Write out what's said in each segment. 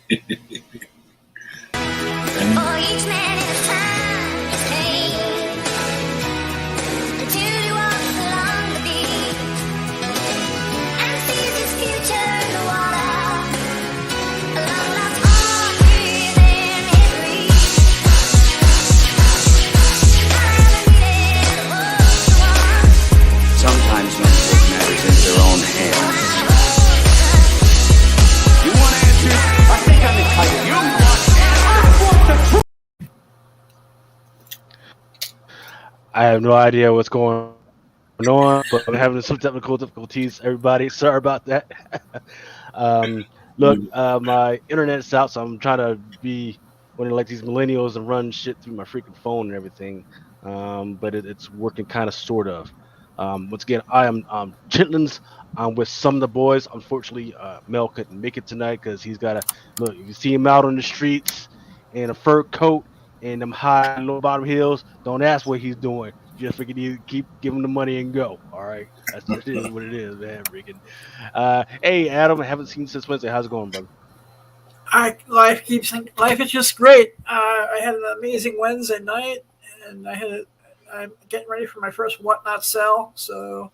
Sometimes men take matters into their own hands. You want answers? I think I'm entitled. You want answers? I have no idea what's going on, but I'm having some technical difficulties. Everybody, sorry about that. Look, my internet's out, so I'm trying to be one of like these millennials and run shit through my freaking phone and everything. But it's working kind of sort of. Once again, I am Chitlins. I'm with some of the boys. Unfortunately, Mel couldn't make it tonight because he's got to look. You see him out on the streets in a fur coat and them high low bottom heels. Don't ask what he's doing. Just freaking you keep giving him the money and go. All right, that's just is what it is, man. Freaking. Hey, Adam, I haven't seen you since Wednesday. How's it going, brother? Life is just great. I had an amazing Wednesday night, and I'm getting ready for my first Whatnot sale, so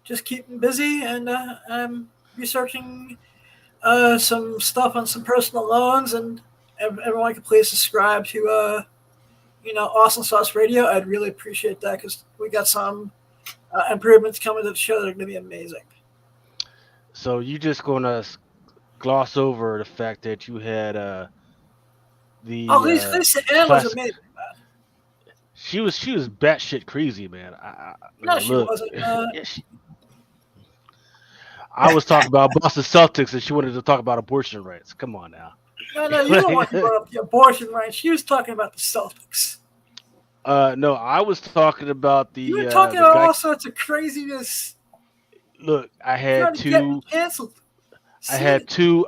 just keeping busy, and I'm researching some stuff on some personal loans, and everyone can please subscribe to Awesome Sauce Radio. I'd really appreciate that because we got some improvements coming to the show that are going to be amazing. So you just gonna gloss over the fact that you had the Lisa Ann was amazing, man. She was batshit crazy, man. She wasn't. I was talking about Boston Celtics, and she wanted to talk about abortion rights. Come on now. No, you don't want to bring up the abortion rights. She was talking about the Celtics. No, I was talking about the. You were talking about all sorts of craziness. Look, I had two. Canceled. I had two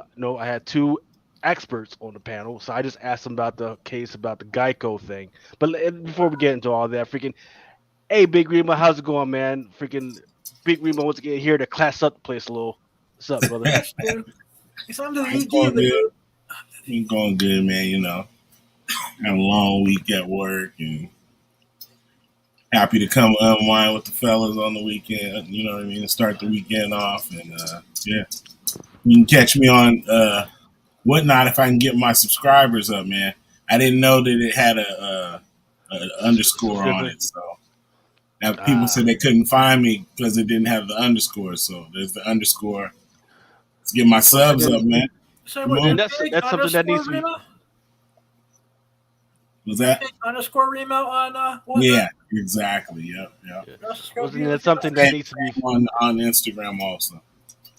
experts on the panel, so I just asked them about the case about the Geico thing. But before we get into all that, freaking, hey, Big Remo, how's it going, man? Freaking, Big Remo once again here to class up the place a little. What's up, brother? It's under the ED of the group. I'm going good, man. You know, had a long week at work and happy to come unwind with the fellas on the weekend. You know what I mean? And start the weekend off. And yeah, you can catch me on Whatnot if I can get my subscribers up, man. I didn't know that it had a underscore on it. So now people said they couldn't find me because it didn't have the underscore. So there's the underscore. Let's get my subs up, man. So that's something that needs to be. Was that underscore Remo on? Yeah, exactly. Yep. Wasn't that something that needs to be on Instagram also?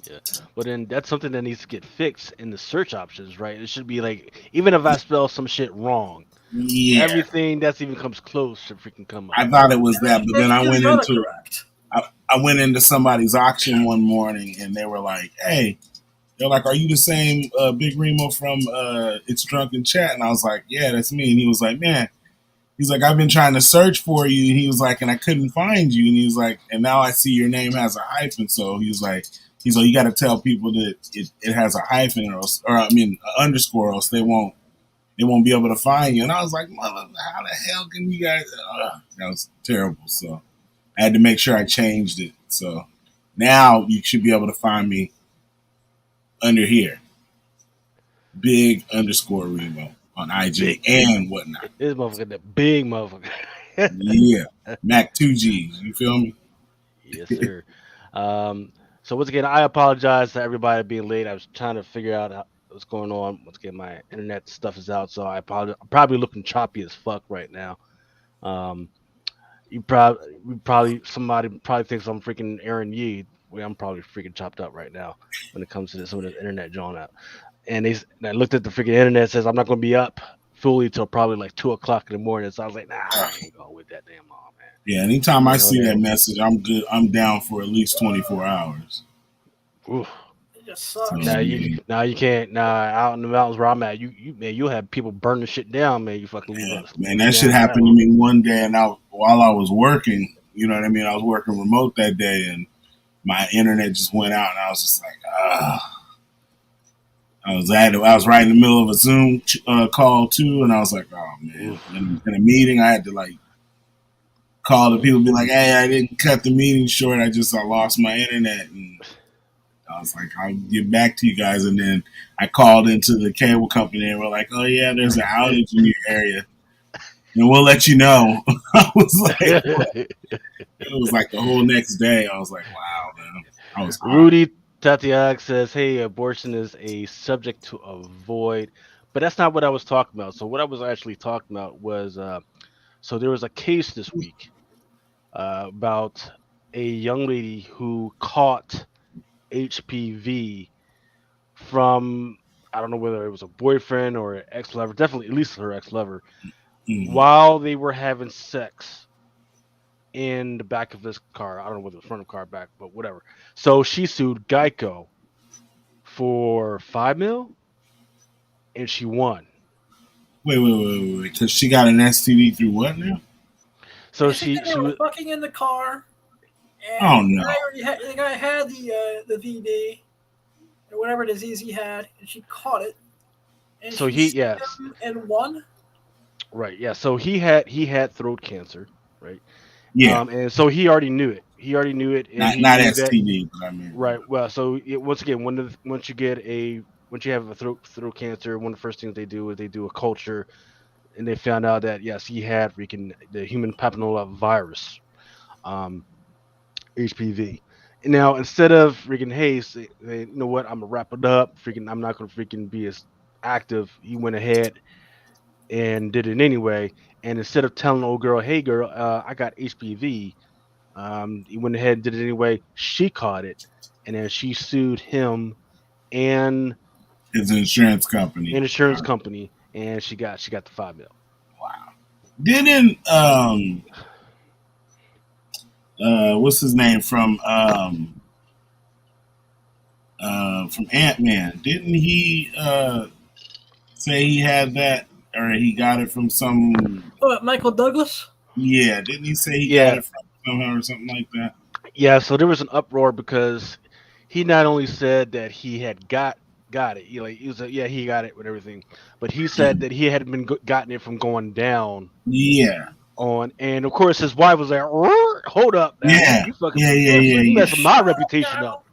Yeah. Well, then that's something that needs to get fixed in the search options, right? It should be like, even if I spell some shit wrong, everything that's even comes close should freaking come up. I thought it was that, but then I went into somebody's auction one morning and they were like, "Hey." They're like, "Are you the same Big Remo from It's Drunken Chat?" And I was like, "Yeah, that's me." And he was like, "Man," he's like, "I've been trying to search for you." And he was like, "And I couldn't find you." And he was like, "And now I see your name has a hyphen." So he was like, "You got to tell people that it has a hyphen or an underscore, or else they won't be able to find you." And I was like, "Mother, how the hell can you guys?" That was terrible. So I had to make sure I changed it. So now you should be able to find me under here, big underscore Remo on IG and Whatnot. This motherfucker, that big motherfucker. Yeah, Mac 2Gs. You feel me? Yes, sir. So once again, I apologize to everybody being late. I was trying to figure out what's going on. Once again, my internet stuff is out, so I apologize. I'm probably looking choppy as fuck right now. Somebody probably thinks I'm freaking Aaron Yee. I'm probably freaking chopped up right now when it comes to some of this internet drawn out. And I looked at the freaking internet. It says I'm not going to be up fully till probably like 2:00 in the morning. So I was like, nah, I ain't going with that damn long, man. Yeah, anytime I see that message, I'm good. I'm down for at least 24 hours. Oof. It just sucks. You can't. Out in the mountains where I'm at, you'll have people burning shit down, man. You fucking man, that shit happened to me one day, and while I was working, you know what I mean. I was working remote that day, and my internet just went out, and I was just like, I was right in the middle of a Zoom call too, and I was like, oh man. In a meeting, I had to like call the people, be like, hey, I didn't cut the meeting short. I lost my internet, and I was like, I'll get back to you guys. And then I called into the cable company, and we're like, oh yeah, there's an outage in your area, and we'll let you know. I was like, it was like the whole next day. I was like, wow, man. I was hot. Rudy Tatiag says, hey, abortion is a subject to avoid. But that's not what I was talking about. So what I was actually talking about was, so there was a case this week about a young lady who caught HPV from, I don't know whether it was a boyfriend or an ex-lover, definitely at least her ex-lover, while they were having sex in the back of this car. I don't know whether it was front of the car, back, but whatever. So she sued Geico for $5 million, and she won. Wait. Because she got an STD through what now? So she was fucking in the car. And oh no! The guy had the VD or whatever disease he had, and she caught it. And so and won. Right. Yeah. So he had throat cancer. Right. Yeah. And so he already knew it. And not STD. But I mean. Right. Well, so once again, once you have a throat cancer, one of the first things they do is they do a culture, and they found out that yes, he had the human papilloma virus, HPV. Now instead of hey, say, you know what, I'm gonna wrap it up. I'm not gonna be as active. He went ahead and did it anyway. And instead of telling the old girl, hey girl, I got HPV, he went ahead and did it anyway. She caught it, and then she sued him and his insurance company. And she got the $5 million. Wow. Didn't what's his name from Ant-Man? Didn't he say he had that, or he got it from some? Michael Douglas? Yeah, didn't he say he got it from somehow or something like that? Yeah, so there was an uproar because he not only said that he had got it, he got it with everything, but he said that he had been gotten it from going down. Yeah. And of course his wife was like, hold up, now. Yeah, you fucking you messing my reputation up,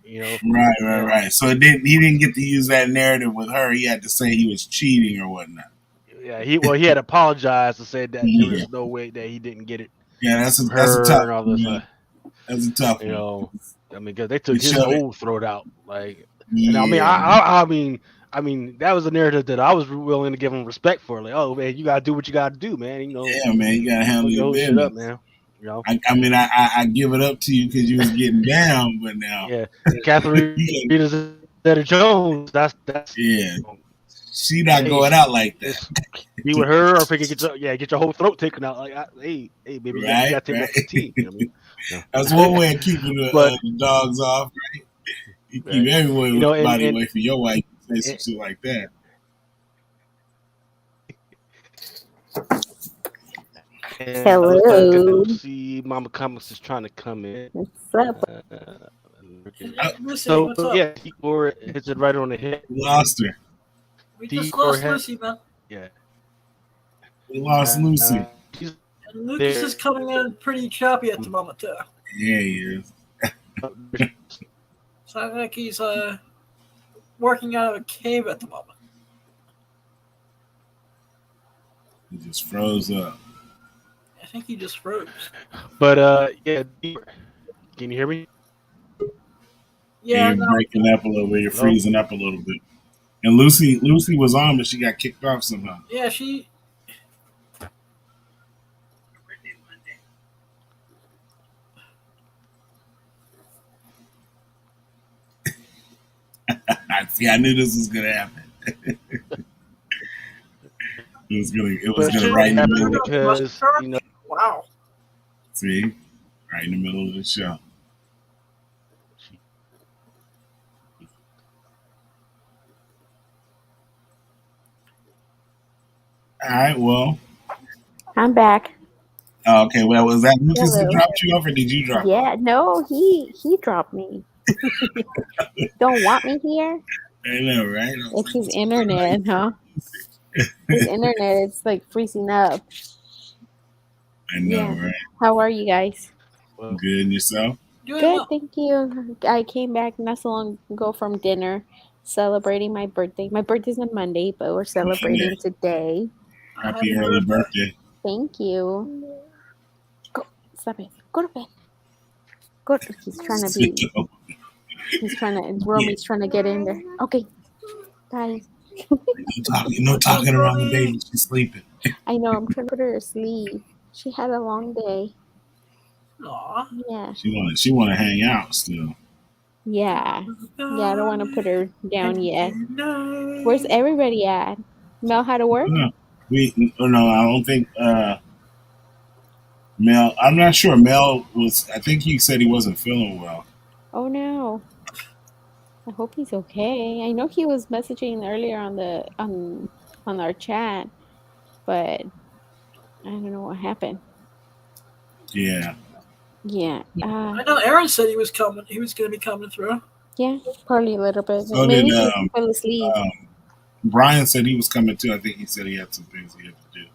Right. So he didn't get to use that narrative with her. He had to say he was cheating or whatnot. Yeah, he had apologized and said that there was no way that he didn't get it. Yeah, that's a tough one. That's a tough one. I mean, because they took his whole throat out, like. Yeah. And I mean, that was a narrative that I was willing to give him respect for. Like, oh man, you gotta do what you gotta do, man. Yeah, man, you gotta handle your business. Shit up, man. I give it up to you because you was getting down, but now, yeah, Catherine Zeta-Jones, that's yeah, she not going out like that. Be with her, or get your whole throat taken out. Like, hey, baby, you gotta take that 15. You know what I mean? That's one way of keeping the dogs off, right? You keep everybody away from your wife. Say some shit like that. Hello. See, Mama Comics is trying to come in. What's up? Or hits it right on the head. We lost her. We just lost Lucy, man. Yeah. We lost Lucy. And Lucas is coming in pretty choppy at the moment, too. Yeah, he is. Sounds like he's working out of a cave at the moment. He just froze up. I think he just froze. But can you hear me? Yeah, you're breaking up a little bit. You're freezing up a little bit. And Lucy was on, but she got kicked off somehow. Yeah, she. See, I knew this was gonna happen. It was gonna right in the middle because wow. See, right in the middle of the show. All right, well. I'm back. Oh, okay, well, was that Lucas that dropped you off, or did you drop? Yeah, no, he dropped me. Don't want me here? I know, right? I was It's like, his what's going on? internet, huh? His internet, it's like freezing up. I know, Yeah. right? How are you guys? Well, Good, and yourself? Doing Good, well. thank you. I came back not so long ago from dinner, celebrating my birthday. My birthday's on Monday, but we're celebrating today. Happy Happy early birthday. birthday. Thank you. Go, stop it. Go to bed. Go. He's trying to be. He's trying to. Romy's trying to get in there. Okay. Bye. No talking around the baby. She's sleeping. I know. I'm trying to put her to sleep. She had a long day. Aw. Yeah. She wanna hang out still. Yeah. Yeah. I don't want to put her down yet. Where's Night. everybody at? Mel had to work? No, no, I don't think Mel. I'm not sure. Mel was. I think he said he wasn't feeling well. Oh no. I hope he's okay. I know he was messaging earlier on the on our chat, but I don't know what happened. Yeah. Yeah. I know Aaron said he was coming. He was going to be coming through. Yeah, probably a little bit. So Maybe did he fell asleep. Brian said he was coming too. I think he said he had some things he had to do.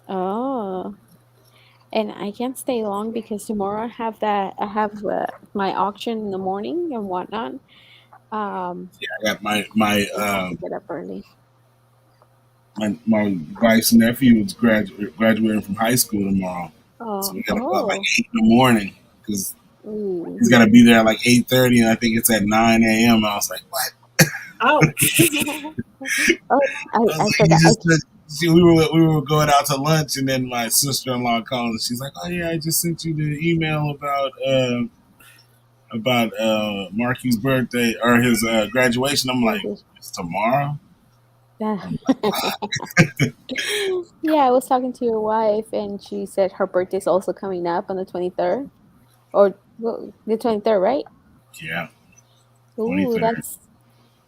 Oh. And I can't stay long because tomorrow I have my auction in the morning and whatnot. I got my I have to get up early. my wife's nephew was graduating from high school tomorrow. So we got to go at like 8 in the morning because he's got to be there at like 8:30, and I think it's at 9 a.m. I was like, what? Ouch. I forgot. We were going out to lunch, and then my sister-in-law called, and she's like, "Oh yeah, I just sent you the email about Marky's birthday or his graduation." I'm like, "It's tomorrow." Yeah. Yeah, I was talking to your wife, and she said her birthday's also coming up on the 23rd, or well, the 23rd, right? Yeah. Ooh, 23rd.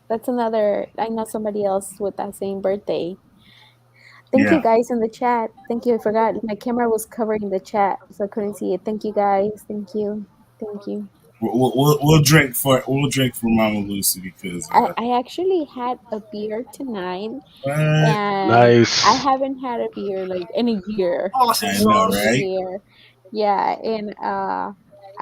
that's another. I know somebody else with that same birthday. Thank you guys in the chat. Thank you. I forgot my camera was covering the chat, so I couldn't see it. Thank you guys. Thank you. Thank you. We'll drink for Mama Lucy because I actually had a beer tonight, and nice. I haven't had a beer like in a year. Awesome I know, sauce. right? Year. Yeah, and I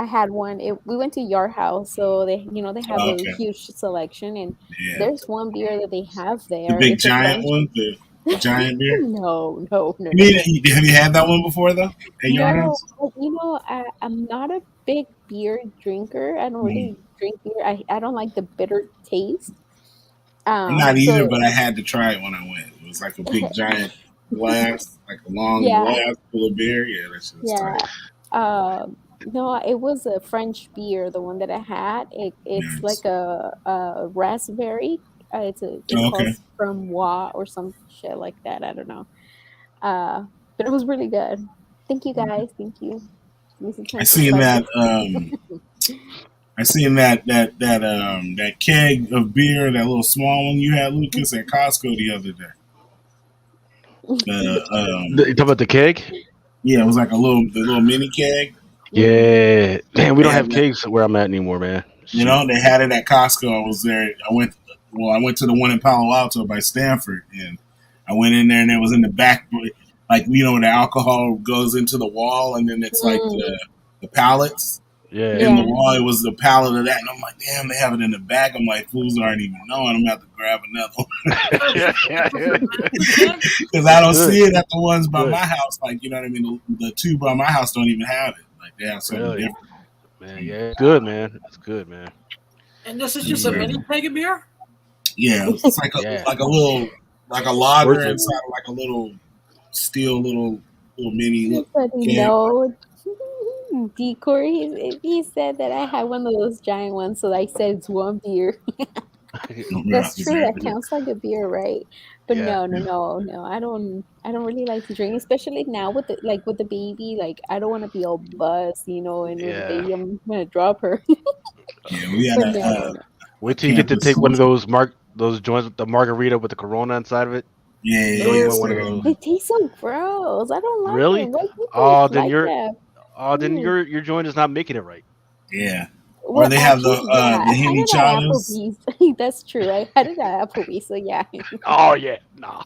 had one. We went to your house, so they they have a Okay. huge selection, and Yeah. there's one beer that they have The there. big It's a giant French. one, the giant beer. No. Have you had that one before though at your No, house? I'm not a big beer drinker. I don't really drink beer. I don't like the bitter taste. I'm not So either, but I had to try it when I went. It was like a big giant glass, like a long yeah, glass full of beer. Yeah, that shit was yeah. tight. No, it was a French beer, the one that I had. It's Nice. like a raspberry. It Okay. calls Framboise or some shit like that. I don't know. But it was really good. Thank you guys. Thank you. I seen that. I seen that keg of beer, that little small one you had, Lucas, at Costco the other day. You talking about the keg? Yeah, it was like the little mini keg. Yeah, man, we don't have that. kegs where I'm at anymore, man. You know, they had it at Costco. I was there. I went to the one in Palo Alto by Stanford, and I went in there, and it was in the back, like the alcohol goes into the wall, and then it's like the pallets. Yeah. In the wall, it was the pallet of that, and I'm like, damn, they have it in the back. I'm like, fools aren't even knowing. I'm gonna have to grab another one because I don't see it at the ones by my house. Like, you know what I mean? The two by my house don't even have it. Like, they have something different. Man, yeah, it's good, man. It's good, man. And this is just a mini keg of beer? Yeah, it's like a little, like a lager inside of like a little steel little mini no. Decor, he said that I had one of those giant ones, so I said it's one beer. That's true. That counts like a beer, right? But no. I don't really like to drink, especially now with the baby. Like, I don't want to be all buzzed, and with the baby, I'm gonna drop her. Yeah, we had wait till you get to take one of those joints with the margarita with the Corona inside of it. Yeah, you know you want one of those. They taste so gross. I don't like it. Why people then like that? then your joint is not making it right. Yeah. Or Well, they have actually, yeah, the I had it at chimichadas. Applebee's. That's true. I had it at Applebee's, so yeah. Oh yeah, nah,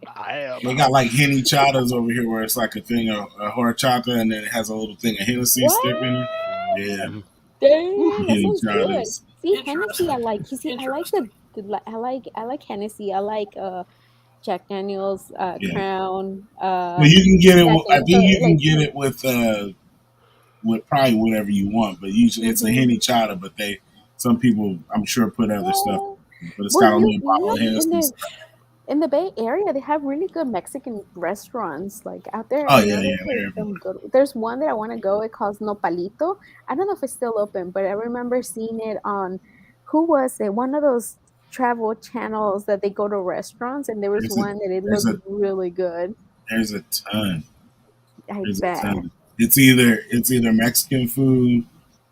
hell They no. got like chimichadas over here, where it's like a thing of horchata, and then it has a little thing of Hennessy What? stick in it. Yeah, Mhm. Damn, that sounds good. chimichadas. See, Hennessy, I Interesting. like. You see, I like Interesting. I like Hennessy. I like Jack Daniels, Yeah. Crown, Well, you can get it. Jack I and think you can like. get it with probably whatever you want, but usually it's a Mm-hmm. chimichada. But some people, I'm sure, put other stuff Well, in it. But it's well, got a little bottle of in Hennessy. the Bay Area, they have really good Mexican restaurants. Like out there, Oh I yeah, know yeah, there's they're some everywhere. good. There's one that I want to go. It calls Nopalito. I don't know if it's still open, but I remember seeing it on. Who was it? One of those travel channels that they go to restaurants, and there was There's a one that it there's looked a really good. there's a ton. I There's a bet. ton. It's either Mexican food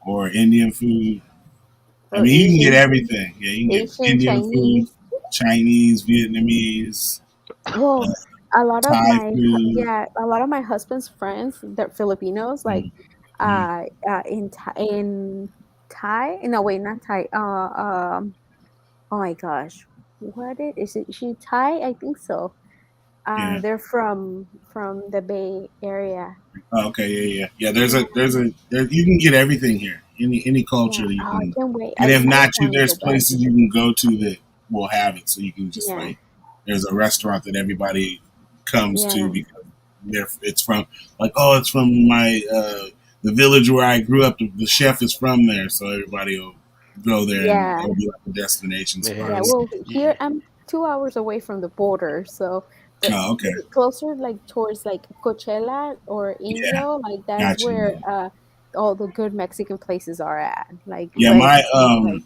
or Indian food. I Or mean, you can get Asian food, everything. Yeah, you can get Asian, Indian food, Chinese. Chinese, Vietnamese, uh, Well, a lot of Thai food. yeah, a lot of my husband's friends, they're Filipinos, like Mm-hmm. in Thai. No, wait, not Thai. Oh my gosh, is it? Is she Thai? I think so. Yeah. They're from the Bay Area. Oh, okay. Yeah. Yeah. Yeah. Yeah, You can get everything here. Any yeah. culture that you Oh, I can. can't wait. And if I just not, want to there's go back. places you can go to that will have it. So you can just Yeah, like, there's a restaurant that everybody comes to yeah, because it's from like, oh, it's from the village where I grew up. The chef is from there, so everybody will go there and yeah. it'll be like a destination Yeah, spot. Man, well, here yeah. I'm 2 hours away from the border, so the Oh, okay. closer like towards like Coachella or Yeah. Indio, like that's Got where you. all the good Mexican places are at. Like Yeah, less like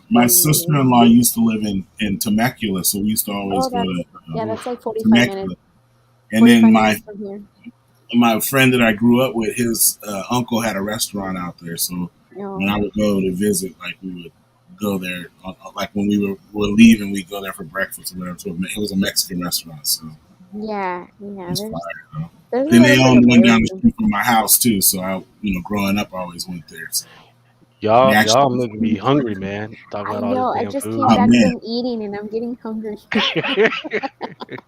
my 40 sister in minutes. law used to live in Temecula, so we used to always Oh, go to that's like 45 minutes, Temecula. And then 45 minutes from here. my friend that I grew up with, his uncle had a restaurant out there. So when Oh, I would go to visit, like we would go there, like when were leaving, we'd go there for breakfast or whatever. So it was a Mexican restaurant, so yeah, it yeah. was fire. You know? There's a Then they little bit owned of one down the everything. street from my house too. So growing up, I always went there. So and they Y'all actually, making me hungry, man. Talk I about all this know. I damn just came food. oh back man, from eating and I'm getting hungry.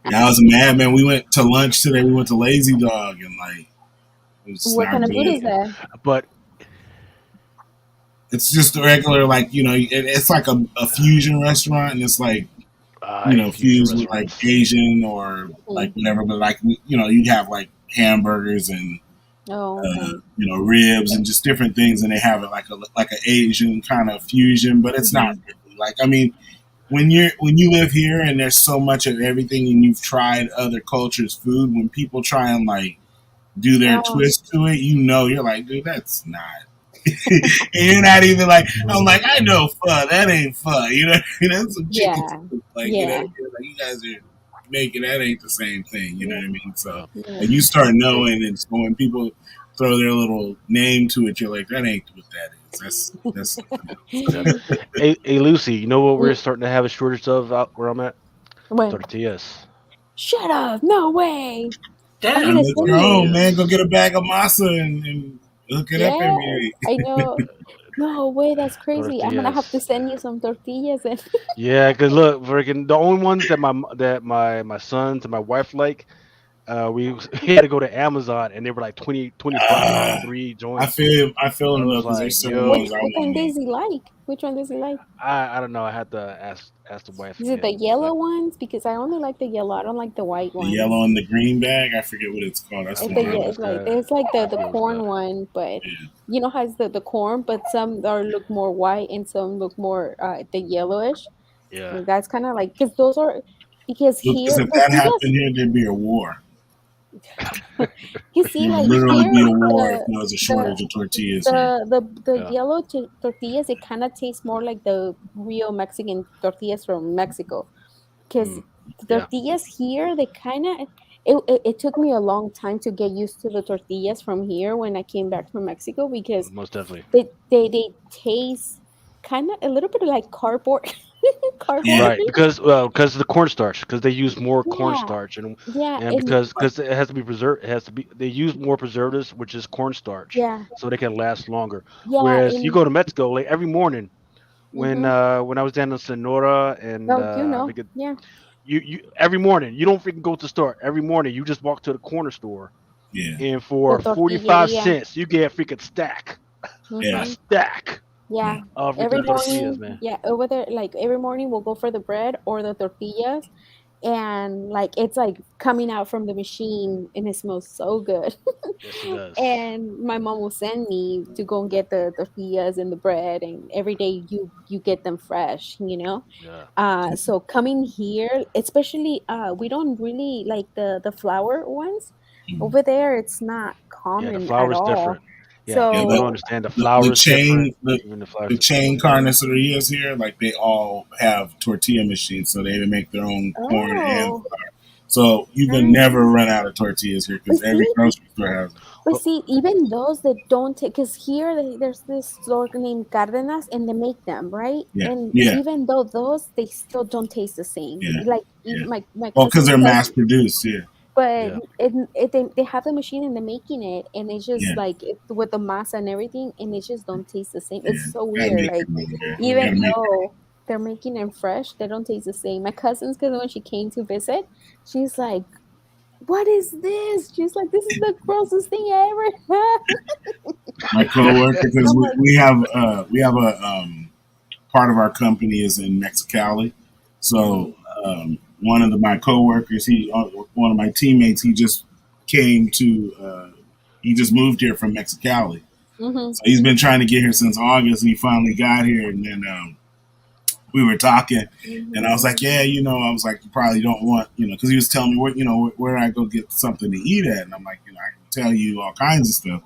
yeah, I was mad, man. We went to lunch today. We went to Lazy Dog, and like it was What not kind of food good. is that? But It's just a regular, like it's like a fusion restaurant, and it's like I hate fusion fused with like restaurants. Asian or like Mhm. whatever. But like you'd have like hamburgers and Oh, okay. ribs and just different things, and they have it like an Asian kind of fusion, but it's not Hmm. really. Like I mean, when you live here and there's so much of everything, and you've tried other cultures' food, when people try and like do their Oh, twist to it, you're like, dude, that's not. And you're not even like, I'm like, I know pho, that ain't pho, that's some chicken yeah, soup. Like, yeah, like you guys are making that ain't the same thing, you know what I mean? So Uh, yeah. like, you start hey, knowing, and so when people throw their little name to it, you're like, that ain't what that is. That's something yeah. else. Hey, Lucy, you know what we're Mm, starting to have a shortage of out where I'm at? When? Tortillas. Shut up! No way! I'm Gotta gonna Damn. make send your you. own, man. Go Tortillas. get a bag of masa and hook it up Yes, every week. I know. No way, that's crazy. I'm gonna have to Tortillas. send you some tortillas and Yeah, cause look, freaking the only ones that my sons and my wife like, we had to go to Amazon and they were like 20 bucks for Uh, 3 joints. I feel I him though was because like, there's certain ones yo, I what kind want. does he like? Which one does he like? I don't know. I had to ask the wife Is it again. the yellow ones? Because I only like the yellow. I don't like the white The yellow ones. and the green bag. I forget what it's called. That's I the It's one the I forget yeah, what like. it's got. it's like I the forget what it's corn called. one, but Yeah. you know how it's the corn, but some are look more white and some look more the yellowish. Yeah. And that's kind of like because those are because Because here if that tortillas. happened here, there'd be a war. You There see, would like literally here be a war if the there was a the shortage of tortillas here. the Yeah. yellow tortillas, it kind of tastes more like the real Mexican tortillas from Mexico because Mm, the yeah. tortillas here they kind of it took me a long time to get used to the tortillas from here when I came back from Mexico because Most definitely. they taste kind of a little bit like cardboard. Car Yeah. Right, horses. because of the cornstarch, because they use more Yeah, cornstarch, yeah, and and because it has to be preserved, it has to be they use more preservatives, which is cornstarch, yeah, so they can last longer. yeah, Whereas you and go to Mexico, like every morning mm-hmm. when I was down in Sonora and Oh, I think yeah, you every morning you don't freaking go to the store. Every morning you just walk to the corner store, Yeah, and the for 45 tortilleria. cents you get a freaking stack, a yeah, Mm-hmm. stack yeah. Yeah, of every freaking That's tortillas, morning. man. Yeah, over there, like every morning, we'll go for the bread or the tortillas, and like it's like coming out from the machine, and it smells so good. Yes, it does. And my mom will send me to go and get the tortillas and the bread, and every day you get them fresh, you know. Yeah. So coming here, especially, we don't really like the flour ones. mm. Over there, it's not Yeah, the common at flour is all. different. Yeah, Yeah, people don't So, understand the the flour is different. chain the Even the flour is the different. chain carnicerias here, like they all have tortilla machines, so they make their own corn and oh, so you can never nice. run out of tortillas here But because every see, grocery store has them. but Oh, see, even those that don't take, because here there's this store named Cardenas, and they make them right. Yeah, And yeah, even though those, they still don't taste the same. yeah, Like yeah. even my Well, because cousin they're does, mass produced. Yeah, but yeah, they have the machine and they're making it, and it's just yeah, like with the masa and everything, and it just don't taste the same. It's yeah. so Gotta weird. make it Like over there. You even mm, gotta make it. though they're making them fresh, they don't taste the same. My cousin's, because when she came to visit, she's like, "What is this?" She's like, "This is the grossest thing I ever had." My coworker, because I'm we, like, we have a part of our company is in Mexicali. So mhm, one of my coworkers, one of my teammates, he just came to he just moved here from Mexicali. mhm, So he's been trying to get here since August. And he finally got here, and then we were talking, and I was like, mhm. yeah, I was like, you probably don't want, because he was telling me where I go get something to eat at, and I'm like, I can tell you all kinds of stuff.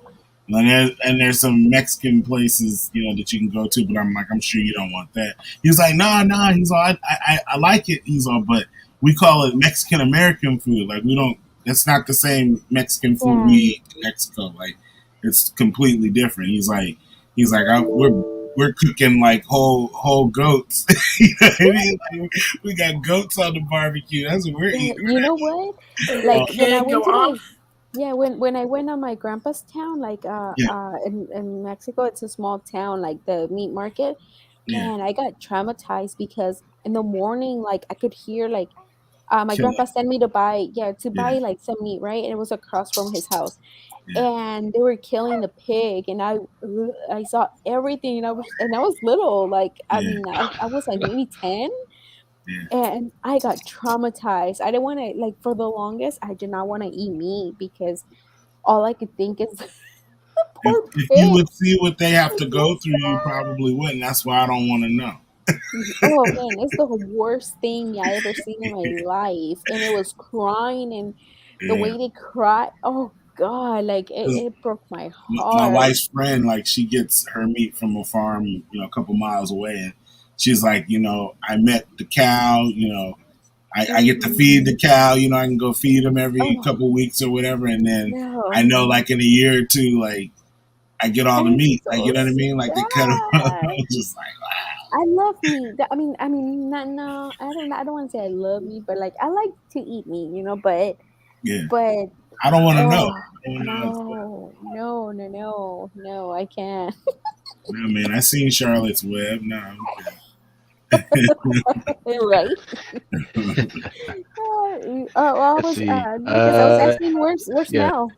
And there's some Mexican places, that you can go to, but I'm like, I'm sure you don't want that. He's like, nah. He's all, I like it. He's all, but we call it Mexican American food. Like we don't. It's not the same Mexican food we Yeah. eat in Mexico. Like it's completely different. He's like, we're cooking like whole goats. You know what I mean? Like, we got goats on the barbecue. That's what we're Yeah, eating. you know what? Oh, Like when I Okay, went go to on. my yeah, when I went on my grandpa's town, like yeah, in Mexico, it's a small town, like the meat market. yeah, Man, I got traumatized because in the morning, like I could hear like my kill grandpa it. sent me to buy, yeah, to Yeah, buy like some meat, right? And it was across from his house. yeah, And they were killing the pig, and I saw everything, and I was little, like I yeah, mean, I was like maybe 10. yeah. And I got traumatized. I didn't want to, like, for the longest, I did not want to eat meat because all I could think is the If, poor if you pig. would see what they have Oh to my go through, you probably wouldn't. That's why I don't want to know. God. Oh man, it's the worst thing I ever seen in my life. And it was crying, and the Yeah, way they cried, oh God, like it, 'cause it broke my my heart. wife's friend, like, she gets her meat from a farm, a couple miles away, and she's like, I met the cow. I get to Mhm. feed the cow. I can go feed him every Oh couple weeks or whatever, and then I no. know, like, in a year or two, like, I get all And the it's meat. Like, you so know what I mean? Like, they cut them up. I sad. was just like, I love meat. I mean, not, no, I don't want to say I love meat, but like I like to eat meat, yeah. but I don't want to know. oh I don't want to know. no, no, no, no, no, I can't. No, man, I seen Charlotte's Web. No, I'm Right? kidding. I let's was see. no, because I was asking where's Yeah. Mel?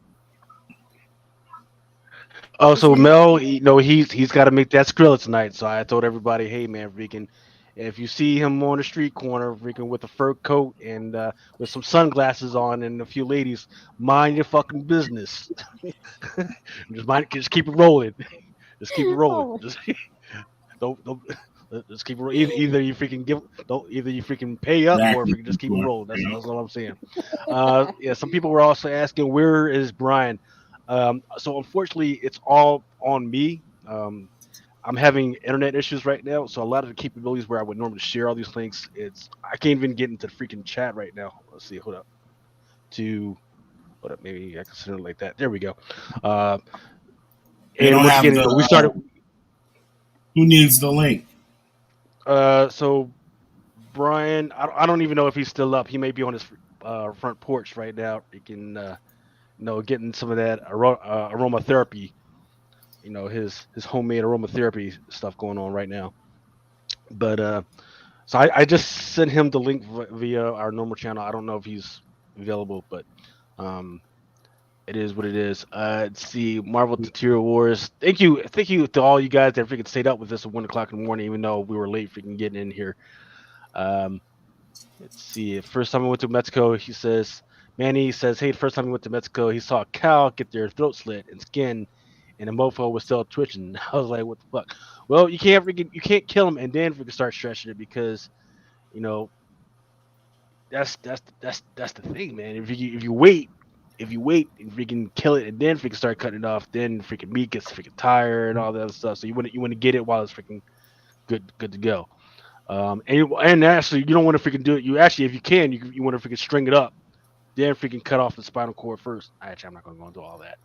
Oh, Is so Mel? Mel, he's got to make that Skrilla tonight. So I told everybody, hey man, freaking, if you see him on the street corner, freaking with a fur coat and with some sunglasses on and a few ladies, mind your fucking business. Just keep it rolling. Just keep it rolling. Oh, Just don't just keep it rolling. Either you freaking either you freaking pay up or Exactly. freaking just keep it rolling. That's all I'm saying. yeah. Yeah, some people were also asking where is Brian. So unfortunately, it's all on me. I'm having internet issues right now, so a lot of the capabilities where I would normally share all these links, I can't even get into the freaking chat right now. Let's see, hold up, maybe I can send it like that. There we go. Uh, They and don't once have again, the. we started. Who needs the link? So Brian, I don't even know if he's still up. He may be on his front porch right now. He can, getting some of that aromatherapy. His homemade aromatherapy stuff going on right now. But so I just sent him the link via our normal channel. I don't know if he's available, but um, it is what it is. Let's see, Marvel Interior Wars. Thank you to all you guys that freaking stayed up with us at 1 o'clock in the morning, even though we were late freaking getting in here. Let's see. First time I went to Mexico, Manny says, hey, the first time he went to Mexico, he saw a cow get their throat slit and skin, and the mofo was still twitching. I was like, what the fuck? Well, you can't kill him and then freaking start stretching it because, that's the thing, man. If you wait and freaking kill it and then freaking start cutting it off, then freaking meat gets freaking tired and all that other stuff. So you want to get it while it's freaking good to go. And actually, you don't want to freaking do it. You actually, if you can, you want to freaking string it up, then freaking cut off the spinal cord first. Actually, I'm not going to go into all that.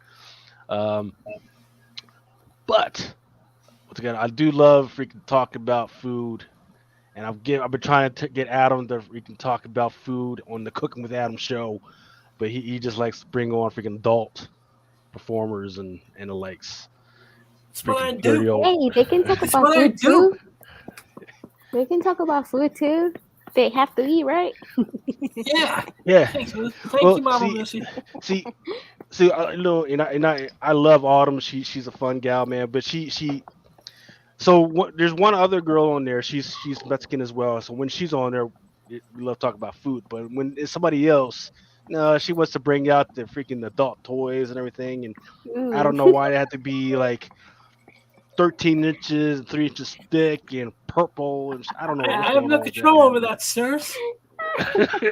But once again, I do love freaking talking about food, and I've been trying to get Adam to freaking talk about food on the Cooking with Adam show, but he just likes to bring on freaking adult performers and the likes. That's what I do. Hey, they can talk about food too. They can talk about food too. They have to eat, right? Yeah. Thank you, Mama Missy. See, I love Autumn. She's a fun gal, man. But there's one other girl on there. She's Mexican as well. So when she's on there, we love talking about food. But when it's somebody else, no, she wants to bring out the freaking adult toys and everything. And I don't know why they have to be like 13 inches and 3 inches thick and purple. And I don't know. I have no control over that, sirs.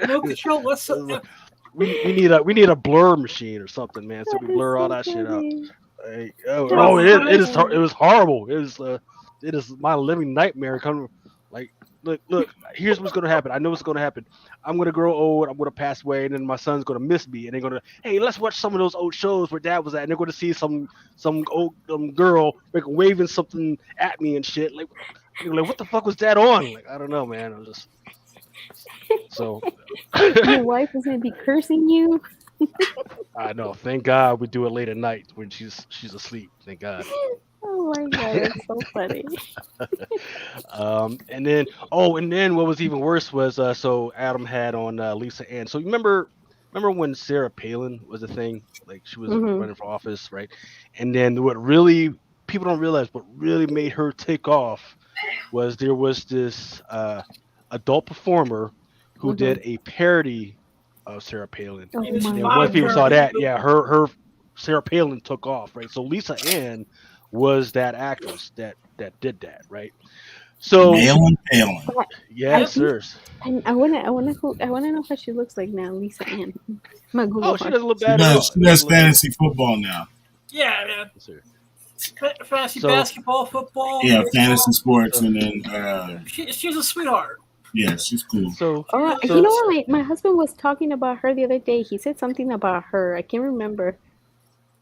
No control whatsoever. We need a blur machine or something, man, so we blur all that shit out. Like, it was horrible. It is my living nightmare. Coming like, look. Here's what's gonna happen. I know what's gonna happen. I'm gonna grow old. I'm gonna pass away, and then my son's gonna miss me, and they're gonna, hey, let's watch some of those old shows where Dad was at, and they're gonna see some old girl waving something at me and shit. Like, what the fuck was that on? Like, I don't know, man. I'm just so. Your wife is gonna be cursing you. I know. Thank God we do it late at night when she's asleep. Thank God. Oh my God, that's so funny. And then what was even worse was so Adam had on Lisa Ann. So you remember when Sarah Palin was a thing? Like she was running for office, right? And then what really people don't realize what really made her take off was there was this adult performer who did a parody of Sarah Palin. Oh and once people saw that, her Sarah Palin took off, right? So Lisa Ann was that actress that did that, right? So Palin. Yes, sirs. I wanna know what she looks like now, Lisa Ann. My Google. She doesn't look bad. She does fantasy football now. Yeah. Fantasy basketball, football. Yeah, fantasy sports, and then she's a sweetheart. Yeah, she's cool. So you know what? My husband was talking about her the other day. He said something about her. I can't remember.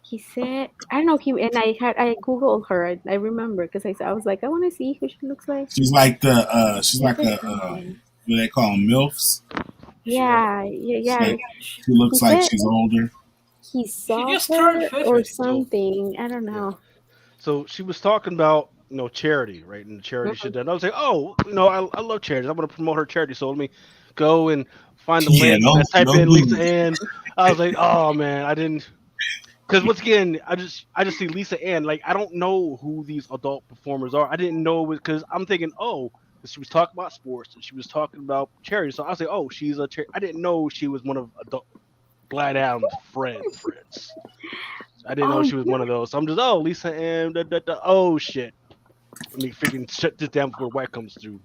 He said, I don't know. I googled her. I remember because I was like, I want to see who she looks like. She's like what they call them, MILFs. Yeah. She looks like she's older. He saw her or something. I don't know. So she was talking about charity, right? And charity shit. And I was like, I love charities. I'm gonna promote her charity. So let me go and find the link. And I type in Lisa Ann. I was like, oh man, I didn't. Because once again, I just see Lisa Ann. Like, I don't know who these adult performers are. I didn't know because I'm thinking, she was talking about sports and she was talking about charity. So I was like, she's a charity. I didn't know she was one of adult Glad Adam's friends. I didn't know she was one of those. So I'm just, Lisa Ann. Oh shit. Let me freaking shut this down before White comes through.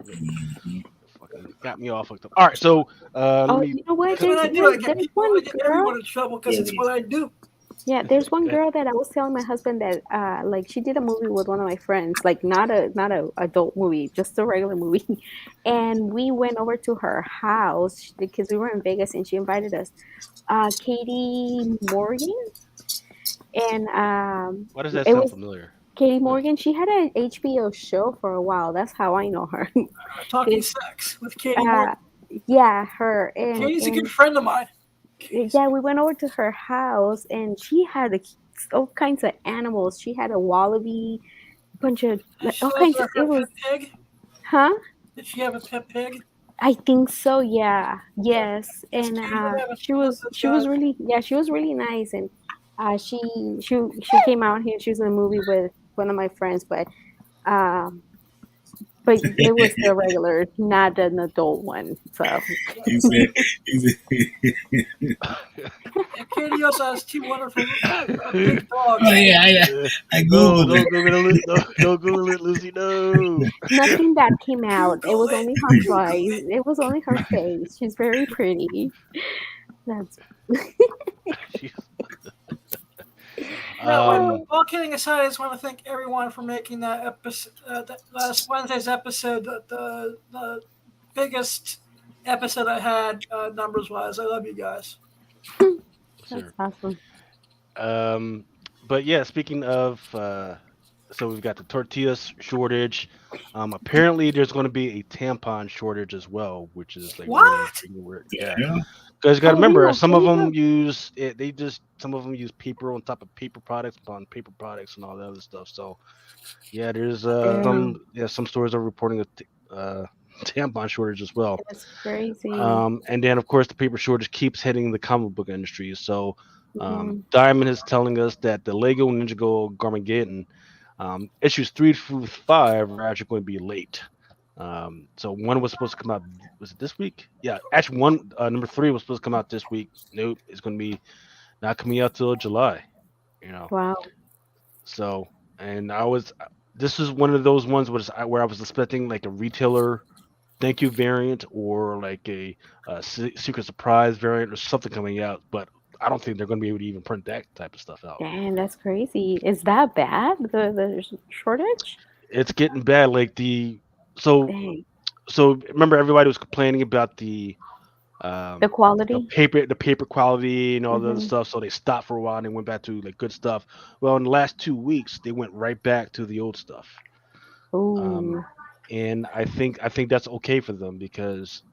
Fucking got me all fucked up. All right, so let me. You know what? I get everyone in trouble because it's what I do. Yeah, there's one girl that I was telling my husband that like she did a movie with one of my friends, like not a adult movie, just a regular movie. And we went over to her house because we were in Vegas and she invited us. Katie Morgan. And why does that sound familiar? Katie Morgan, she had an HBO show for a while. That's how I know her. Talking 'Cause, Sex with Katie Morgan. yeah, her Katie's a and good friend of mine. yeah, we went over to her house and she had all kinds of animals. She had a wallaby, bunch of like all Was kinds of. her It was, pet pig? huh? Did she have a pet pig? I think so. Yeah. Yeah. Yes. Yes, And Katie would have a she was really, yeah, she was really nice. And she she came out here. She was in a movie with one of my friends, um but it was the regular, not an adult one. So He said, he said Katie also has two wonderful big dogs. oh yeah, I No, googled don't it. Google it. No, don't Google it, Lucy. No. nothing bad came out. It was Google it. only her Google face. it. It was only her face. She's very pretty. That's No, um, all kidding aside, I just want to thank everyone for making that episode, that last Wednesday's episode, the biggest episode I had numbers wise. I love you guys. that's sure. awesome. But yeah, speaking of, so we've got the tortillas shortage. Apparently there's going to be a tampon shortage as well, which is like really What? freaking weird. Yeah, Yeah. because you got to Oh, remember, real? some There of you them go. use it. Some of them use paper on top of paper products upon paper products and all that other stuff. So yeah, there's Damn, some stores are reporting a tampon shortage as well. that's crazy. And then of course the paper shortage keeps hitting the comic book industry. So Hmm. Diamond is telling us that the Lego Ninjago Garmageddon issues 3 through 5 are actually going to be late. So one was supposed to come out. Was it this week? Yeah, actually one number 3 was supposed to come out this week. Nope, it's going to be not coming out till July. You know, Wow. so and I was this is one of those ones where I was expecting like a retailer thank you variant or like a secret surprise variant or something coming out, but I don't think they're going to be able to even print that type of stuff out. Damn, that's crazy. Is that bad? The shortage? It's getting bad. Like so Dang. so remember everybody was complaining about The quality? the paper quality and all the other Hmm. stuff. So they stopped for a while and they went back to like good stuff. Well, in the last 2 weeks, they went right back to the old stuff. Um, Ooh. and I think that's okay for them because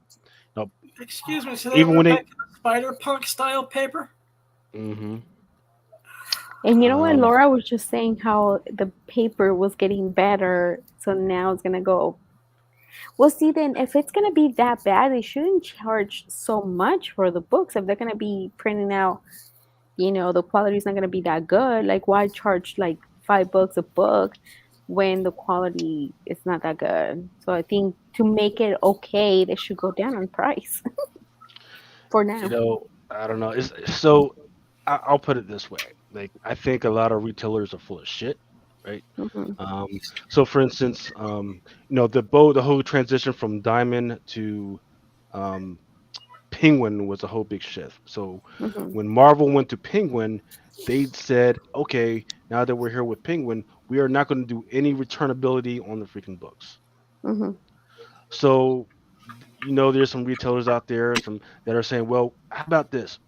you know, Excuse me. So they even when went they back to the spider punk style paper. hmm And you know what? um, Laura was just saying how the paper was getting better, so now it's gonna go. Well, see, then if it's gonna be that bad, they shouldn't charge so much for the books. If they're gonna be printing out, the quality's not gonna be that good. Like, why charge like $5 a book when the quality is not that good? So I think to make it okay, they should go down on price for now. I don't know. So I'll put it this way. Like I think a lot of retailers are full of shit, right? Hmm. Um, so for instance, the whole transition from Diamond to um, Penguin was a whole big shift. So Hmm. when Marvel went to Penguin, they said, okay, now that we're here with Penguin, we are not going to do any returnability on the freaking books. Hmm. So there's some retailers out there, some that are saying, well, how about this?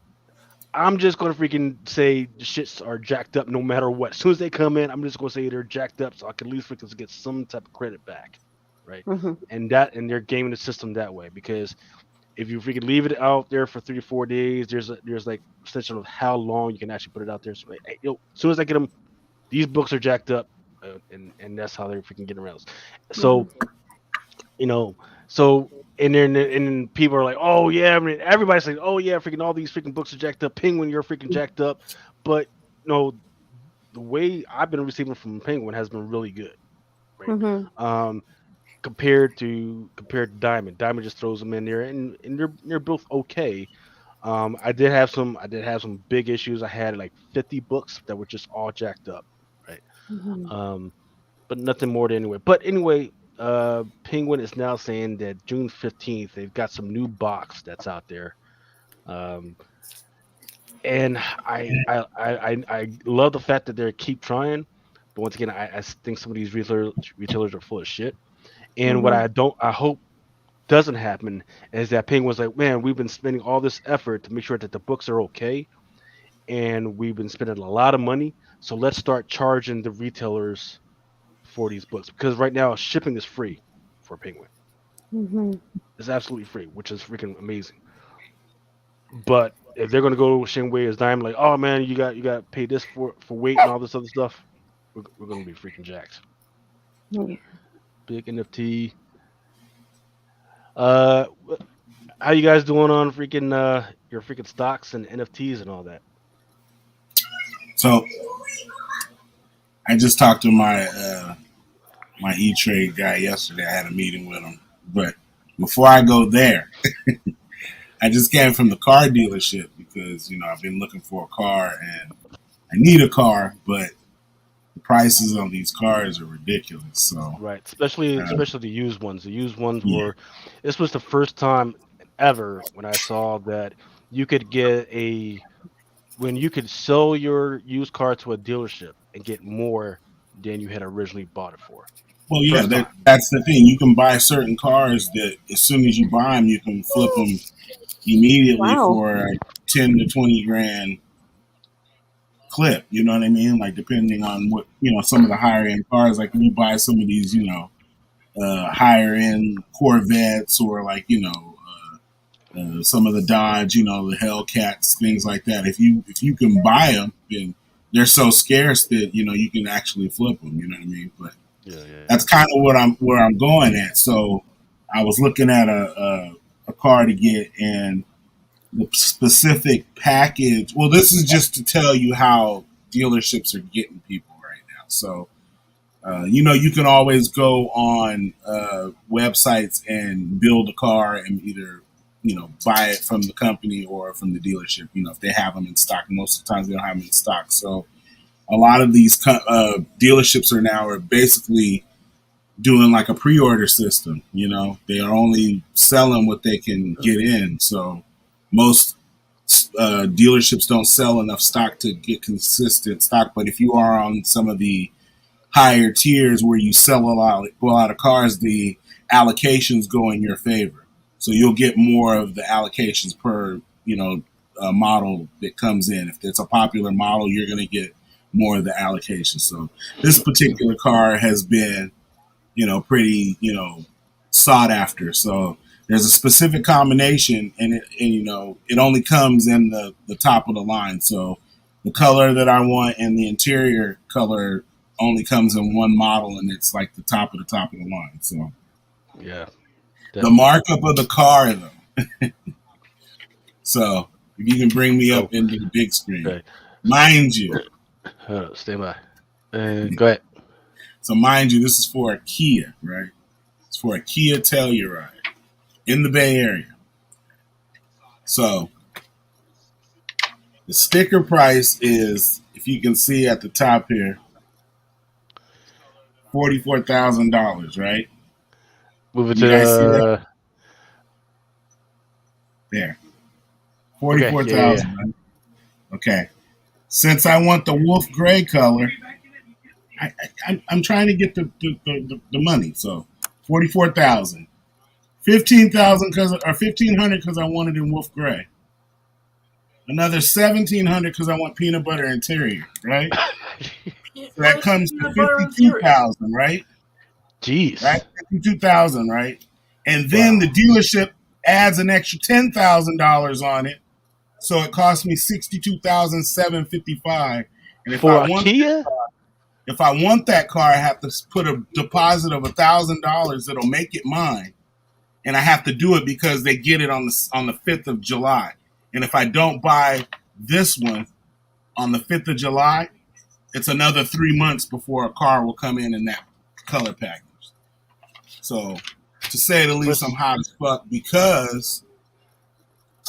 I'm just gonna freaking say the shits are jacked up no matter what. As soon as they come in, I'm just gonna say they're jacked up so I can at least freaking get some type of credit back, right? Hmm. And they're gaming the system that way because if you freaking leave it out there for 3 to 4 days, there's like extension of how long you can actually put it out there. So hey, as soon as I get them, these books are jacked up, and that's how they're freaking getting around. Hmm. So you know, so and then people are like, oh yeah, I mean, everybody's like, oh yeah, freaking all these freaking books are jacked up. Penguin, you're freaking jacked up, but the way I've been receiving from Penguin has been really good, right? Hmm. Um, compared to Diamond, Diamond just throws them in there, and they're both okay. I did have some big issues. I had like 50 books that were just all jacked up, right? Hmm. Um, but nothing more to anyway. But anyway, Penguin is now saying that June 15th they've got some new box that's out there. Um, and I love the fact that they keep trying, but once again, I think some of these retailers are full of shit. And what Hmm. I hope doesn't happen is that Penguin's like, man, we've been spending all this effort to make sure that the books are okay, and we've been spending a lot of money. So let's start charging the retailers for these books because right now shipping is free for Penguin. Mhm. It's absolutely free, which is freaking amazing. But if they're gonna go Shinwei as Diamond, like, oh man, you got to pay this for weight and all this other stuff, we're gonna be freaking jacked. Yeah. Big NFT. Uh, how you guys doing on freaking your freaking stocks and NFTs and all that? So I just talked to my E-Trade guy yesterday. I had a meeting with him, but before I go there, I just came from the car dealership because I've been looking for a car and I need a car, but the prices on these cars are ridiculous. So Right, especially uh, the used ones. The used ones yeah, were. This was the first time ever when I saw that you could get when you could sell your used car to a dealership and get more than you had originally bought it for. well, yeah, First time. that's the thing. You can buy certain cars that as soon as you buy them, you can flip them immediately Wow. for 10 to 20 grand clip. You know what I mean? Like depending on what some of the higher end cars. Like if you buy some of these, higher end Corvettes or like some of the Dodge, the Hellcats, things like that. If you can buy them, then they're so scarce that you can actually flip them. You know what I mean? But Yeah. that's kind of where I'm going at. So I was looking at a car to get and the specific package. Well, this is just to tell you how dealerships are getting people right now. So you can always go on websites and build a car and either buy it from the company or from the dealership. If they have them in stock. Most of the times they don't have them in stock. So a lot of these dealerships are basically doing like a pre-order system. They are only selling what they can get in. So most dealerships don't sell enough stock to get consistent stock. But if you are on some of the higher tiers where you sell a lot of cars, the allocations go in your favor. So you'll get more of the allocations per model that comes in. If it's a popular model, you're going to get more of the allocation. So this particular car has been pretty sought after. So there's a specific combination, and it only comes in the top of the line. So the color that I want and the interior color only comes in one model, and it's like the top of the line. So Yeah. the markup of the car, though. So if you can bring me up into the big screen, Okay. mind you. Stay by. Go ahead. So mind you, this is for a Kia, right? It's for a Kia Telluride in the Bay Area. So the sticker price is, if you can see at the top here, $44,000, right? Move it You guys see that? to There. 44,000. yeah. Right? Okay. Since I want the wolf gray color, I'm trying to get the money. So 44,000. 15,000 or 1,500 because I want it in wolf gray. Another 1,700 because I want peanut butter interior, right? So that comes to 52,000, right? Jeez. Right, 52,000, right? And then the dealership adds an extra $10,000 on it, so it costs me $62,755. And for a Kia, if I want that car, I have to put a deposit of $1,000 that'll make it mine, and I have to do it because they get it on the 5th of July. And if I don't buy this one on the 5th of July, it's another 3 months before a car will come in that color package. So, to say the least, I'm hot as fuck because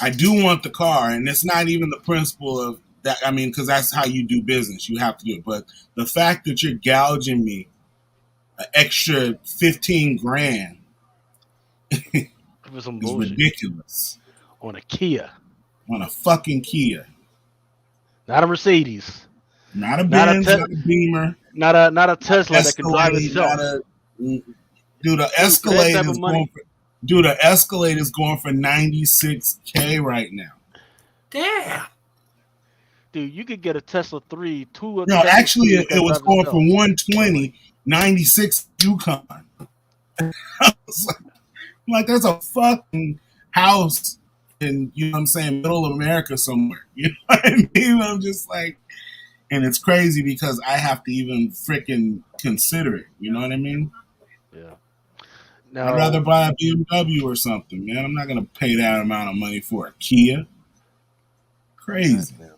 I do want the car, and it's not even the principle of that. I mean, because that's how you do business. You have to do it. But the fact that you're gouging me an extra 15 grand is ridiculous. On a Kia. On a fucking Kia. Not a Mercedes. Not a Benz, not a Beamer. Not a Tesla that can drive itself. The Escalade is going for $96K right now. Damn. Dude, you could get a Tesla 3, No, actually, it was going for $120, '96 Yukon. Like, there's a fucking house in, you know what I'm saying, middle of America somewhere. You know what I mean? I'm just like, and it's crazy because I have to even freaking consider it. You know what I mean? Yeah. I'd rather Now, buy a BMW or something, man. I'm not gonna pay that amount of money for a Kia. Crazy. yeah.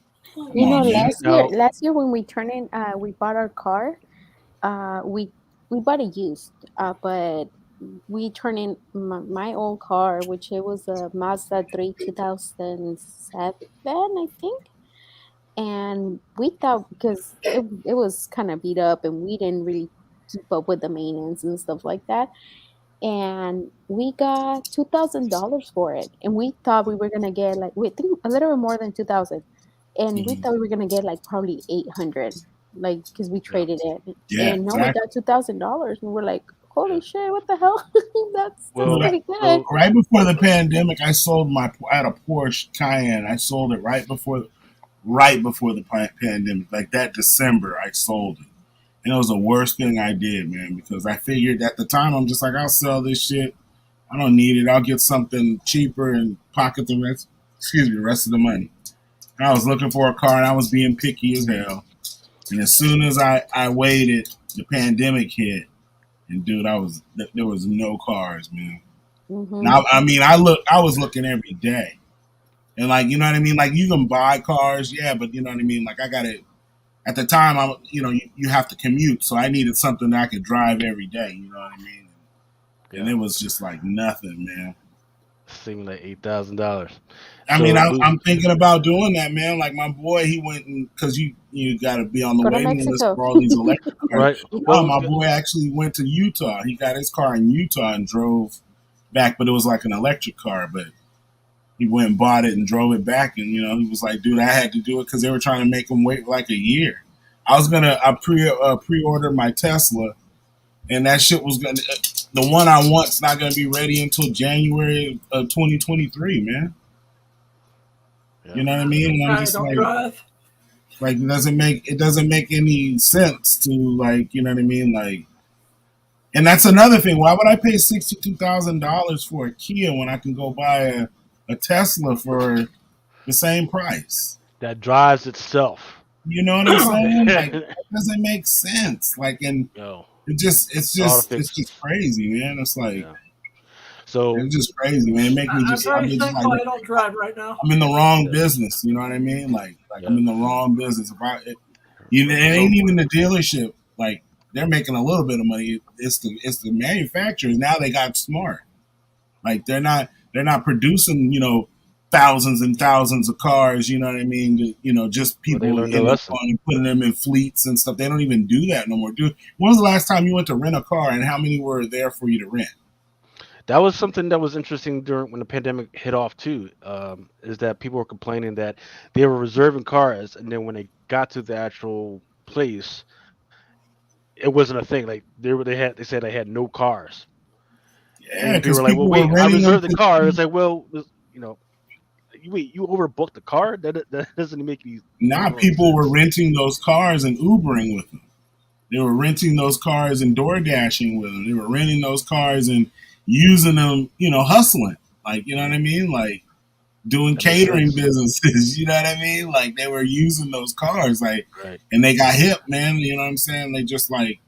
Come on, man. Now, last year when we turned in, we bought our car. We bought a used, but we turned in my old car, which it was a Mazda 3 2007, I think. And we thought because it was kind of beat up and we didn't really keep up with the maintenance and stuff like that. And we got $2,000 for it, and we thought we were gonna get like we think a little bit more than 2,000, and we Mhm. thought we were gonna get like probably 800, like because we yeah. traded it, Yeah, and no, we exactly. got $2,000, and we're like, holy Yeah. shit, what the hell? That's Dude, Well, pretty good. so right before the pandemic, I sold I had a Porsche Cayenne. I sold it right before the pandemic. Like that December, I sold it. And it was the worst thing I did, man, because I figured at the time, I'm just like, I'll sell this shit. I don't need it. I'll get something cheaper and pocket the rest of the money. And I was looking for a car and I was being picky as hell. And as soon as I waited, the pandemic hit. And dude, there was no cars, man. Hmm. Now, I mean, I was looking every day. And like, you know what I mean? Like you can buy cars, yeah, but you know what I mean? Like I got it at the time. You have to commute, so I needed something that I could drive every day. You know what I mean? And yeah, it was just like nothing, man. seeming like $8,000. I mean, So, I'm thinking about doing that, man. Like my boy, he went and because you got to be on the Go to waiting list Mexico. for all these electric cars. right. No, Well, my boy actually went to Utah. He got his car in Utah and drove back, but it was like an electric car. But he went and bought it and drove it back, and he was like, "Dude, I had to do it because they were trying to make him wait like a year." I pre-ordered my Tesla, and that shit was gonna the one I want's not gonna be ready until January of 2023, man. yeah. You know what I mean? And I'm I just don't drive. like it doesn't make any sense to, like, you know what I mean, like. And that's another thing. Why would I pay $62,000 for a Kia when I can go buy a Tesla for the same price? That drives itself. You know what I'm saying? Like that doesn't make sense. Like, and No, it's just fixes. crazy, man. It's like Yeah. So, it's just crazy, man. It make me I'm just I've very been just thankful like I don't drive right now. I'm in the wrong yeah, business. You know what I mean? Like I'm yeah. in the wrong business. It So, ain't even the dealership. Like they're making a little bit of money. It's the manufacturers. Now they got smart. Like they're not producing, thousands and thousands of cars. You know what I mean? Just well, they people learned their end up lesson. putting them in fleets and stuff. They don't even do that no more. Dude, when was the last time you went to rent a car, and how many were there for you to rent? That was something that was interesting during when the pandemic hit off too. Is that people were complaining that they were reserving cars, and then when they got to the actual place, it wasn't a thing. Like they said they had no cars, Yeah, and people because were like, "Well, people were wait, I renting them reserved the to car." It's use. like, well, you know, you overbooked the car. That doesn't make Now no people were sense. renting those cars and Ubering with them. They were renting those cars and door dashing with them. They were renting those cars and using them, hustling. Like, you know what I Mm, mean? Like doing that makes catering sense, businesses. You know what I mean? Like they were using those cars, like, right? and they got hip, man. You know what I'm saying? They just like,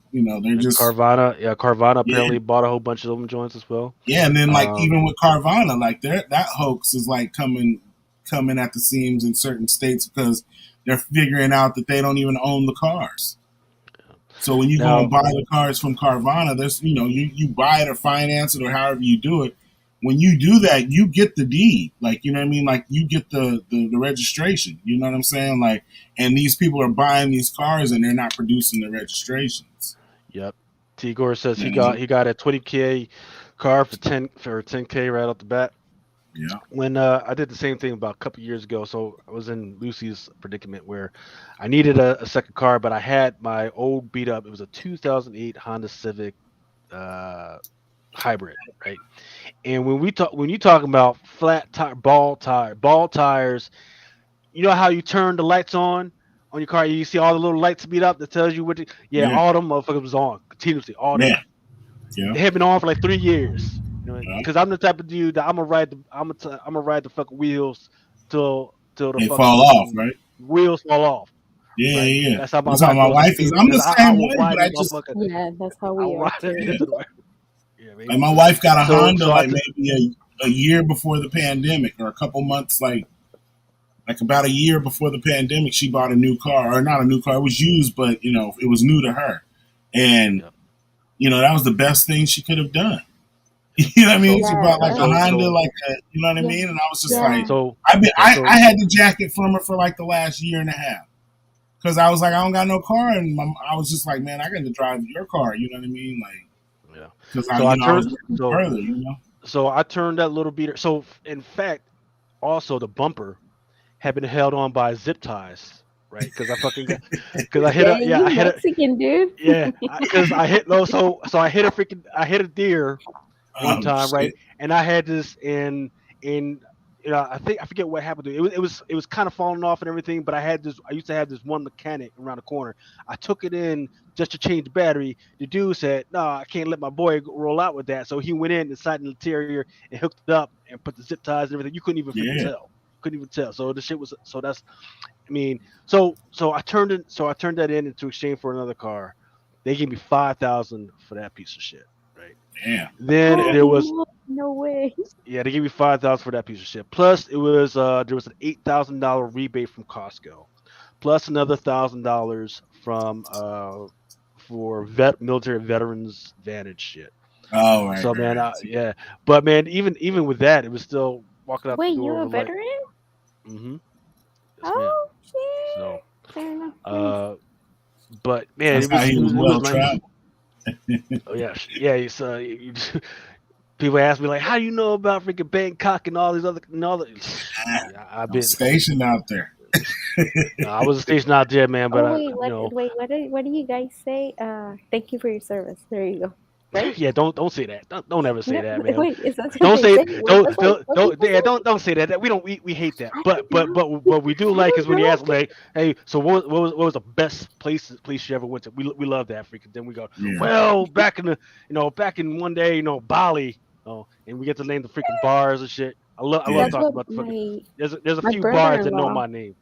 they're And just Carvana yeah, apparently bought a whole bunch of them joints as well. yeah. And then like Um, even with Carvana, like that hoax is like coming at the seams in certain states because they're figuring out that they don't even own the cars. So when you go and now, buy the cars from Carvana, there's you buy it or finance it or however you do it. When you do that, you get the deed. Like, you know what I mean? Like you get the registration. You know what I'm saying? Like, and these people are buying these cars and they're not producing the registrations. yep. T Gore says You know? he got a 20K car for 10K right off the bat. Yeah. When I did the same thing about a couple years ago. So I was in Lucy's predicament where I needed a second car, but I had my old beat up. It was a 2008 Honda Civic uh, hybrid, right? And when you talking about flat tire, ball tires, you know how you turn the lights on? on your car. You see all the little lights speed up that tells you what. Yeah, Yeah, all them motherfuckers was on continuously. All them. yeah, yeah. They had been on for like 3 years. Yeah. Because I'm the type of dude that I'm gonna ride the fucking wheels till the They fall off, fucking right? wheels fall off. Yeah, Right. yeah, yeah. That's how my That's how wife my knows I'm wife is. serious I'm because the I same will way, ride but I that just motherfucker. Yeah, that's how I'll we are ride it too. into the right. Yeah, man. like my wife got a Honda So I like maybe a year before the pandemic, or a couple months like about a year before the pandemic. She bought a new car, or not a new car. It was used, but it was new to her, and Yep. that was the best thing she could have done. You know what I mean? So She Yeah, bought like a so Honda, so like you know what I yeah, mean? And I was just yeah. like, so okay. I had the jacket from her for like the last year and a half. Because I was like, I don't got no car, and I was just like, man, I got to drive your car. You know what I mean? Like, Yeah. because So I I was turned working so further. so I turned that little beater. So in fact, also the bumper had been held on by zip ties, right? Because I fucking got because I hit Yeah, a yeah I you hit a Mexican dude. yeah because I hit no so I hit a deer one Oh time, right? shit! And I had this in I think I forget what happened to it. It was kind of falling off and everything, but I used to have this one mechanic around the corner. I took it in just to change the battery. The dude said, "No, I can't let my boy roll out with that." So he went in inside the interior and hooked it up and put the zip ties and everything. You couldn't even freaking Yeah, tell. Couldn't even tell. So the shit was so that's I mean, so I turned that in into exchange for another car. They gave me 5,000 for that piece of shit, right? damn. Then Yeah, there was Oh, no way. yeah, they gave me 5,000 for that piece of shit. Plus, there was an $8,000 rebate from Costco, plus another $1,000 from for military veterans advantage shit. oh right, So right, man, right. yeah, but man, even with that, it was still walking out the Wait, door you're a with like, veteran? mm-hmm, yes, ma'am. Oh So, shit. Fair enough. Nice. uh, but man, That's how he was it was well nice. traveled. Oh yeah, yeah. It's, people ask me like, how do you know about freaking Bangkok and all these other and all the yeah, I've I'm been. stationed out there. I wasn't stationed out there, man, but Oh I, wait, what do you guys say? Thank you for your service. There you go. Right? yeah, don't say that. Don't ever say No, that, man. wait, is that what Don't they say say? Wait, that's what people yeah, say? don't say that. We don't we hate that. I But don't know. what we do I like is don't when you know. ask them like, hey, so what was the best place you ever went to? We love that freaking. Then we go, Yeah, well, back in one day, Bali, and we get to name the freaking bars and shit. I love yeah, That's talking what about the fucking. my There's a my few bars that know brother-in-law my name.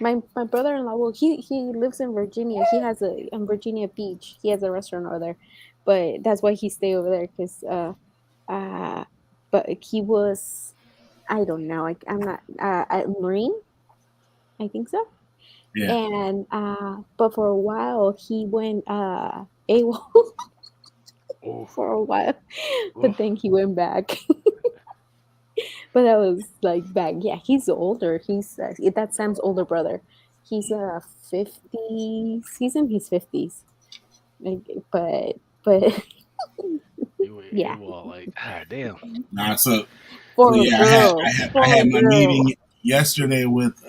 my brother-in-law, well, he lives in Virginia. He has a in Virginia Beach. He has a restaurant over there, but that's why he stay over there because uh, but he was I don't know. I'm not a Marine. I think so. yeah. And but for a while he went AWOL Oh, for a while, oh, but then he went back. But that was like back. Yeah, he's older. That's Sam's older brother. He's 50s. He's in his 50s. Like, but you yeah, all like, ah, damn. Nah, so for a yeah, girl, I for a had my girl. meeting yesterday with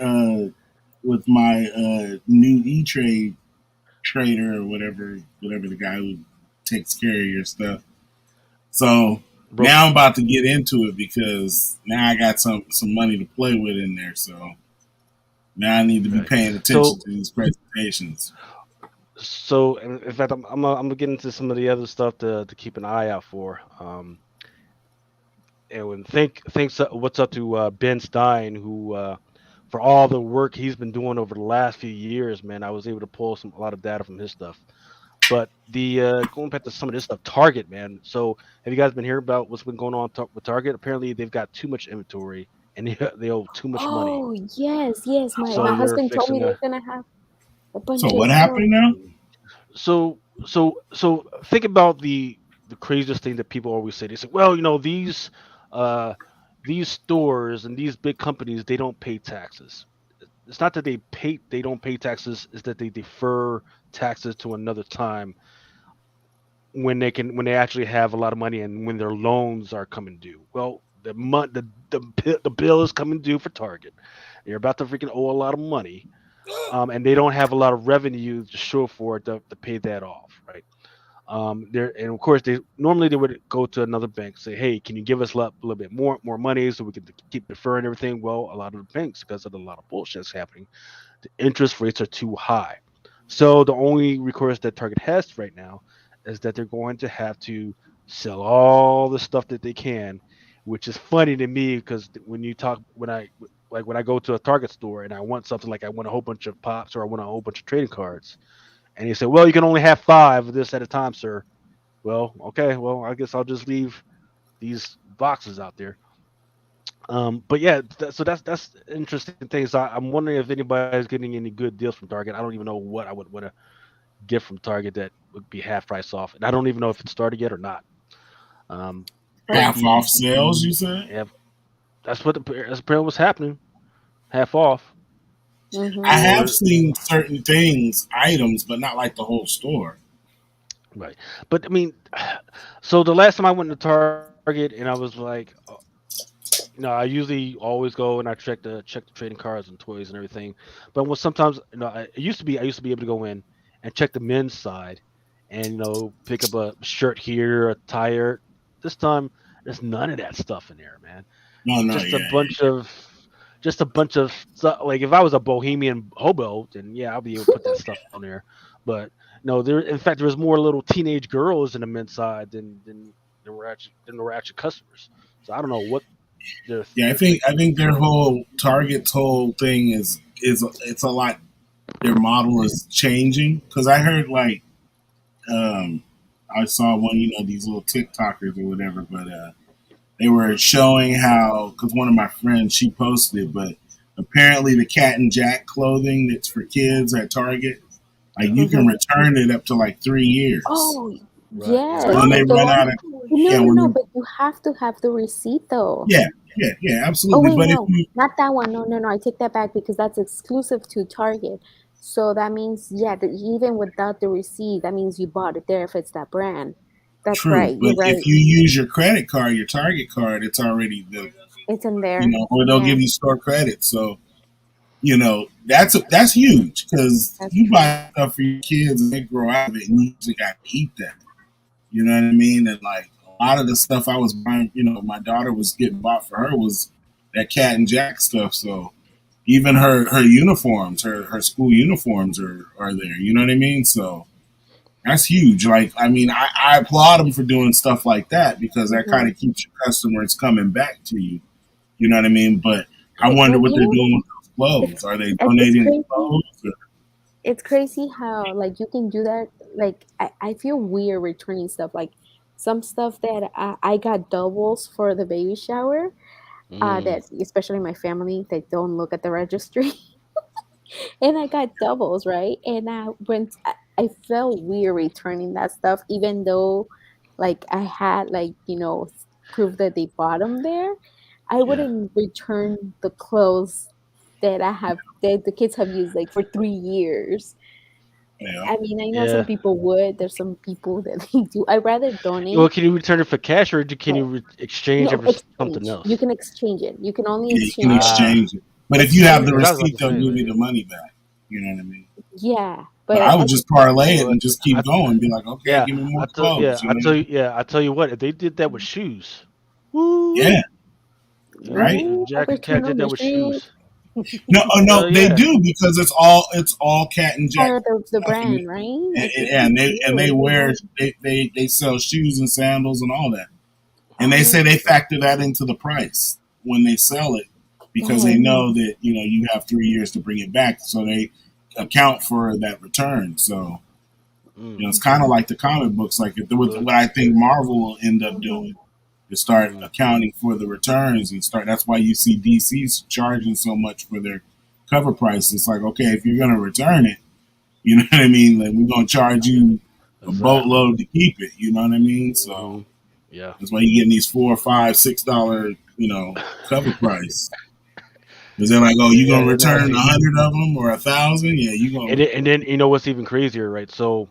my new E-Trade trader, or whatever the guy who takes care of your stuff. So Broker. now I'm about to get into it because now I got some money to play with in there. So now I need to be Right. paying attention So to these presentations. in fact, I'm gonna get into some of the other stuff to keep an eye out for. And thanks what's up to Ben Stein, who for all the work he's been doing over the last few years, man, I was able to pull a lot of data from his stuff. But the going back to some of this stuff, Target, man. So have you guys been hearing about what's been going on with Target? Apparently, they've got too much inventory and they owe too much money. Oh yes. My So they're husband told me fixing they're to. gonna have a So bunch of what happened now? So think about the craziest thing that people always say. They say, well, uh these stores and these big companies, they don't pay taxes. It's not that they don't pay taxes, it's that they defer taxes to another time when they actually have a lot of money and when their loans are coming due. Well, the bill is coming due for Target. You're about to freaking owe a lot of money, and they don't have a lot of revenue to show for it to pay that off, right? There and of course they would go to another bank, say, hey, can you give us a little bit more money so we can keep deferring everything? Well, a lot of the banks, because of a lot of bullshit that's happening, the interest rates are too high. So the only recourse that Target has right now is that they're going to have to sell all the stuff that they can, which is funny to me because when I go to a Target store and I want something like I want a whole bunch of pops or I want a whole bunch of trading cards, and you say, "Well, you can only have five of this at a time, sir." Well, okay, well, I guess I'll just leave these boxes out there. But yeah, so that's interesting things. I'm wondering if anybody's getting any good deals from Target. I don't even know what I would want to get from Target that would be half price off, and I don't even know if it started yet or not. But Half off the sales, you said? yeah, that's apparently what's happening, half off. I Mm-hmm. have Or seen certain things, items, but not like the whole store. right, but I mean, so the last time I went to Target and I was like, I usually always go and I check the trading cards and toys and everything. But when sometimes, I used to be able to go in and check the men's side, and pick up a shirt here, a tire. This time, there's none of that stuff in there, man. No, no, Just a yeah. bunch of, stuff. Like if I was a bohemian hobo, then yeah, I'll be able to put that stuff on there. But no, in fact, there was more little teenage girls in the men's side than were actually customers. So I don't know what they're Yeah, I they're think I thinking. think their whole Target's whole thing is it's a lot. Their model is changing because I heard like um, I saw one, these little TikTokers or whatever, but they were showing how because one of my friends she posted, but apparently the Cat and Jack clothing that's for kids at Target, like Yeah. you can Mm-hmm. return it up to like 3 years. Oh, Right. So Yeah. yes. when they But run out of no, yeah, no, when no. they, But you have to have the receipt though. yeah, yeah, Oh absolutely. wait, But if no, you not that one. No, no, no. I take that back because that's exclusive to Target. So that means, yeah, that even without the receipt, that means you bought it there if it's that brand. That's true, right. but You're right. if you use your credit card, your Target card, it's already It's in there. or they'll Yeah, give you store credit. So that's huge because that's you true. buy stuff for your kids and they grow out of it, and you usually got to eat that. You know what I mean? And like a lot of the stuff I was buying, my daughter was getting bought for her was that Cat and Jack stuff. So even her uniforms, her school uniforms are there. You know what I mean? So that's huge. Like, I mean, I applaud them for doing stuff like that because that kind Hmm. of keeps your customers coming back to you. You know what I mean? But I wonder Well, what they're doing with those it's clothes. Are they it's donating the crazy. clothes? Or, It's crazy how like you can do that. Like I feel weird returning stuff. Like some stuff that I got doubles for the baby shower. Mm, That especially my family, they don't look at the registry. And I got doubles, right? And I felt weird returning that stuff, even though like I had like, proof that they bought them there. I yeah. wouldn't return the clothes that the kids have used like for 3 years. yeah. I mean, I know some Yeah. people would. There's some people that they do. I rather Well, donate. can you return it for cash or can No, you exchange it no, for something exchange. else? You can exchange it. You can only Yeah, you can exchange it. Ah, exchange it. But if you have Exchange the because it. I was about receipt, to they'll say, give you like, the money back. You know what I mean? Yeah, But but I I would just just parlay it well, and just keep I going and be like, okay, yeah, give me more I tell yeah, clothes. You know? I tell you what, if they did that with shoes, woo Yeah, wee. right. If ooh, I Jack and Cat return did on that the with street. shoes, No, oh, no, hell they yeah. do because it's all Cat and Jack Part of the stuff, brand, right? I think and they they do. wear they sell shoes and sandals and all that, and they Oh, say they factor that into the price when they sell it because they dang. know that you have 3 years to bring it back, so they account for that return. So Mm, it's kind of like the comic books, like look, what I think Marvel will end up Mm-hmm. doing to start mm, accounting for the returns and start. That's why you see DC's charging so much for their cover price. It's like, okay, if you're going to return it, you know what I mean? Like, we're going to charge you a exactly. boatload to keep it. You know what I mean? So Hmm. Yeah. that's why you're getting these $4, $5, $6, cover price. Because they're like, oh, you Yeah, going to and return 100 of them or 1,000? Yeah, you going to. then you know what's even crazier, right? So,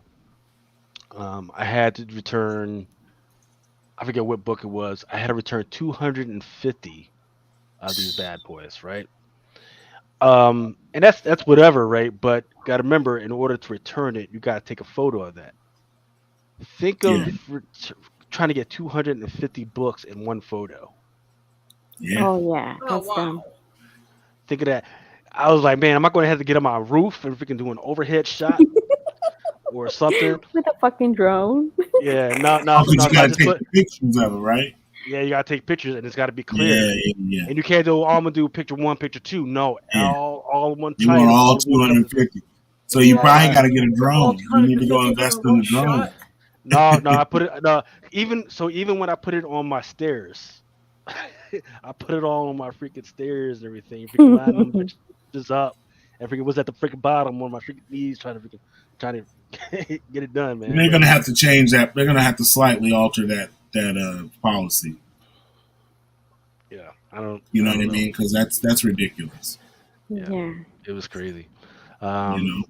I had to return. I forget what book it was. I had to return 250 of these bad boys, right? And that's whatever, right? But got to remember, in order to return it, you got to take a photo of that. Think Yeah, of trying to get 250 books in one photo. yeah. Oh yeah, Oh that's wow. dumb. Think of that. I was like, man, am I going to have to get on my roof and freaking do an overhead shot or something? With a fucking drone. Yeah, no, Oh, no, because no. you So I got to just take put, the pictures of it, right? yeah, you gotta take pictures and it's got to be Yeah, clear. yeah, yeah. And you can't do, oh, I'm gonna do picture one, picture two. No, Yeah. all in one They want title, all all in one cover. 250. So You you want probably Yeah. got to get a all drone. You need to go 250 invest in in one a drone. shot? No, no, I put it no. Even when I put it on my stairs, I put it all on my freaking stairs and everything. Freaking line them bitches up, and freaking was at the freaking bottom on my freaking knees trying to get it done, man. They're But gonna have to change that. They're gonna have to slightly alter that policy. yeah, You I know what I don't know. mean? Because that's ridiculous. Yeah, Yeah. it was crazy. You Um, know,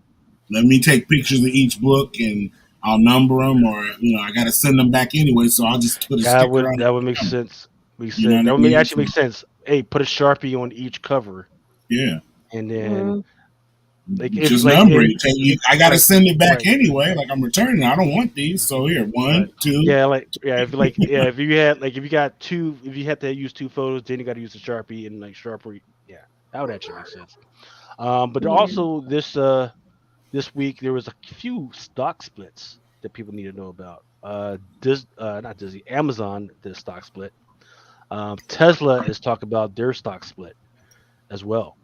let me take pictures of each book and I'll number them, or I got to send them back anyway, so I'll just put a sticker on that would make them. sense. Make You know sense. what I That would mean? actually So make sense. Hey, put a sharpie on each cover, yeah, and then Mm, like if just like number in it. I got to right, send it back right. anyway. Like I'm returning. I don't want these. So here, Right. one, two. Yeah, if you had like if you got two if you had to use two photos, then you got to use the Sharpie and like Sharpie. Yeah, that would actually make sense. But yeah. also this week there was a few stock splits that people need to know about. Not Disney, Amazon did a stock split. Tesla is talking about their stock split as well.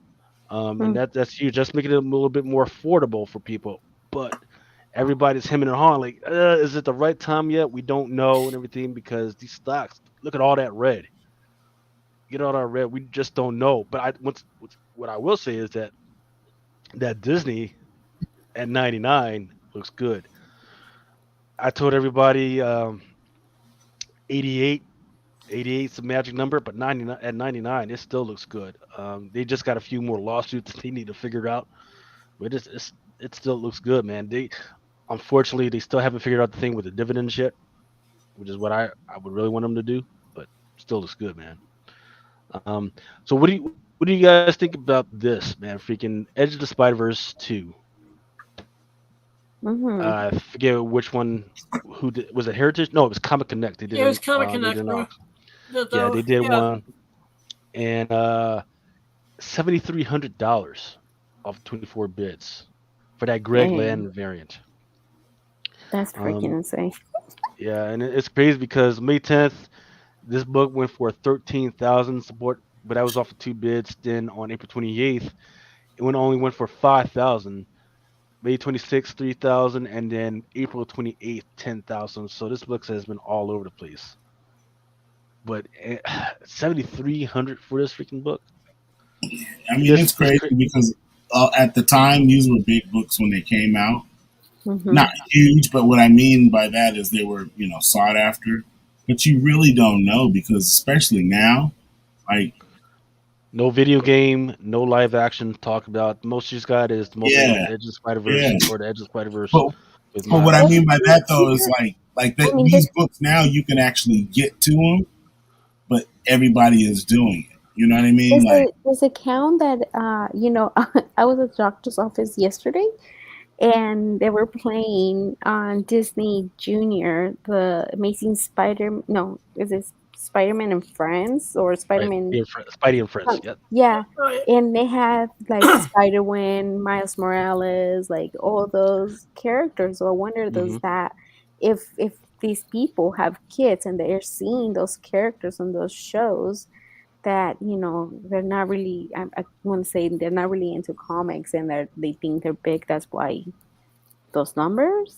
And Mm. that's huge. That's making it a little bit more affordable for people. But everybody's hemming and hawing like, is it the right time yet? We don't know and everything because these stocks. Look at all that red. Get all that red. We just don't know. But what I will say is that Disney at 99 looks good. I told everybody 88 88 is the magic number, but 99 at 99 it still looks good. They just got a few more lawsuits they need to figure out, but it still looks good, man. They unfortunately they still haven't figured out the thing with the dividends yet, which is what I would really want them to do, but still looks good, man. Um, so what do you guys think about this, man? Freaking Edge of the Spider Verse 2. Mm-hmm. I forget which one. Who did, was it? Heritage? No, it was Comic Connect. They did Yeah, it was an Comic they did Connect, an bro. auction. Yeah, they did Yeah, one, and $7,300 off 24 bids for that Greg Dang. Land variant. That's freaking Um, insane. yeah, and it's crazy because May 10th, this book went for 13,000 support, but that was off of two bids. Then on April 28th, only went for 5,000. May 26th, 3,000, and then April 28th, 10,000. So this book has been all over the place. But 7,300 for this freaking book. I mean, it's This crazy because at the time these were big books when they came out. Mm-hmm. Not huge, but what I mean by that is they were sought after. But you really don't know because especially now, like no video game, no live action talk about. The most she's got is the multiverse, yeah, Edge of Spider yeah. Verse, or the Edge of Spider Verse But with but what I Well, Miles. mean by that though is here, like I that mean, these books now you can actually get to them, but everybody is doing it. You know what I mean? Like there's a count that I was at the doctor's office yesterday, and they were playing on Disney Junior the Amazing Spider. No, is it Spider-Man and Friends or Right, Spider-Man? Spidey and Friends. Yep. Yeah, right. and they had like Spider-Man, Miles Morales, like all those characters. So I wonder Hmm. does that if these people have kids and they're seeing those characters on those shows that they're not really I want to say they're not really into comics and they think they're big. That's why those numbers.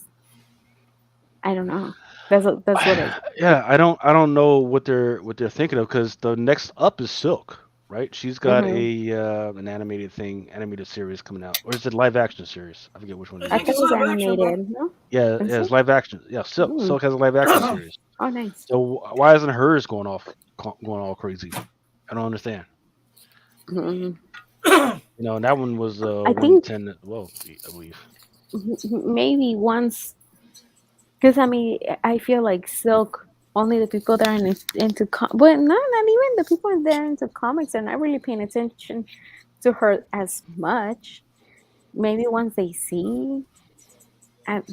I don't know. That's what I. Yeah, I don't know what they're thinking of because the next up is Silk, right? She's got Hmm. a an animated series coming out, or is it live action series? I forget which one I it I think is. thought it's it was live action, bro. animated. No, is Yeah, it? it's live action. Yeah, Silk. Mm. Silk has a live action series. Oh, nice. So why isn't hers going all crazy? I don't understand. Mm. And that one was I one to think 10 as well, I believe. maybe once, because I mean, I feel like Silk. Only the people that are but not even the people that are into comics are not really paying attention to her as much. Maybe once they see, and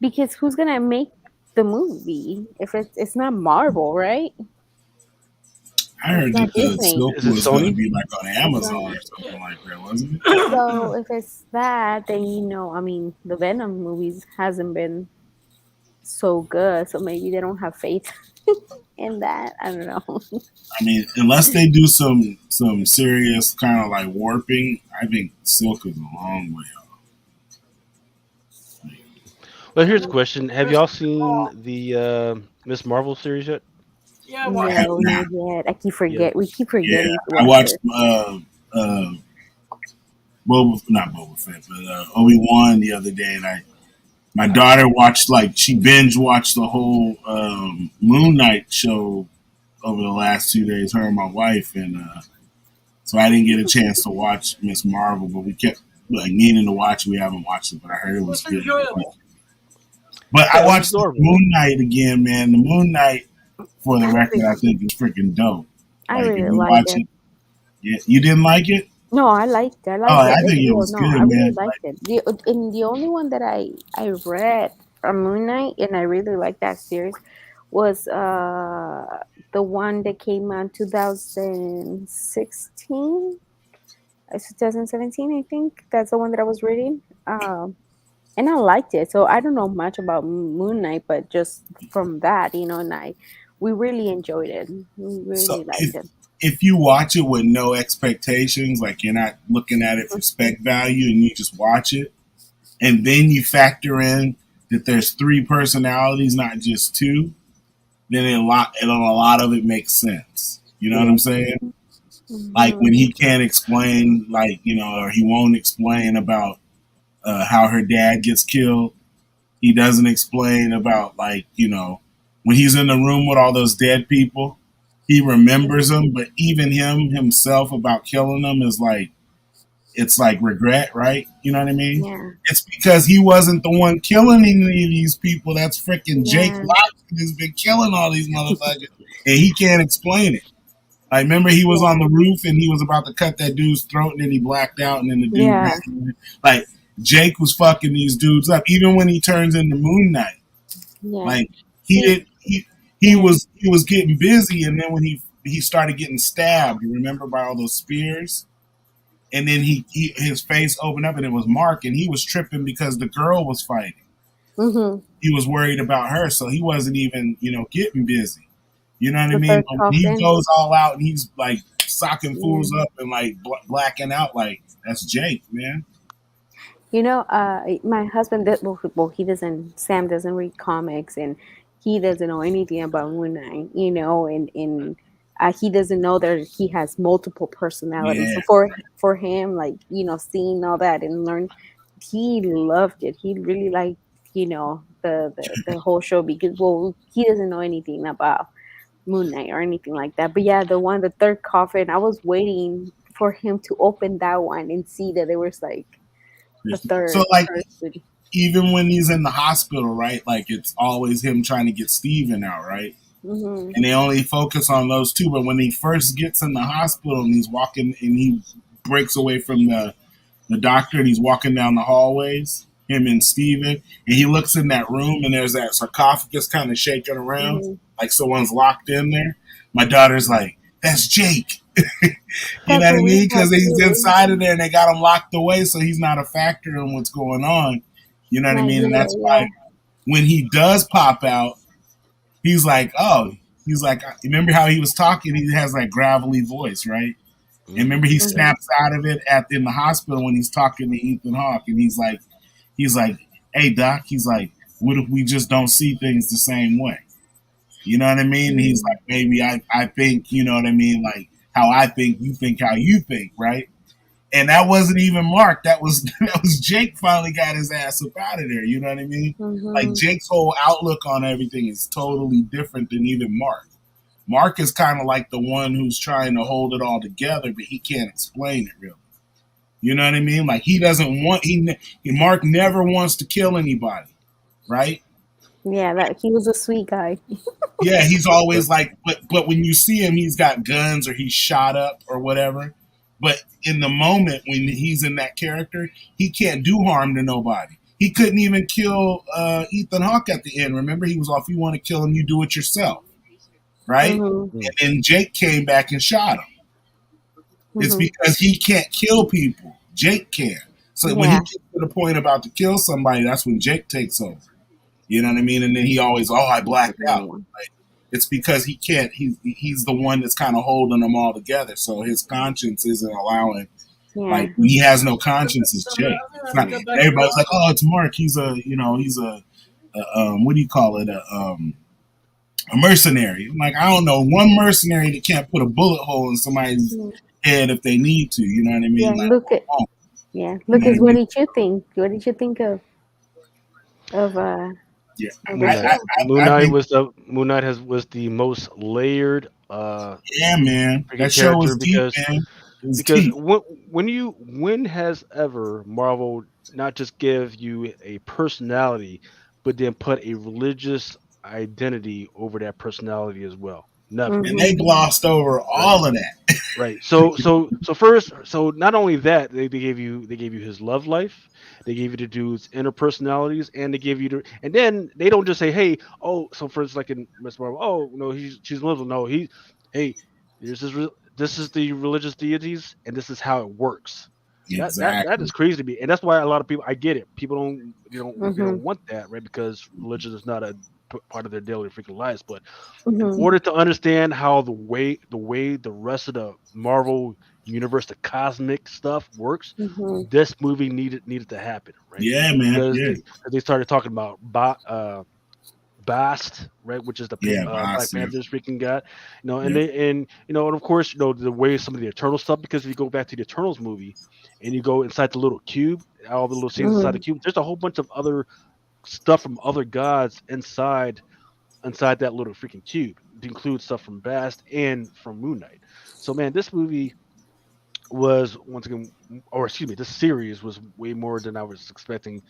because who's gonna make the movie if it's not Marvel, right? I heard that the Disney. Silk Is it was going to Sony? be like on Amazon Sony. or something like that, wasn't it? So if it's that, then I mean, the Venom movies hasn't been so good, so maybe they don't have faith in that. I don't know. I mean, unless they do some serious kind of like warping, I think Silk is a long way off. Well, here's a question: have y'all seen the Miss Marvel series yet? Yeah, No, why? Nah, not yet. I keep Yeah. We keep yeah, forgetting to I watch watched it. Not Boba Fett, but Obi-Wan the other day, and my daughter watched, like, she binge watched the whole Moon Knight show over the last 2 days, her and my wife, and so I didn't get a chance to watch Miss Marvel, but we kept like needing to watch it. We haven't watched it, but I heard it was It's good. enjoyable. But Yeah, I it was watched adorable. Moon Knight again, man. The Moon Knight, for the I record, I really, think is freaking dope. I Like, if really you liked watch it. it, yeah, you didn't like it? No, I liked it. I Oh, liked it. I think it was No, good, I really man. liked it. The only one that I read from Moon Knight and I really liked that series was the one that came out 2016, 2017, I think. That's the one that I was reading. And I liked it. So I don't know much about Moon Knight, but just from that, and we really enjoyed it. We So really liked it. if you watch it with no expectations, like you're not looking at it for spec value, and you just watch it, and then you factor in that there's three personalities, not just two, then a lot of it makes sense. You know what I'm saying? Like when Mhm. he can't explain, like, or he won't explain about how her dad gets killed. He doesn't explain about, like, when he's in the room with all those dead people, he remembers them, but even himself about killing them is like, it's like regret, right? You know what I mean? Yeah. It's because he wasn't the one killing any of these people. That's freaking Jake Yeah. Watson has been killing all these motherfuckers, and he can't explain it. I remember he was Yeah. on the roof and he was about to cut that dude's throat, and then he blacked out, and then the dude Yeah. ran. Like, Jake was fucking these dudes up, even when he turns into Moon Knight. Yeah. Like, he See, did he yeah. he was getting busy, and then when he started getting stabbed, you remember, by all those spears, and then his face opened up and it was Mark, and he was tripping because the girl was fighting. Mm-hmm. He was worried about her, so he wasn't even getting busy. You know what I The mean? third But when he coffin. goes all out and he's like socking Yeah. fools up and like blacking out, like, that's Jake, man. My husband, he doesn't, Sam doesn't read comics and he doesn't know anything about Moon Knight, and he doesn't know that he has multiple personalities. Yeah, So for him, like, seeing all that and learn, he loved it. He really liked, the whole show because, well, he doesn't know anything about Moon Knight or anything like that. But yeah, the third coffin, I was waiting for him to open that one and see that there was like a so third like, person. even when he's in the hospital, right? Like, it's always him trying to get Steven out, right? Hmm. And they only focus on those two. But when he first gets in the hospital and he's walking and he breaks away from the doctor and he's walking down the hallways, him and Steven, and he looks in that room and there's that sarcophagus kind of shaking around Hmm. like someone's locked in there. My daughter's like, that's Jake. You know That's what I what we mean? had Because he's too. inside of there and they got him locked away, so he's not a factor in what's going on. You know what I Like, mean? And yeah, that's yeah. why when he does pop out, he's like, oh, he's like, remember how he was talking? He has that gravelly voice, right? And remember, he Hmm. snaps out of it in the hospital when he's talking to Ethan Hawke, and he's like, hey Doc, he's like, what if we just don't see things the same way? You know what I mean? And he's Hmm. like, maybe I think, you know what I mean, like how I think how you think, right? And that wasn't even Mark. That was that was Jake finally got his ass up out of there. You know what I mean? Like, Hmm. Jake's whole outlook on everything is totally different than even Mark. Mark is kind of like the one who's trying to hold it all together, but he can't explain it really. You know what I mean? Like, he doesn't want Mark never wants to kill anybody, right? Yeah, that he was a sweet guy. Yeah, he's always like, but when you see him, he's got guns or he's shot up or whatever. But in the moment when he's in that character, he can't do harm to nobody. He couldn't even kill Ethan Hawke at the end. Remember, he was off. You want to kill him, you do it yourself, right? Mm-hmm. And then Jake came back and shot him. It's Mm-hmm. because he can't kill people. Jake can. So when he Yeah. gets to the point about to kill somebody, that's when Jake takes over. You know what I mean? And then he always, I blacked out. Like, it's because he can't. He's the one that's kind of holding them all together. So his conscience isn't allowing. Yeah. Like he has no conscience. It's Jake. It's not, everybody's like, oh, it's Mark. He's a what do you call it? A mercenary. I'm like, I don't know one mercenary that can't put a bullet hole in somebody's head if they need to. You know what I mean? Yeah. Like, Lucas. Yeah. Lucas, what did you think? What did you think of yeah, the show? Moon I Knight think, was the most layered yeah, man, that freaking show was character deep, because man. It was because deep. when has ever Marvel not just give you a personality, but then put a religious identity over that personality as well? Never. And they glossed over Right. all of that. Right. So not only that, they gave you his love life, they gave you the dude's inner personalities, and they give you and then they don't just say, hey, oh, so for instance, like in Miss Marvel, oh no, she's Muslim. No, hey, this is the religious deities, and this is how it works. That Exactly. is crazy to me, and that's why a lot of people, I get it. People they Mm-hmm. don't want that, right? Because religion is not a part of their daily freaking lives. But in Mm-hmm. order to understand how the rest of the Marvel universe, the cosmic stuff works, Mm-hmm. this movie needed to happen, right? Yeah, man. Because Yeah, they started talking about Bast, right, which is the yeah, Black boss. Yeah, Panther's freaking god, yeah, and of course, the way some of the Eternal stuff. Because if you go back to the Eternals movie, and you go inside the little cube, all the little scenes inside the Mm-hmm. cube, there's a whole bunch of other stuff from other gods inside that little freaking cube. It includes stuff from Bast and from Moon Knight. So man, this movie was once again, or excuse me, this series was way more than I was expecting,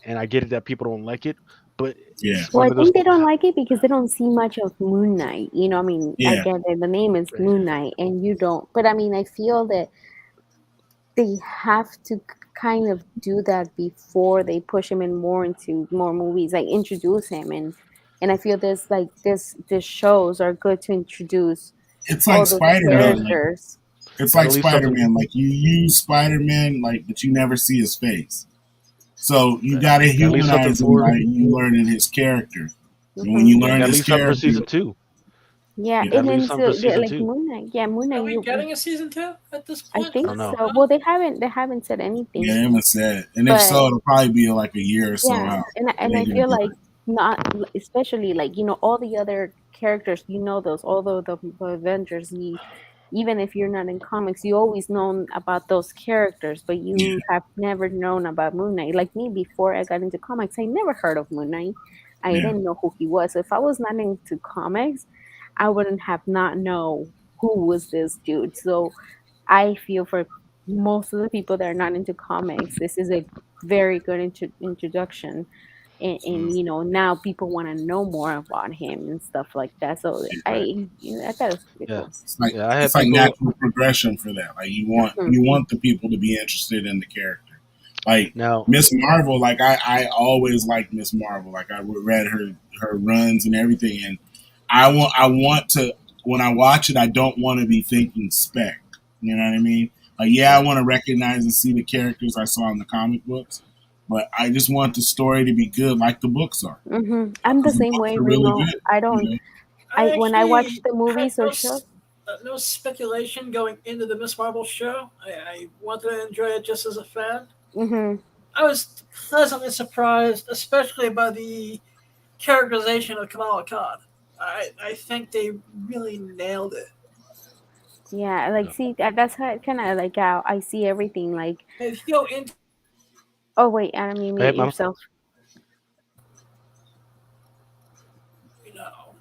and I get it that people don't like it, but yeah, it's Well, one I of those. think they don't like it because they don't see much of Moon Knight. I mean, I yeah. get that the name is Moon Knight, and you don't. But I mean, I feel that they have to kind of do that before they push him in more into more movies, like introduce him, and I feel this shows are good to introduce It's all like those Spider Man. Like characters. it's Gotta like leave Spider something. Man. Like you use Spider Man, like, but you never see his face. So you Right. gotta Gotta leave something humanize him for. by you learning his character. And when Hmm. you Yeah, learn gotta his leave something for character, season two. Yeah, yeah, and Gotta leave then something for so season like two. Moon Knight. Yeah, Moon Are Knight. we getting a season 2 at this I point? I think don't know. so. Well, they haven't said yeah, anything, they haven't said. And if but so, it'll probably be like a year or so yeah, out. and They I ain't gonna feel do like it. not especially like all the other characters, those, although the Avengers, even if you're not in comics, you always known about those characters, but Yeah, you have never known about Moon Knight. Like me, before I got into comics, I never heard of Moon Knight. I yeah, didn't know who he was. So if I was not into comics, I wouldn't have not know who was this dude. So I feel for most of the people that are not into comics, this is a very good introduction. And now people want to know more about him and stuff like that. So Right. I thought it was pretty Yeah. cool. Yeah. I had it's like people natural progression for that. Like Mhm. you want the people to be interested in the character. Like now. Miss Marvel, like I always liked Miss Marvel. Like I read her runs and everything, and I want to, when I watch it, I don't want to be thinking spec. You know what I mean? Like, yeah, I Right. want to recognize and see the characters I saw in the comic books, but I just want the story to be good, like the books are. I'm the Because the same books way, are really Remo. good. I You don't. know? I I When I watch actually the had movies or shows. no speculation going into the Miss Marvel show. I wanted to enjoy it just as a fan. Hmm. I was pleasantly surprised, especially by the characterization of Kamala Khan. I think they really nailed it. Yeah, like Yeah. see that's how kind of like how I see everything. Like, If you go into, oh wait, Adam, you Hey, mute mama. yourself.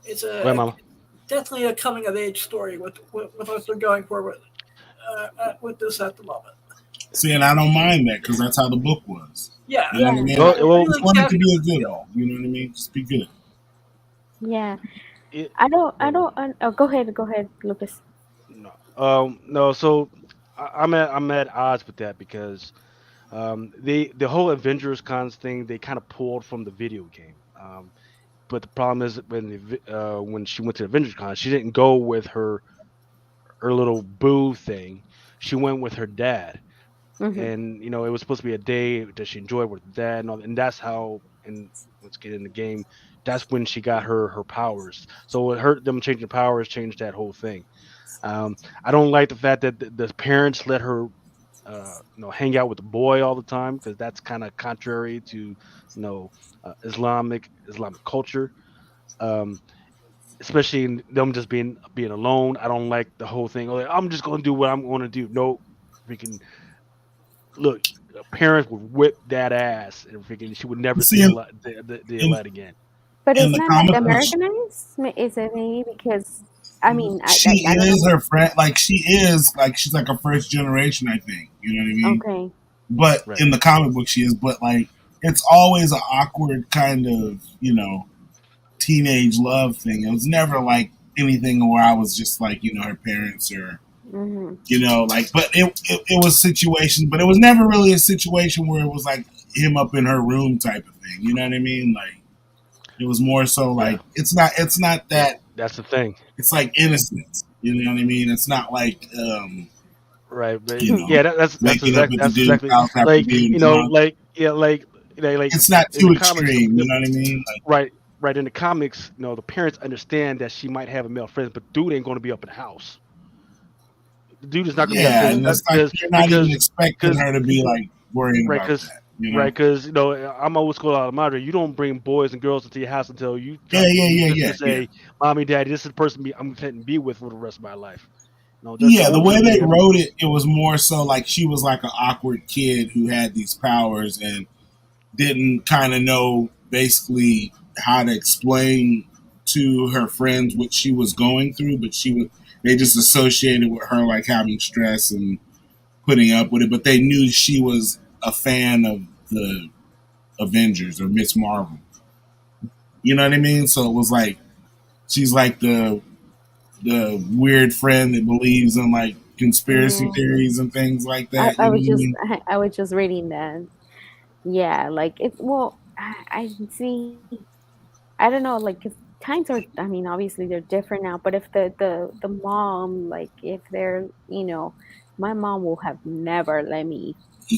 it's Go ahead, a mama. definitely a coming of age story with what they're going for with this at the moment. See, and I don't mind that because that's how the book was. Yeah, You know what I Yeah, mean? Well, I it well, just really want it to captures be a the good feel. one. You know what I mean? Just be good. yeah. it, I well, don't. Oh, go ahead, Lucas. no. So I'm at odds with that because the whole Avengers cons thing they kind of pulled from the video game. but the problem is when she went to Avengers Con, she didn't go with her little boo thing. She went with her dad, and it was supposed to be a day that she enjoyed with dad, and that's how. And let's get in the game. That's when she got her powers. So it hurt them changing powers, changed that whole thing. I don't like the fact that the parents let her, hang out with the boy all the time, because that's kind of contrary to, Islamic culture. Um, Especially in them just being alone. I don't like the whole thing. Like, I'm just gonna do what I'm gonna do. No, freaking look. Parents would whip that ass, and freaking she would never see the light again. But in it's the not comic like books, Americanized, is it? Maybe because I mean, she I don't is know. her friend. Like she's like a first generation, I think. You know what I mean? Okay. But Right. in the comic book, she is. But like, it's always an awkward kind of teenage love thing. It was never like anything where I was just like her parents or like. But it was situations, but it was never really a situation where it was like him up in her room type of thing. You know what I mean? Like it was more so like it's not that. That's the thing. It's like innocence. You know what I mean? It's not like Right, but you know that's waking up at the dude's exactly house after like being drunk. like It's not in too the comics, extreme. You know what I mean? Like, right in the comics, the parents understand that she might have a male friend, but dude ain't going to be up in the house. The dude is not going to be yeah, and that it's like you're not even expecting because her to be like worrying right about because that. You know? because I'm always called out of Madre. You don't bring boys and girls into your house until you Yeah. say, "Mommy, Daddy, this is the person I'm fitting to be with for the rest of my life." That's the Yeah, the only way they way. wrote it, it was more so like she was like an awkward kid who had these powers and didn't kind of know basically how to explain to her friends what she was going through, but they just associated with her like having stress and putting up with it, but they knew she was a fan of the Avengers or Miss Marvel. You know what I mean? So it was like she's like the weird friend that believes in like conspiracy Yeah. theories and things like that. I You know was what I just mean? I was just reading that. Yeah, like it. Well, I see. I don't know, like 'cause times are. I mean, obviously they're different now. But if the mom, like, if they're, my mom will have never let me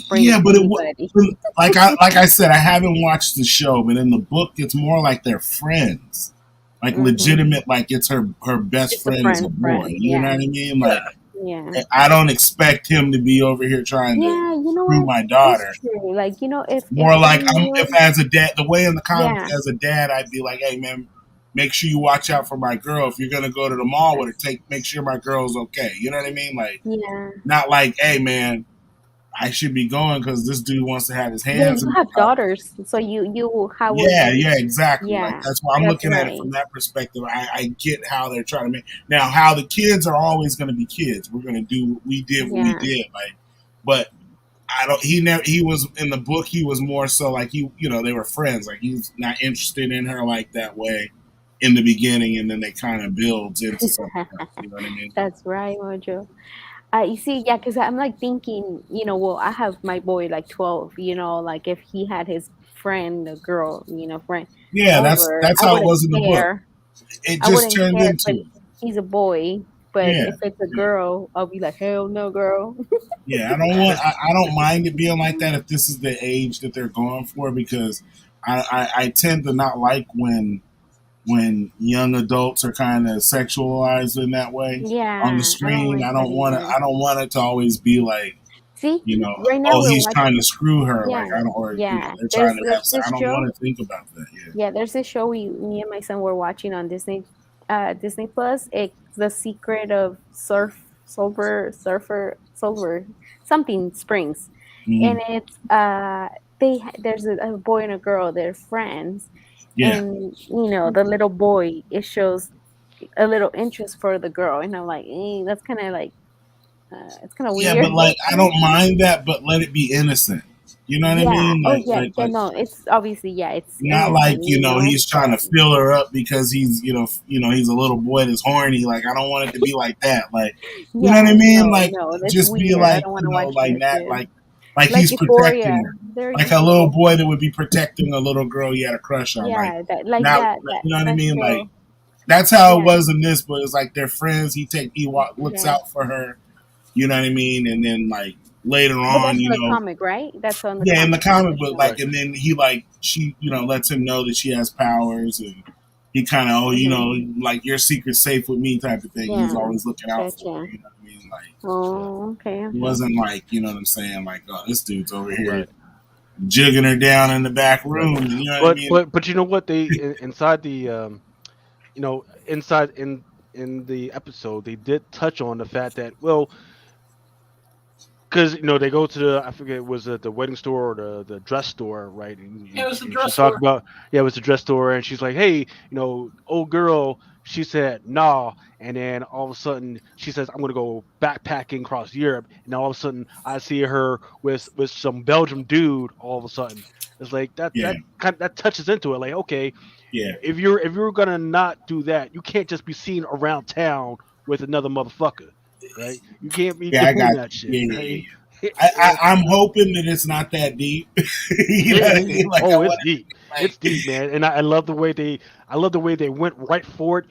bring Yeah, but anybody. like I said, I haven't watched the show, but in the book, it's more like they're friends, like legitimate. Like it's her best It's a friend is a friend, boy. friend. You know Yeah, what I mean? Like yeah, I don't expect him to be over here trying to yeah. You know screw what? my It's daughter. true. Like, if More I like if knew, as a dad, the way in the comics yeah, as a dad, I'd be like, hey man, make sure you watch out for my girl. If you're gonna go to the mall with her, make sure my girl's okay. You know what I mean? Like yeah. not like, hey man, I should be going because this dude wants to have his Yeah, hands you in my have daughter. daughters, so how will Yeah, you? yeah, exactly. Like Yeah, that's why I'm that's looking at it right. from that perspective. I get how they're trying to make now how the kids are always going to be kids. We're going to do what we did what we Yeah, did. Like, but I don't. He never. He was in the book. He was more so like they were friends. Like he's not interested in her like that way in the beginning, and then they kind of builds into something else. You know what I mean? that's right, Mojo. You see, yeah, because I'm like thinking, well, I have my boy like 12, like if he had his friend, a girl, friend Yeah, over, that's I how it wouldn't was in the book. care. It I just wouldn't turned care if into it. he's a boy, but Yeah. if it's a girl, I'll be like, hell no, girl. Yeah, I don't mind it being like that if this is the age that they're going for because I tend to not like when young adults are kind of sexualized in that way on the Yeah, I don't screen. like that either. I don't want it to always be like See, right now oh we're he's watching. trying to screw her like Yeah, I don't or yeah. they're trying There's to have there's I this don't want show. to think about that. Yeah. Yeah, there's this show me and my son were watching on Disney Plus. It's The Secret of Silver something Springs, Mm-hmm. and it's there's a boy and a girl. They're friends, Yeah. and the little boy, it shows a little interest for the girl, and I'm like, that's kind of like it's kind of Yeah, but weird. like I don't mind that, but let it be innocent. You know what I Yeah. mean? Oh Like yeah. Yeah. No, it's obviously, yeah, it's not like innocent, he's trying to but fill her up because he's he's a little boy that's horny. Like I don't want it to be like that. Like you know what yeah, I mean? no, Like no, that's just be weird. I like don't want to watch like that that. shit. Like Like Like he's Euphoria. protecting her. They're Like just a little people. boy that would be protecting a little girl he had a crush on. Like Yeah, that like now, that that you know what I that mean? Like show. that's how it Yeah, was in this. But it's like they're friends. Looks yeah. out for her. You know what I mean? And then like later But on, that's in the comic, right? That's on the yeah, in the comic, not comic the book, show. like, and then he like she, lets him know that she has powers, and he kind of, Hmm. like your secret's safe with me, type of thing. He's Yeah, always looking out for her. gotcha. You know what I mean? Like, Oh, okay, he okay. wasn't like, you know what I'm saying? Like, oh, this dude's over here Right. jigging her down in the back Right. room. You know what I But mean? but but you know what inside the inside in the episode they did touch on the fact that, well, because they go to I forget, was it the wedding store or the dress store, right? And, It and, was a and she dress talked store. about, yeah, it was the dress store, and she's like, hey, old girl, she said nah, and then all of a sudden she says, I'm gonna go backpacking across Europe, and all of a sudden I see her with some Belgium dude. All of a sudden it's like Yeah, that touches into it, like, okay, yeah, if you're gonna not do that, you can't just be seen around town with another motherfucker, right? You can't be yeah. I doing got that you. shit, Yeah, yeah, right? yeah. I'm hoping that it's not that deep. You know what I mean? Like, I Oh, it's want deep. to, like, It's deep, man. And I love the way they went right for it,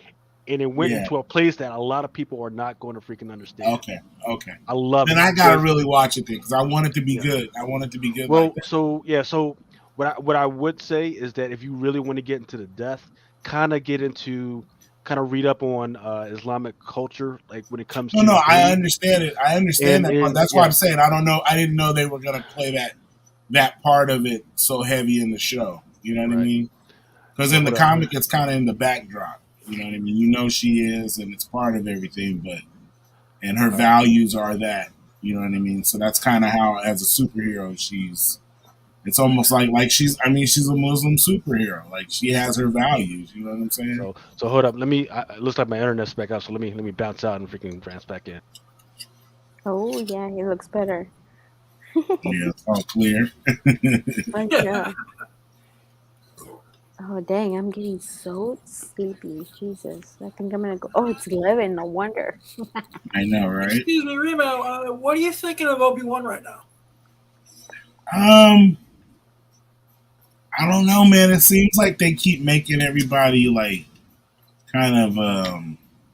and it went yeah. into a place that a lot of people are not going to freaking understand. Okay, okay. I love Then it I gotta because, really watch it then because I want it to be yeah. good. I want it to be good like Well, that. so yeah, so what I would say is that if you really want to get into the death, kind of read up on Islamic culture, like when it comes No, no, to I dreams, understand it. I understand that part. and That's why I'm yeah, saying I don't know. I didn't know they were gonna play that part of it so heavy in the show. You know what I right. mean? Because So in the hold up, comic, it's kind of in the backdrop. You know what I mean? You know she is, and it's part of everything. But and her all right. values are that. You know what I mean? So that's kind of how, as a superhero, she's. It's almost like she's. I mean, she's a Muslim superhero. Like she has her values. You know what I'm saying? So hold up. It looks like my internet's back out. So let me bounce out and freaking bounce back in. Oh yeah, he looks better. Yeah, it's all clear. Like oh dang, I'm getting so sleepy. Jesus, I think I'm gonna go. Oh, it's 11. No wonder. I know, right? Excuse me, Remo. What are you thinking of Obi-Wan right now? Um, I don't know, man. It seems like they keep making everybody like kind of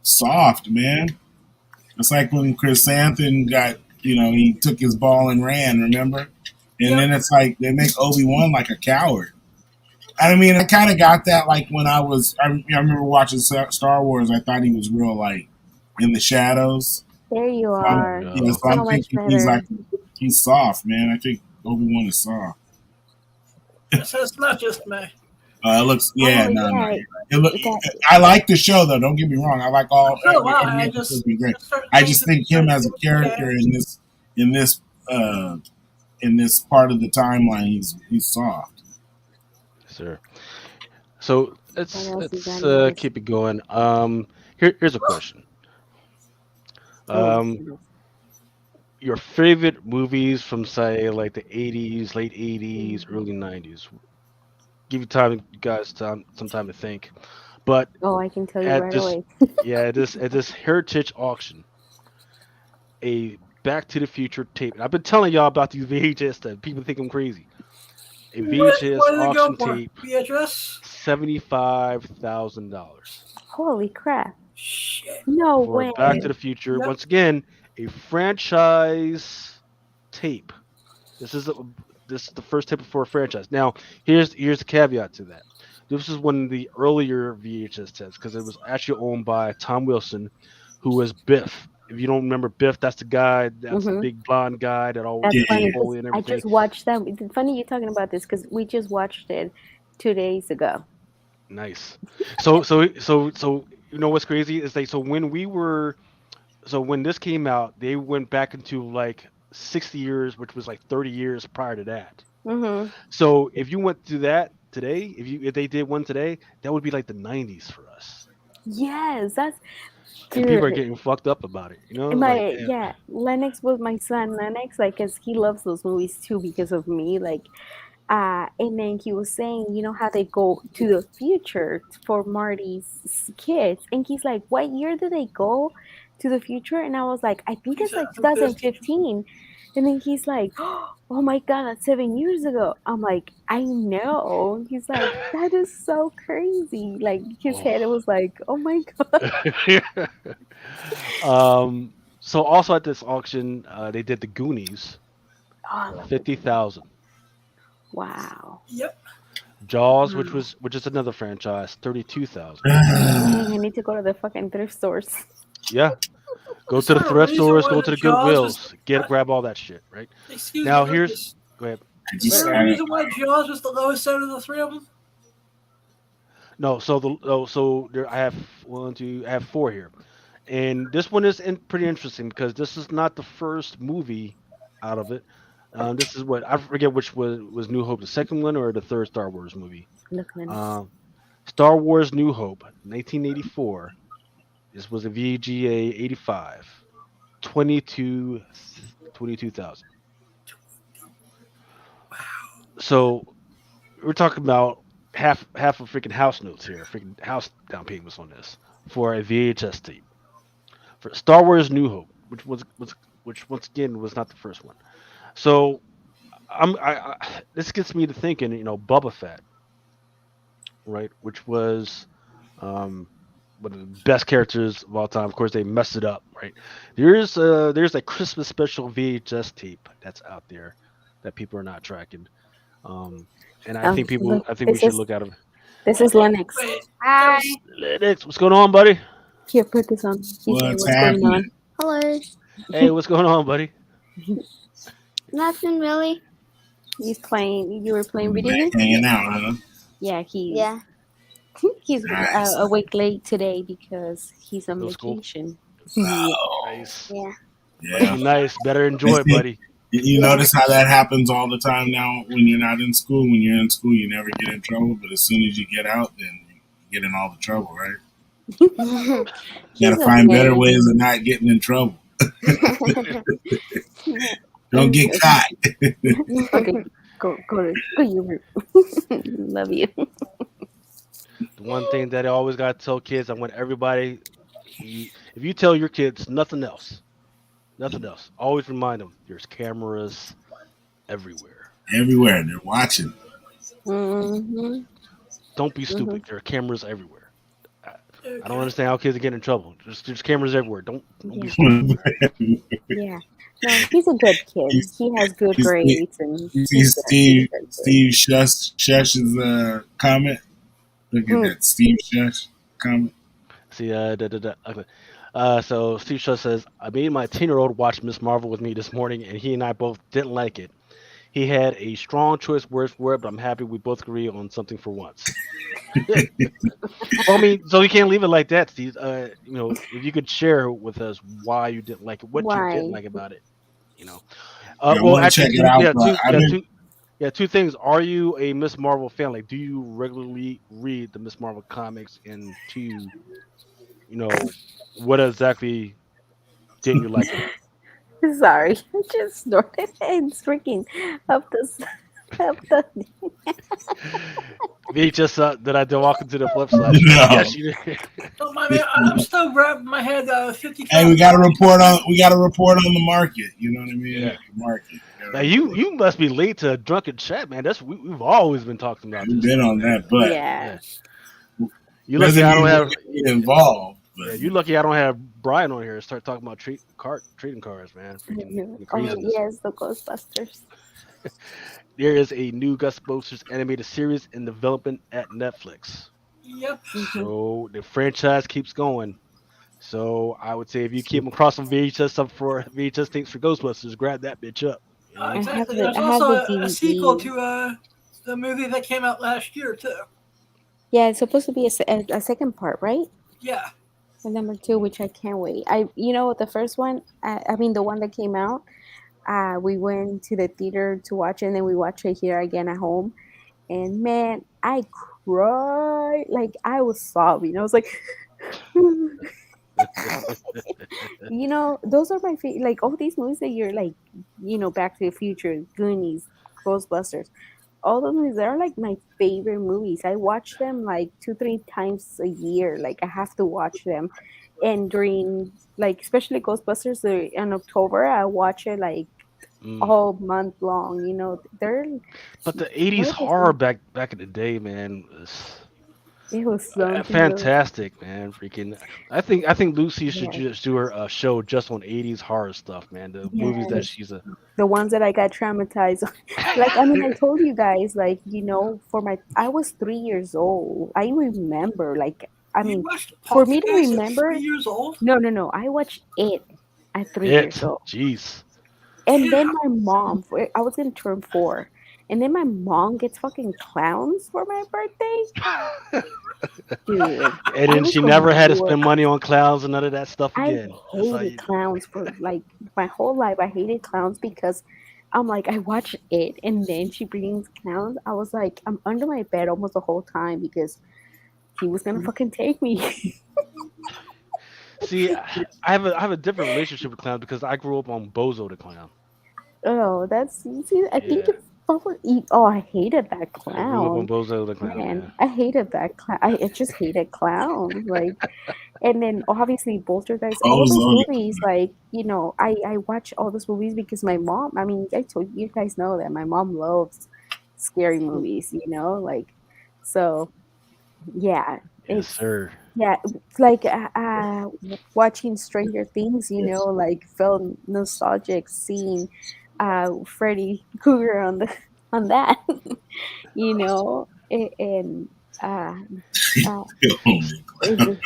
soft, man. It's like when Chris Anthony got, he took his ball and ran, remember? And Yep. then it's like they make Obi-Wan like a coward. I mean, I kind of got that like when I remember watching Star Wars. I thought he was real like in the shadows. There you So I'm, are. yeah, so I'm So much thinking he's better. like he's soft, man. I think Obi-Wan is soft. So it's not just me. It looks, Oh yeah, no, no. yeah, It look, that I like the show though. Don't get me wrong. I like So every I episode. just Be great. certain I things just that think I him as a do character in this uh, in this part of the timeline, he's soft. Sir. So what let's else you got let's noticed? keep it going. Here's a question. Oh Um, goodness. your favorite movies from, say, like the '80s, late '80s, early '90s. Give you time, you guys, some time to think. But Oh, I can tell you at right this, away. yeah, at this heritage auction, a Back to the Future tape. And I've been telling y'all about these VHS that people think I'm crazy. A VHS what did they go auction for? tape, VHS? $75,000 Holy crap! Shit. No for way. Back to the Future. Yep. Once again, a franchise tape. This is the first tape for a franchise. Now, here's the caveat to that. This is one of the earlier VHS tapes because it was actually owned by Tom Wilson, who was Biff. If you don't remember Biff, that's the guy, that's the Mm-hmm. big blonde guy that always That's Yeah, ate funny yeah, because Chipotle and I everything. just watched that. It's funny you talking about this because we just watched it 2 days ago. Nice. So you know what's crazy is when this came out, they went back into like 60 years, which was like 30 years prior to that. Mm-hmm. So if you went to that today, if they did one today, that would be like the '90s for us, Yes, that's and people are dude. getting fucked up about it. Like, My damn. yeah, Lennox was my son. Lennox, like, cause he loves those movies too because of me. Like, and then he was saying, you know how they go to the future for Marty's kids, and he's like, "What year did they go to the future?" And I was like, "I think it's like 2015. 2015." And then he's like, "Oh my god, that's 7 years ago." I'm like, "I know." He's like, "That is so crazy." Like his head was like, "Oh my god." So also at this auction, they did the Goonies Oh, I for love the 50,000. Wow. Yep. Jaws, Wow. which is another franchise, 32,000. Dang, I need to go to the fucking thrift stores. Yeah, go Is to the there a thrift reason stores, why go the to the Jaws was? Goodwills, grab all that shit. Right Excuse me, now, here's Lucas. go ahead. I Is Go just ahead. there a had it. reason why Jaws was the lowest out of the three of them? No, so there I have one, two, I have four here, and this one is pretty interesting because this is not the first movie out of it. This is what I forget which was New Hope, the second one or the third Star Wars movie. Looking at this. Um, Star Wars New Hope, 1984. This was a VGA 85, 22 22,000. So we're talking about half of freaking house notes here, freaking house down payments on this for a VHS tape for Star Wars New Hope, which once again was not the first one. So this gets me to thinking, Bubba Fett, right, which was um one of the best characters of all time. Of course, they messed it up, right? There's a Christmas special VHS tape that's out there that people are not tracking. Um, and Look, I think we should look at them. this is Lennox. Wait, that Hi. was Lennox, what's going on, buddy? Here, put this on. He said, What's "What's going on?" happening? Hello. Hey, what's going on, buddy? Nothing really. He's playing. You were playing video Back games. hanging out, huh? Yeah, he's Yeah. he's Nice. a week late today because he's on No school? vacation. Yeah. Oh, Nice. Yeah. Better yeah. be nice. Better enjoy it, buddy. You notice how that happens all the time now when you're not in school. When you're in school, you never get in trouble, but as soon as you get out, then you get in all the trouble, right? You He's gotta find better okay. ways of not getting in trouble. Don't get Okay. caught. Okay, go your room. Love you. The one thing that I always got to tell kids, I want everybody, if you tell your kids nothing else, always remind them there's cameras everywhere. Everywhere they're watching. Mm-hmm. Don't be stupid. There are cameras everywhere. I don't understand how kids are getting in trouble. There's cameras everywhere. Don't be Yeah. stupid. Yeah. No, he's a good kid. He has good You see, grades and you see he's good. He's good. Steve Shush's comment. Look at that, Steve Shush comment. See, okay. So Steve Shaw says, I made my 10-year-old watch Miss Marvel with me this morning, and he and I both didn't like it. He had a strong choice words for it, but I'm happy we both agree on something for once. Well, I mean, so you can't leave it like that, Steve. If you could share with us why you didn't like it, what you didn't Why? like about it, you know. I Well, want to actually, check it out, yeah, but I've been two things. Are you a Miss Marvel fan? Like, do you regularly read the Miss Marvel comics? And two, what exactly didn't you like about it? Sorry, I just snorted and freaking up the up the. VHS, did I walk into the flip side? no. Yes, you did. Don't mind me. I'm still grabbing my head. 50. Hey, we got to report on the market. You know what I mean? Yeah. The market. Now you must be late to a drunken chat, man. We've always been talking about We've this. been on that, but Yeah. You lucky I don't have. get involved. But Yeah, you lucky I don't have Brian on here to start talking about trading cards, man. Freaking Oh craziness. yes, the Ghostbusters. There is a new Ghostbusters animated series in development at Netflix. Yep. So the franchise keeps going. So I would say if you keep across some VHS stuff for VHS things for Ghostbusters, grab that bitch up. Exactly. the- There's I have also the a sequel DVD. to the movie that came out last year too. Yeah, it's supposed to be a second part, right? Yeah. And number two, which I can't wait. The first one. I mean, the one that came out. We went to the theater to watch it, and then we watched it here again at home. And man, I cried like I was sobbing. I was like, those are my favorite. Like all these movies that you're like, Back to the Future, Goonies, Ghostbusters. All those movies are like my favorite movies. I watch them like 2-3 times a year. Like I have to watch them. And during like especially Ghostbusters in October, I watch it like Mm. all month long. You know, they're But the '80s what was horror it? back in the day, man, was It was something else. fantastic, man. Freaking, I think Lucy should Yeah, just do her show just on '80s horror stuff, man. The movies that yes. she's a The ones that I got traumatized. Like, I mean, I told you guys, like, you know, I was 3 years old. I remember, like, I You mean, watched for me to Poltergeist at remember, 3 years old? no, no, no. I watched it at 3 years it. old. Jeez. And then Damn. my mom, I was gonna turn 4. And then my mom gets fucking clowns for my birthday. Dude, And I then was she the never had to spend worst. money on clowns and none of that stuff I again. That's how hated you. clowns for like my whole life. I hated clowns because I'm like, I watch it and then she brings clowns. I was like, I'm under my bed almost the whole time because he was gonna fucking take me. See, I have a different relationship with clowns because I grew up on Bozo the Clown. Oh, that's see, I think Yeah, it's probably. Oh, I hated that I grew up on clown. Bozo the Clown. Man, Yeah. I hated that clown. I just hated clowns. Like, and then obviously Poltergeist, all those Ozone. movies, like, you know, I watch all those movies because my mom, I mean, I told you guys know that my mom loves scary movies, you know, like, so yeah, Yes, it's, sir. yeah, it's like watching Stranger Things, you know, like felt nostalgic seeing Freddy Krueger on the on that, you know, and uh, uh, it,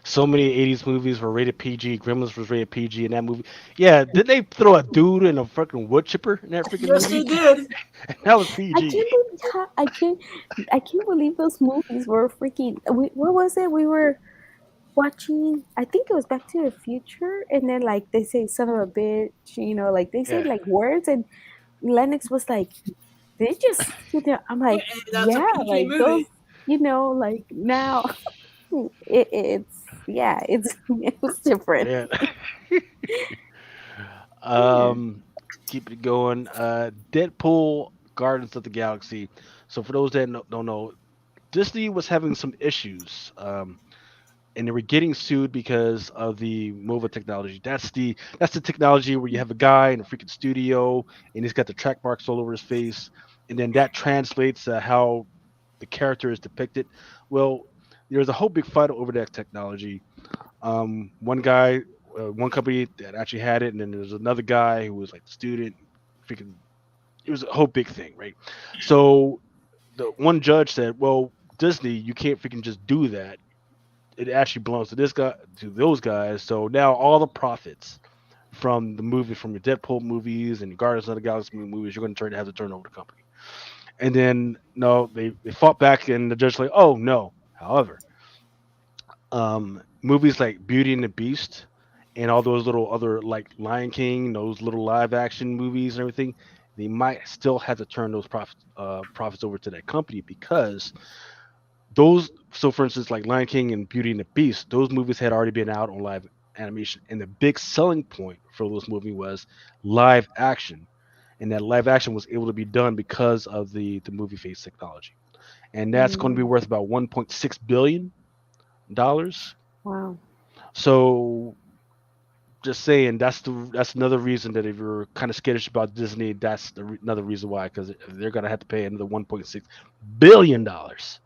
So many '80s movies were rated PG. Gremlins was rated PG in that movie. Yeah, did they throw a dude in a fucking wood chipper in that freaking Yes, they movie? did. That was I PG. can't believe, yeah, I can't believe those movies were freaking. What was it? We were watching. I think it was Back to the Future, and then like they say "son of a bitch," you know, like they say Yeah, like words, and Lennox was like, "They just," you know, I'm Yeah, like, and that's a yeah, PG like those, movie. you know, like now it's yeah, it's it was different. yeah. Yeah. Keep it going. Deadpool, Guardians of the Galaxy. So for those that don't know, Disney was having some issues. And they were getting sued because of the MOVA technology. That's the technology where you have a guy in a freaking studio and he's got the track marks all over his face, and then that translates how the character is depicted. Well, there's a whole big fight over that technology. One guy, one company that actually had it, and then there's another guy who was like the student. Freaking, it was a whole big thing, right? So the one judge said, "Well, Disney, you can't freaking just do that. It actually belongs to this guy, to those guys. So now all the profits from the movie, from your Deadpool movies and your Guardians of the Galaxy movies, you're going to have to turn over the company." And then no, they fought back, and the judge like, "Oh no." However, movies like Beauty and the Beast and all those little other like Lion King, those little live action movies and everything, they might still have to turn those profits over to that company because those. So, for instance, like Lion King and Beauty and the Beast, those movies had already been out on live animation, and the big selling point for those movies was live action, and that live action was able to be done because of the movie face technology, and that's going to be Mm, worth about 1.6 billion dollars. wow. So just saying, that's another reason that if you're kind of skittish about Disney, that's another reason why, because they're gonna have to pay another 1.6 billion dollars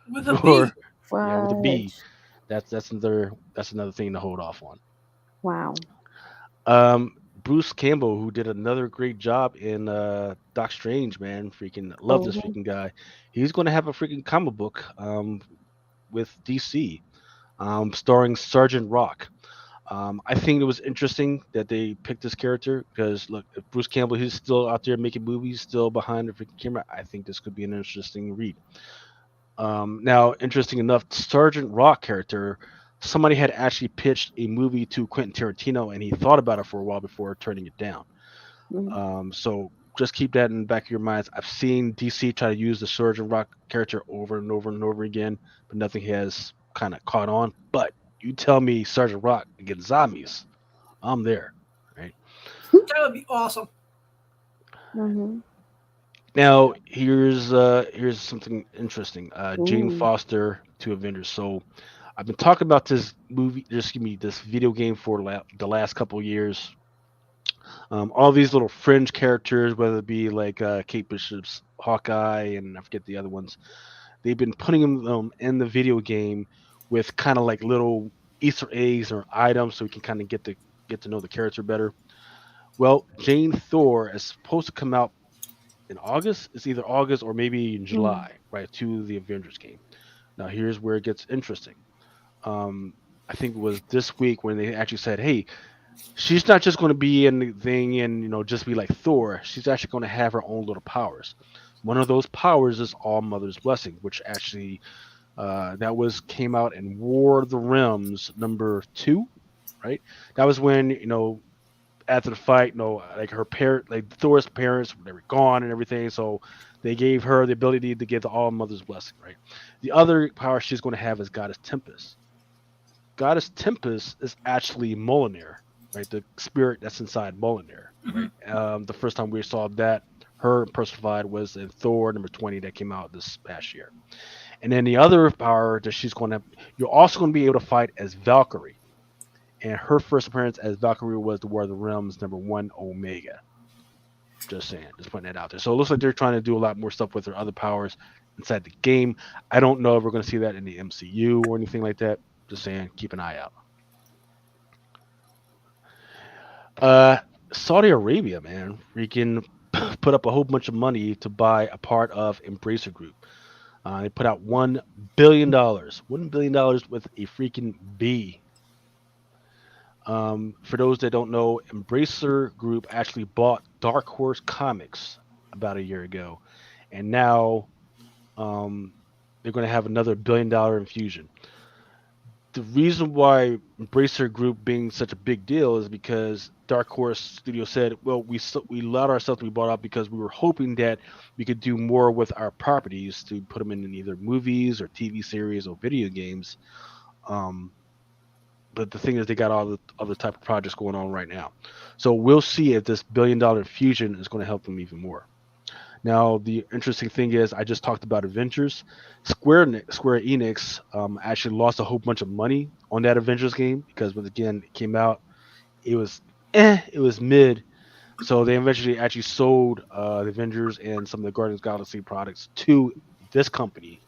With a for B. yeah, with a B. Fudge. That's another thing to hold off on. Wow. Bruce Campbell, who did another great job in Doc Strange, man, freaking love this Oh, freaking guy. He's gonna have a freaking comic book with DC, starring Sergeant Rock. I think it was interesting that they picked this character because look, if Bruce Campbell, he's still out there making movies, still behind the freaking camera. I think this could be an interesting read. Now, interesting enough, Sergeant Rock character, somebody had actually pitched a movie to Quentin Tarantino, and he thought about it for a while before turning it down. mm, So just keep that in the back of your minds. I've seen DC try to use the Sergeant Rock character over and over and over again, but nothing has kind of caught on. But you tell me Sergeant Rock against zombies, I'm there, right? That would be awesome. mm-hmm. Now here's something interesting. Jane Ooh. Foster to Avengers. So I've been talking about this movie, just give me this video game for the last couple of years. All these little fringe characters, whether it be like Kate Bishop's Hawkeye and I forget the other ones, they've been putting them in the video game with kind of like little Easter eggs or items, so we can kind of get to know the character better. Well, Jane Thor is supposed to come out in August. It's either August or maybe in Mm. July, right, to the Avengers game. Now, here's where it gets interesting. Um, I think it was this week when they actually said, "Hey, she's not just going to be in the thing and just be like Thor. She's actually going to have her own little powers. One of those powers is All Mother's Blessing, which actually that was came out in War of the Realms #2, right? That was when after the fight, like her parent, like Thor's parents, they were gone and everything, so they gave her the ability to get the All Mother's Blessing, right? The other power she's going to have is Goddess Tempest. Goddess Tempest is actually Mjolnir, right? The spirit that's inside Mjolnir, right? The first time we saw that her personified was in Thor #20 that came out this past year. And then the other power that you're also going to be able to fight as Valkyrie. And her first appearance as Valkyrie was the War of the Realms #1 Omega. Just saying, just putting that out there. So it looks like they're trying to do a lot more stuff with their other powers inside the game. I don't know if we're going to see that in the MCU or anything like that. Just saying, keep an eye out. Saudi Arabia, man, freaking put up a whole bunch of money to buy a part of Embracer Group. They put out $1 billion, $1 billion with a freaking B. For those that don't know, Embracer Group actually bought Dark Horse Comics about a year ago, and now they're going to have another $1 billion infusion. The reason why Embracer Group being such a big deal is because Dark Horse Studio said, "Well, we allowed ourselves to be bought out because we were hoping that we could do more with our properties to put them in either movies or TV series or video games." But the thing is, they got all the other type of projects going on right now, so we'll see if this $1 billion infusion is going to help them even more. Now, the interesting thing is, I just talked about Avengers. Square Enix actually lost a whole bunch of money on that Avengers game because, again, it came out, it was mid. So they eventually actually sold the Avengers and some of the Guardians of the Galaxy products to this company.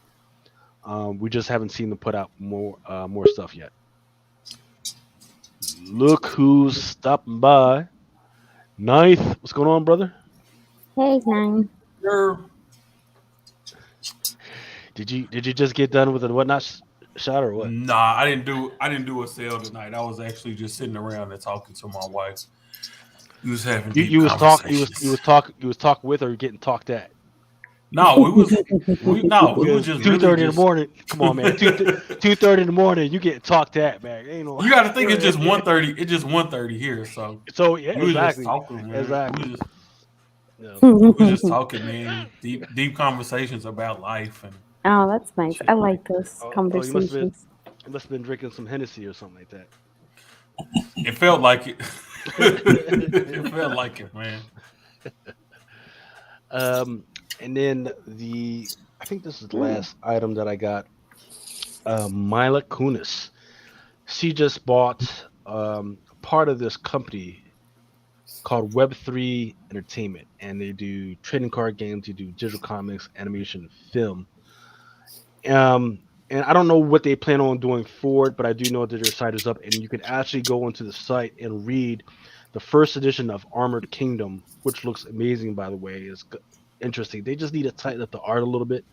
We just haven't seen them put out more stuff yet. Look who's stopping by. Ninth, what's going on, brother? Hey, Nine. Did you just get done with the whatnot shot or what? Nah, I didn't do a sale tonight. I was actually just sitting around and talking to my wife. We was having you was talking with or getting talked at? No, we was just 2:30 in the morning. Come on, man. 2:30 in the morning. You getting talked at, man. Ain't no. You got to think it's just 1:30. It's just 1:30 here. So yeah, we exactly. Just talking, man. Exactly. We were just talking, man. Deep conversations about life and. Oh, that's nice. I like those conversations. You must have been drinking some Hennessy or something like that. It felt like it. It felt like it, man. And then I think this is the last item that I got. Mila Kunis. She just bought part of this company called Web3 Entertainment, and they do trading card games, they do digital comics, animation, film. And I don't know what they plan on doing forward, but I do know that their site is up, and you can actually go onto the site and read the first edition of Armored Kingdom, which looks amazing, by the way. It's interesting. They just need to tighten up the art a little bit.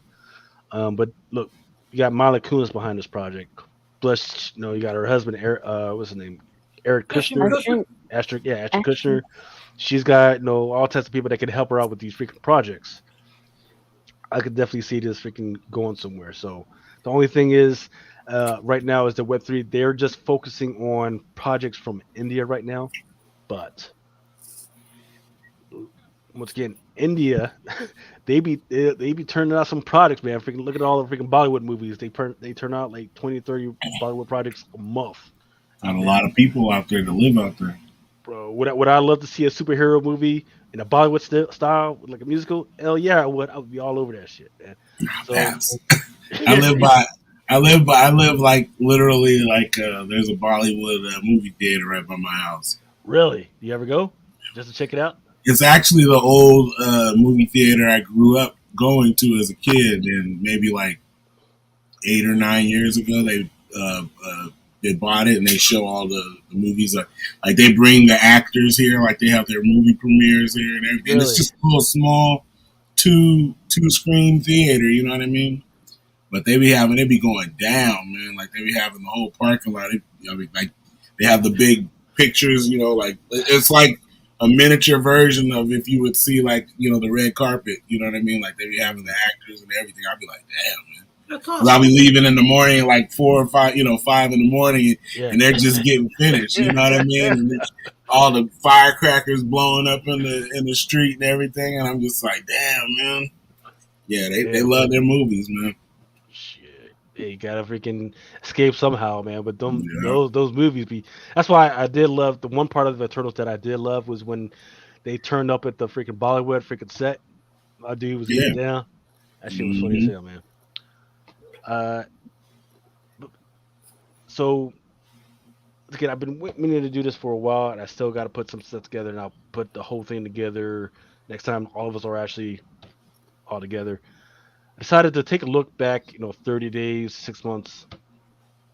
But look, you got Mila Kunis behind this project. Plus, you got her husband, Eric, what's his name? Eric Kushner. Ashton Kushner. She's got all types of people that can help her out with these freaking projects. I could definitely see this freaking going somewhere. So the only thing is, right now is the Web3. They're just focusing on projects from India right now. But once again, India, they be turning out some products, man. Freaking look at all the freaking Bollywood movies. They turn out like 20, 30 Bollywood projects a month. Got a lot of people out there to live out there. Bro, would I love to see a superhero movie in a Bollywood style, like a musical? Hell yeah, I would. I would be all over that shit, man. So, I live like literally like there's a Bollywood movie theater right by my house. Really? Do you ever go? just to check it out? It's actually the old movie theater I grew up going to as a kid, and maybe like 8 or 9 years ago, they bought it and they show all the movies. Like they bring the actors here, like they have their movie premieres here and everything. Really? It's just a little small two screen theater. You know what I mean? But they be going down, man. Like they be having the whole parking lot. Like they have the big pictures. You know, like it's like a miniature version of if you would see like the red carpet. You know what I mean? Like they be having the actors and everything. I'd be like, damn, man. That's Cause I'll be leaving in the morning, like 4 or 5, 5 in the morning, and they're just getting finished. You know what I mean? And all the firecrackers blowing up in the street and everything, and I'm just like, damn, man. Yeah, they love their movies, man. Shit, yeah, you gotta freaking escape somehow, man. But Yeah. those movies be. That's why I did love the one part of the Turtles that I did love was when they turned up at the freaking Bollywood freaking set. My dude was Yeah. getting down. That shit was funny as Mm-hmm. hell, man. Uh, so again, I've been meaning to do this for a while, and I still got to put some stuff together, and I'll put the whole thing together next time all of us are actually all together. I decided to take a look back, 30 days, 6 months,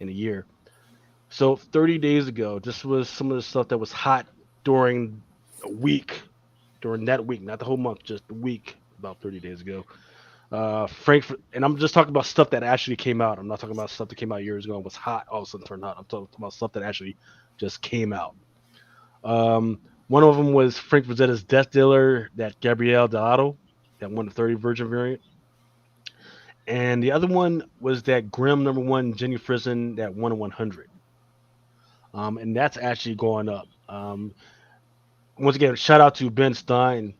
in a year. So 30 days ago, this was some of the stuff that was hot during a week, during that week, not the whole month, just the week, about 30 days ago. Frankfurt, and I'm just talking about stuff that actually came out. I'm not talking about stuff that came out years ago and was hot, all of a sudden turned hot. I'm talking about stuff that actually just came out. One of them was Frank Rosetta's Death Dealer, that Gabrielle Delato, that won the 30 Virgin variant. And the other one was that Grimm #1 Jenny Frison that won 100. And that's actually going up. Once again, shout out to Ben Stein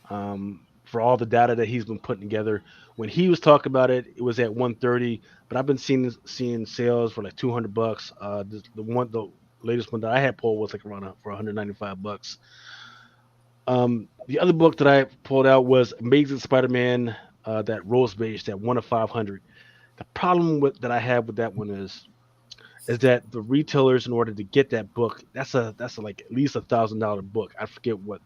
for all the data that he's been putting together. When he was talking about it, it was at 130, but I've been seeing sales for like $200. The latest one that I had pulled was like around for $195. The other book that I pulled out was Amazing Spider-Man, that Rose Beige, that 1 of 500. The problem that I have with that one is that the retailers, in order to get that book, that's like at least $1,000 book. I forget what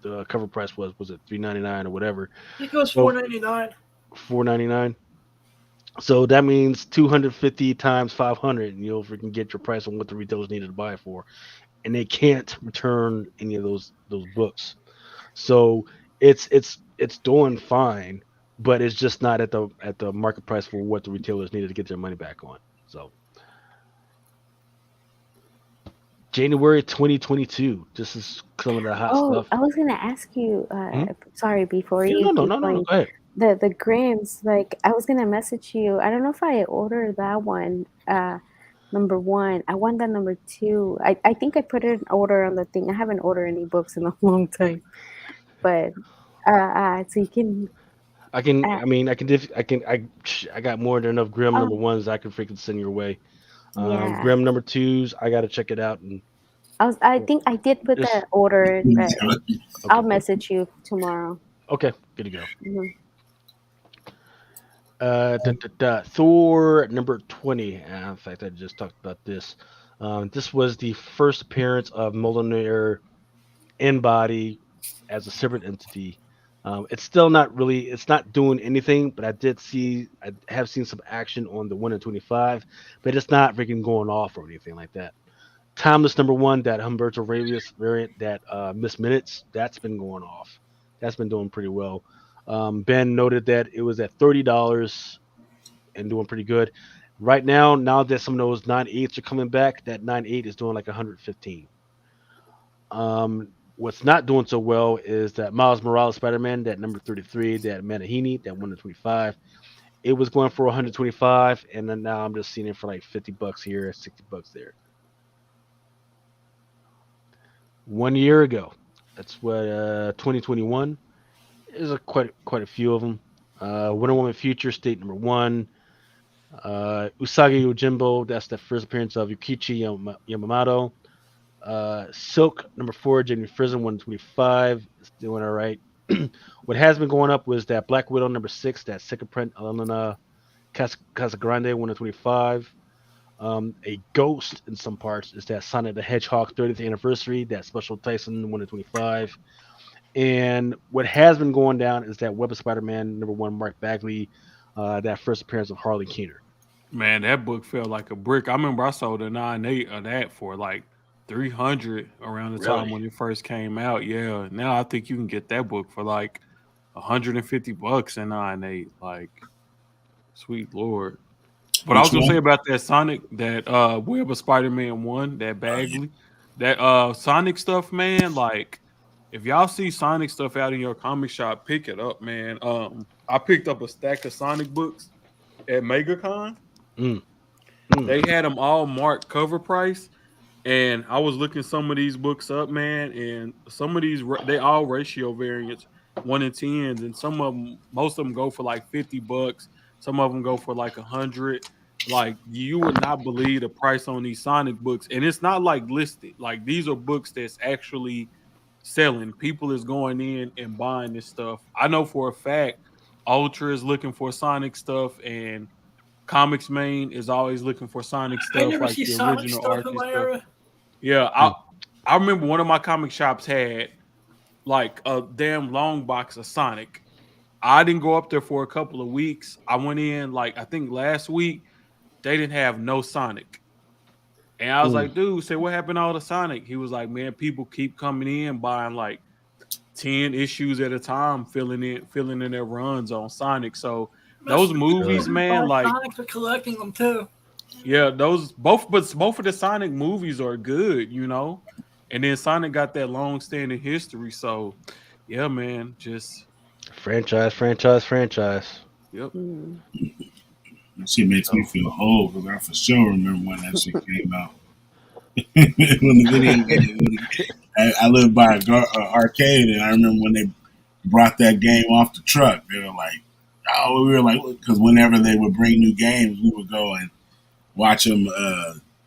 the cover price was. Was it $3.99 or whatever? I think it was So $4.99. $4.99. So that means 250 times 500, and you'll freaking get your price on what the retailers needed to buy it for, and they can't return any of those books. So it's doing fine, but it's just not at the market price for what the retailers needed to get their money back on. So January 2022. This is some of the hot Oh, stuff. I was gonna ask you. Hmm? Sorry, before Yeah, you no, keep no, no, no. going. Go ahead. The Grims, like I was gonna message you. I don't know if I ordered that one. #1. I want that #2. I think I put an order on the thing. I haven't ordered any books in a long time, but so you can. I can. Uh, I mean, I can. I got more than enough Grim oh #1s I can freaking send your way. yeah, Grim #2s. I got to check it out and I think I did put just that order. I'll okay. message you tomorrow. Okay, good to go. Mhm. Thor #20. In fact, I just talked about this. This was the first appearance of Mjolnir in body as a separate entity. It's still not really. It's not doing anything, but I have seen some action on the 1 in 25, but it's not freaking going off or anything like that. Timeless #1, that Humberto Reyes variant, that Miss Minutes, that's been going off. That's been doing pretty well. Ben noted that it was at $30 and doing pretty good. Right now that some of those 9.8s are coming back, that 9.8 is doing like 115. What's not doing so well is that Miles Morales Spider-Man, that #33, that Manahini, that 1 in 25. It was going for 125, and then now I'm just seeing it for like $50 here, $60 there. 1 year ago, that's what 2021. There's quite a few of them. Wonder Woman Future State #1. Usagi Yojimbo, that's the first appearance of Yukichi Yamamoto. Silk #4, Jamie Frison 125. It's doing all right. What has been going up was that Black Widow #6, that second print, Elena Casagrande 1 in 25. A ghost in some parts is that Sonic the Hedgehog 30th anniversary, that special Tyson 1 in 25. And what has been going down is that Web of Spider-Man #1 Mark Bagley, that first appearance of Harley Keener. Man, that book felt like a brick. I remember I sold a 9.8 of that for like 300 around the time Really? when it first came out. Yeah, now I think you can get that book for like $150 in 9.8. Like, sweet lord. But I Which was gonna say one? about that Sonic, that Web of Spider-Man 1, that Oh, yeah. Bagley, that Sonic stuff, man. Like, if y'all see Sonic stuff out in your comic shop, pick it up, man. I picked up a stack of Sonic books at MegaCon. Mm, They mm. had them all marked cover price, and I was looking some of these books up, man, and some of these they all ratio variants, 1 in 10s, and some of them, most of them go for like $50. Some of them go for like 100. Like, you would not believe the price on these Sonic books, and it's not like listed. Like, these are books that's actually selling. People is going in and buying this stuff. I know for a fact Ultra is looking for Sonic stuff, and Comics Main is always looking for Sonic I stuff, never like see the Sonic original stuff in Archie my stuff. area. Yeah, Mm. I remember one of my comic shops had like a damn long box of Sonic. I didn't go up there for a couple of weeks. I went in like I think last week. They didn't have no Sonic. And I was Mm. like, dude, say what happened to all the Sonic? He was like, man, people keep coming in buying like 10 issues at a time, filling in their runs on Sonic. So Most those of the people Really? movies, who man, buy like, Sonics are collecting them too. yeah, but both of the Sonic movies are good, you know. And then Sonic got that long standing history. So yeah, man, just Franchise, franchise, franchise. yep. Mm. That shit makes me So, feel old because I for sure remember when that shit came out. When the video game, I lived by a arcade, and I remember when they brought that game off the truck. They were like, oh, we were like, because whenever they would bring new games, we would go and watch them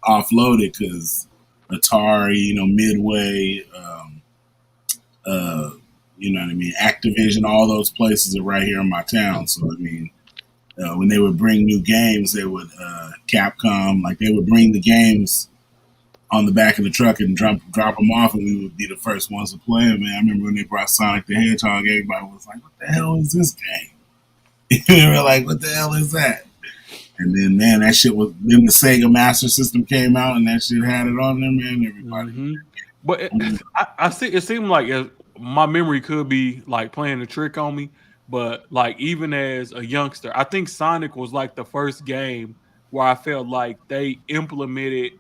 offload it because Atari, Midway, uh, you know what I mean, Activision, all those places are right here in my town. So I mean, when they would bring new games, they would Capcom, like they would bring the games on the back of the truck and drop them off, and we would be the first ones to play them. Man, I remember when they brought Sonic the Hedgehog, everybody was like, "What the hell is this game?" They were like, "What the hell is that?" And then, man, that shit was. Then the Sega Master System came out, and that shit had it on there, man. Everybody. Hmm. But I see. It seemed like my memory could be like playing a trick on me. But like even as a youngster, I think Sonic was like the first game where I felt like they implemented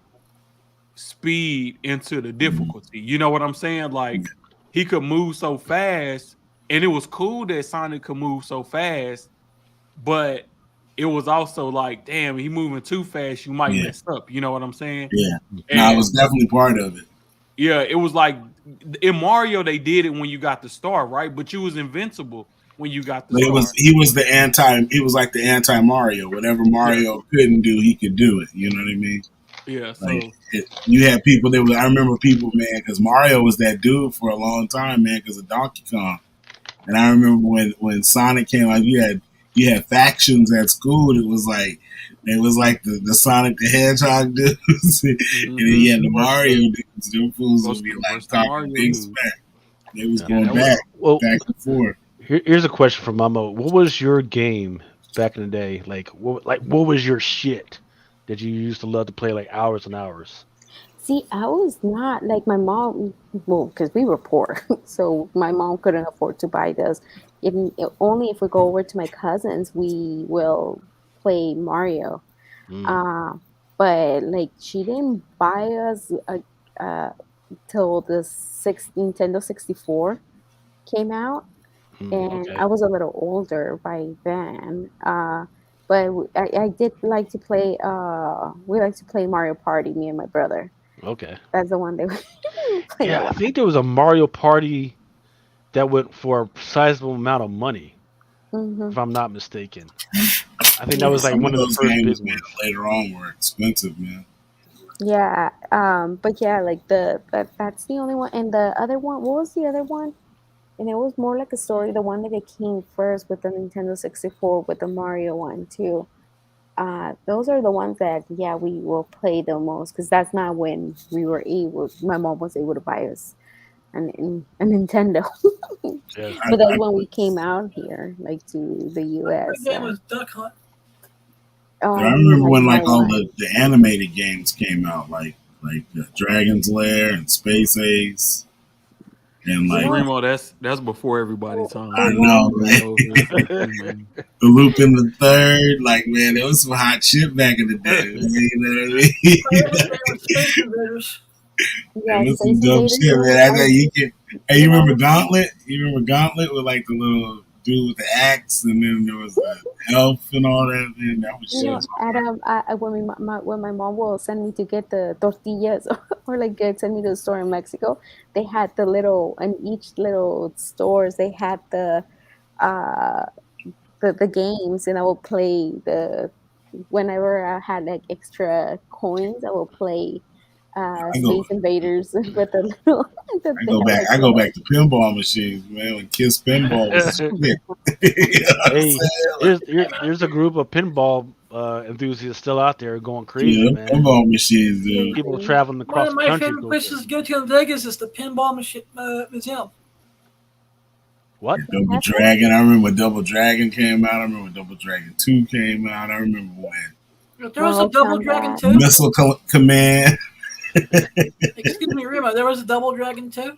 speed into the difficulty. You know what I'm saying? Like he could move so fast, and it was cool that Sonic could move so fast, but it was also like, damn, he moving too fast, you might Yeah, mess up. You know what I'm saying? yeah. No, I was And definitely part of it. yeah, it was like in Mario they did it when you got the star, right? But you was invincible when you got the But star. he was the anti. He was like the anti Mario. Whatever Yeah, Mario couldn't do, he could do it. You know what I mean? yeah. Like So you had people that I remember people, man, because Mario was that dude for a long time, man, because of Donkey Kong. And I remember when Sonic came out, you had factions at school. It was like the Sonic the Hedgehog dudes, and then you had the Mario dudes. Them fools would be like versus the talking Mario big dude. smack. They was yeah. going That was Well, back and forth. here's a question from Mama. What was your game back in the day? What was your shit that you used to love to play like hours and hours? See, I was not like my mom. Well, because we were poor, so my mom couldn't afford to buy those. Only if we go over to my cousins, we will play Mario. Mm, Uh, but like she didn't buy us uh, till the Nintendo 64 came out, and okay. I was a little older by then. But I did like to play. We like to play Mario Party. Me and my brother. Okay. That's the one that we would play a Yeah, I lot. think there was a Mario Party that went for a sizable amount of money, Hmm. if I'm not mistaken. I think that Yeah, was like some one of of the those first big games, man, ones. later on were expensive, man. Yeah. But yeah, like that's the only one. And the other one, what was the other one? And it was more like a story. The one that it came first with the Nintendo 64 with the Mario one too. those are the ones that we will play the most because that's not when we were able. My mom was able to buy us a Nintendo, Yeah. but that's when we came out here, like to the My U.S. game was Duck Hunt. Oh, I I remember when like like all one. the animated games came out, like Dragon's Lair and Space Ace, and You like know, Remo, that's before everybody's time, the I man. know, one. man. Those are too, man. The Lupin the Third, like man, there was some hot shit back in the day. You know what I mean? My favorite game was Space Invaders. Yeah, It was Space some dope Invaders. shit, man. I know you can. Hey, you You remember know, Gauntlet? You remember Gauntlet with like the little dude with the axe, and then there was the elf and all that. Man, that was you shit. know, when my mom will send me to get the tortillas or like send me to the store in Mexico, they had the little in each little stores they had uh the games, and I will play the whenever I had like extra coins, I will play I go, Space Invaders with the little I they go have back. like I go little. back to pinball machines, man. When Kiss Pinball was shit. You know what I'm Hey, saying? Like, there's a group of pinball enthusiasts still out there going crazy, yeah, man. pinball machines, dude. People traveling One across of the my country to favorite go get places to them. go to in Vegas is the Pinball Museum. What? They Double have that? Dragon. I remember when Double Dragon came out. I remember when Double Dragon 2 came out. I remember when There was a Double Welcome Dragon back. 2. Command. Excuse me, Remo. There was a Double Dragon 2.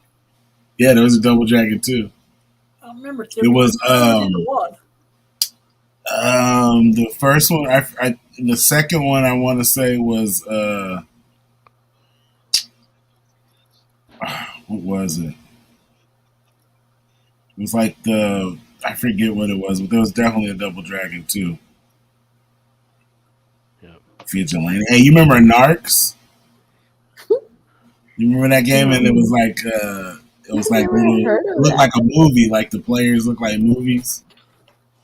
Yeah, there was a Double Dragon 2. I don't remember. It was I remember either one. the first one. The second one I want to say was what was it? It was like I forget what it was, but there was definitely a Double Dragon 2. Yeah. Vigilante. Hey, you remember Narcs? You remember that game? And it was No, like I've never heard it of looked that. like a movie. Like the players looked like movies.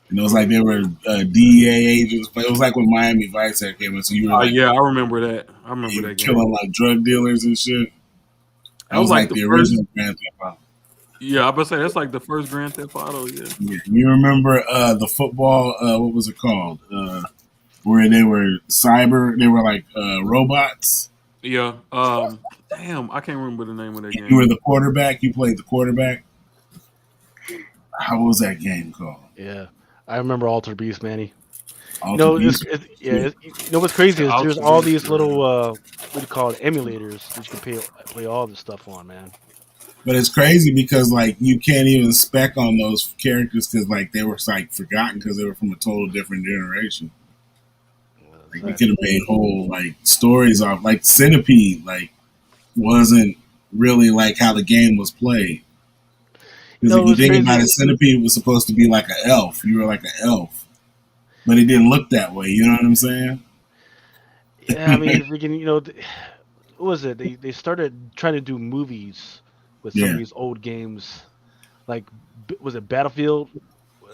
And it was like they were DEA agents. But it was like when Miami Vice had came in, so you were like Yeah, I remember that. I remember you were that game. killing like drug dealers and shit. That That was was like like the the first. original Grand Theft Auto. Yeah, I was say that's like the first Grand Theft Auto. Yeah. Yeah. You remember the football? What was it called? Where they were cyber? They were like robots. Yeah. Damn, I can't remember the name of that You were game. the quarterback. You played the quarterback. How was that game called? Yeah. I remember Altered Beast, Manny. You Alter know, Beast. you know what's crazy is there's Ultra all Beast, these yeah. little what do you call it, emulators that you can play all this stuff on, man. But it's crazy because like you can't even spec on those characters because like they were like forgotten because they were from a total different generation. Yeah, Like you That's could have made crazy. whole like stories off like Centipede like wasn't really like how the game was played. You Because know, if it you was think about crazy. it, Centipede was supposed to be like an elf. You were like an elf, but it didn't look that way. You know what I'm saying? Yeah, I mean, freaking, what was it? They started trying to do movies with some of Yeah. these old games. Like, was it Battlefield?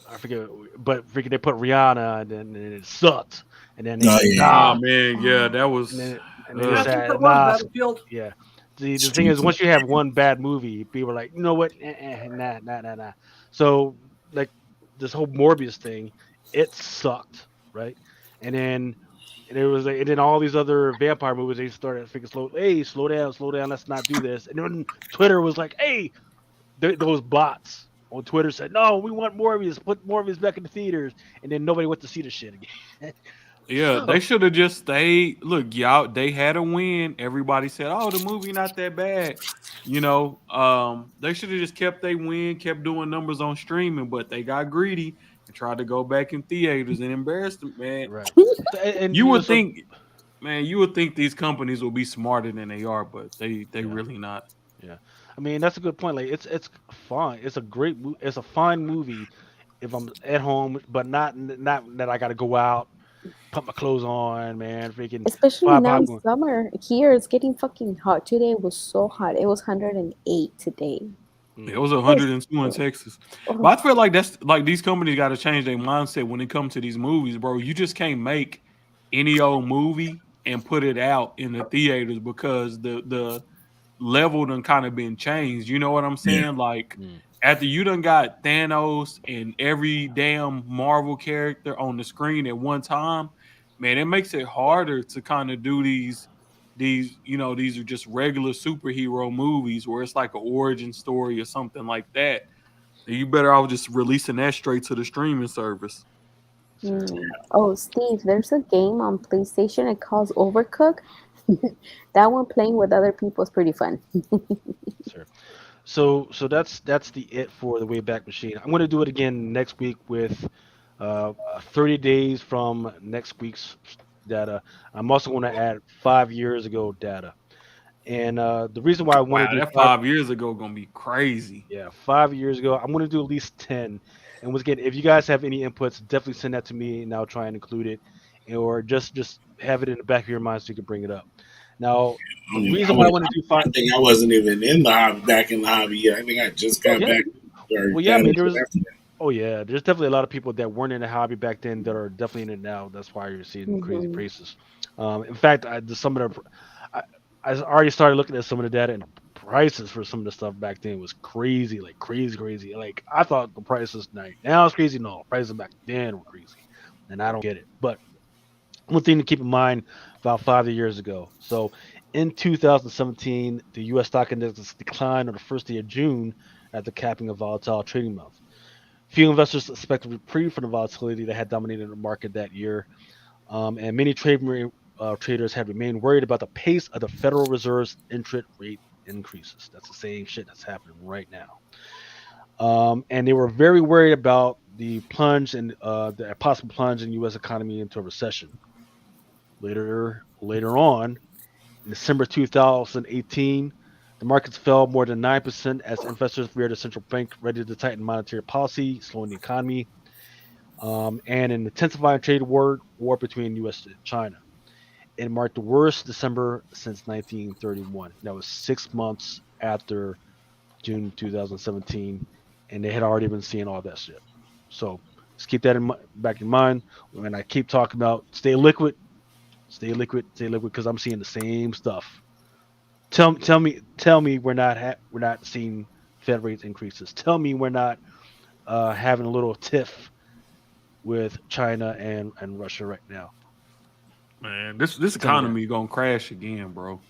I forget, but freaking they put Rihanna and it sucked. And then they Oh said, yeah. Oh nah. man, yeah, Oh, that And was. then they Yeah, I think said, that was nah. Battlefield. Yeah. The thing Street is, Fighter. once you have one bad movie, people are like, you know what? Nah, nah, nah, nah. So, like, this whole Morbius thing, it sucked, right? And then there was, and then all these other vampire movies, they started thinking, slow down, let's not do this. And then Twitter was like, hey, those bots on Twitter said, no, we want Morbius, put Morbius back in the theaters. And then nobody went to see the shit again. Yeah, they So, should have just stayed. Look, y'all, they had a win. Everybody said, "Oh, the movie not that bad." They should have just kept their win, kept doing numbers on streaming, but they got greedy and tried to go back in theaters and embarrass them, man. right. So, and You would so think, man, you would think these companies will be smarter than they are, but they yeah. really not. Yeah, I mean that's a good point. Like it's fun. It's a it's a fine movie if I'm at home, but not that I got to go out, put my clothes on, man. Freaking especially pop now in popcorn. summer. Here it's getting fucking hot. Today was so hot. It was 108 today. It Mm, was It was 102 in so, Texas. oh, But I feel like that's like these companies got to change their mindset when it comes to these movies, bro. You just can't make any old movie and put it out in the theaters because the level done kind of been changed. You know what I'm Yeah. saying? Like mm, after you done got Thanos and every damn Marvel character on the screen at one time, man, it makes it harder to kind of do these these are just regular superhero movies where it's like an origin story or something like that. And you better off just releasing that straight to the streaming service. Oh, Steve, there's a game on PlayStation. It calls Overcook. That one playing with other people is pretty fun. Sure. So that's the it for the Wayback Machine. I'm going to do it again next week with 30 days from next week's data. I'm also going to add 5 years ago data. And the reason why I want to Wow, do that 5 years ago gonna be crazy. 5 years ago, I'm going to do at least 10. And once again, if you guys have any inputs, definitely send that to me, and I'll try and include it, or just have it in the back of your mind so you can bring it up. Now, the reason why I want to do I think I wasn't even in the hobby back in the hobby yet. I think I just got yeah, back. Or well, yeah, I got mean, into it after that. oh yeah, there's definitely a lot of people that weren't in the hobby back then that are definitely in it now. That's why you're seeing crazy Mhm. prices. In fact, some of the I already started looking at some of the data, and the prices for some of the stuff back then was crazy, like crazy, crazy. Like I thought the prices now it's crazy. No, prices back then were crazy, and I don't get it. But one thing to keep in mind about 5 years ago. So in 2017, the U.S. stock index declined on the first day of June at the capping of volatile trading month. Few investors expected a reprieve from the volatility that had dominated the market that year, and many traders had remained worried about the pace of the Federal Reserve's interest rate increases. That's the same shit that's happening right now. And they were very worried about the plunge and the possible plunge in the U.S. economy into a recession. Later on, in December 2018, the markets fell more than 9% as investors feared a central bank ready to tighten monetary policy, slowing the economy, and an intensifying trade war between U.S. and China. It marked the worst December since 1931. That was 6 months after June 2017, and they had already been seeing all that shit. So just keep that back in mind when I keep talking about stay liquid, because I'm seeing the same stuff. Tell me we're not seeing Fed rates increases. Tell me we're not having a little tiff with China and Russia right now. Man, this Tell me that. economy gonna crash again, bro.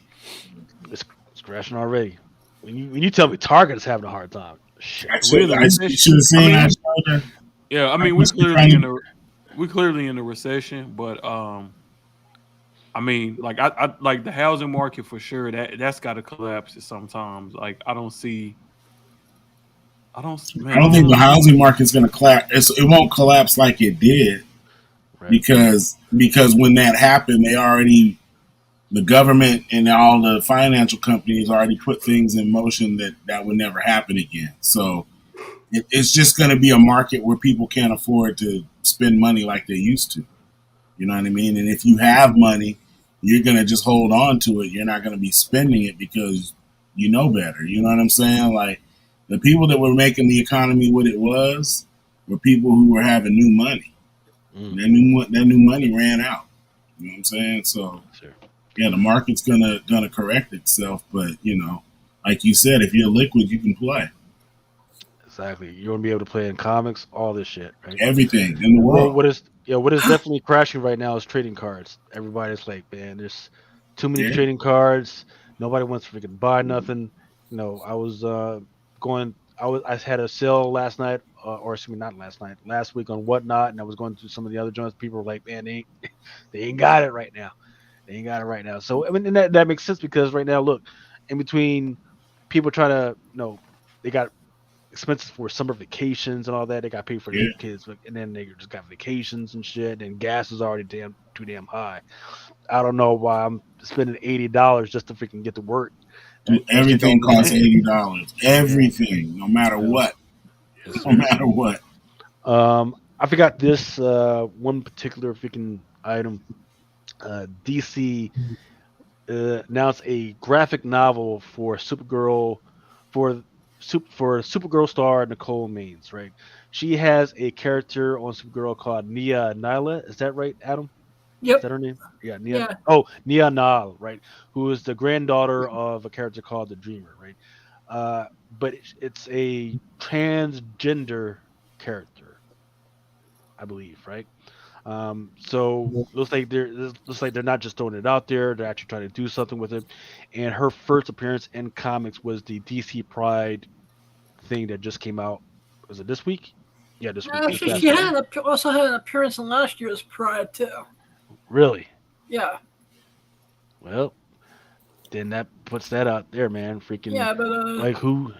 It's crashing already. When you tell me Target is having a hard time, shit. We in a You recession. should have I seen mean, that shoulder. yeah, I I mean was trying to. we clearly in a recession, but I mean, like I like the housing market for sure. That's got to collapse at sometimes. Like I man, I don't don't think the know. housing market's going to collapse. It won't collapse like it did Right. because when that happened, the government and all the financial companies already put things in motion that would never happen again. So it's just going to be a market where people can't afford to spend money like they used to. You know what I mean? And if you have money, you're going to just hold on to it. You're not going to be spending it because you know better. You know what I'm saying? Like the people that were making the economy what it was were people who were having new money. Mm, That new money ran out. You know what I'm saying? So sure. yeah, the market's gonna correct itself, but like you said, if you're liquid, you can play Exactly. You're gonna be able to play in comics, all this shit, right? everything in the Well, world. what is definitely crashing right now is trading cards. Everybody's like, man, there's too many Yeah, trading cards. Nobody wants to freaking buy nothing. I was I had a sale last night, or excuse me, not last night, last week on Whatnot, and I was going through some of the other joints. People were like, man, they ain't got it right now. They ain't got it right now. So I mean, and that makes sense because right now, look, in between people trying to, they got expenses for summer vacations and all that. They got paid for their yeah. kids, and then they just got vacations and shit. And gas is already too damn high. I don't know why I'm spending $80 just to freaking get to work. That shit Everything don't make costs $80. yeah, Everything, no matter yeah, what, yes no sir. matter what. I forgot this one particular freaking item. DC announced a graphic novel for Supergirl for for Supergirl star Nicole Maines. Right, she has a character on Supergirl called Nia Nyla. Is that right, Adam? Is that Yep. her name? Yeah, Nia. Yeah. Oh, Nia Nal, right? Who is the granddaughter of a character called the Dreamer, right? But it's a transgender character, I believe, right? So looks like they're not just throwing it out there; they're actually trying to do something with it. And her first appearance in comics was the DC Pride thing that just came out. Was it this week? Yeah, this week. This past She week. also had an appearance in last year's Pride too. Really? Yeah. Well, then that puts that out there, man. Freaking Yeah, but like who?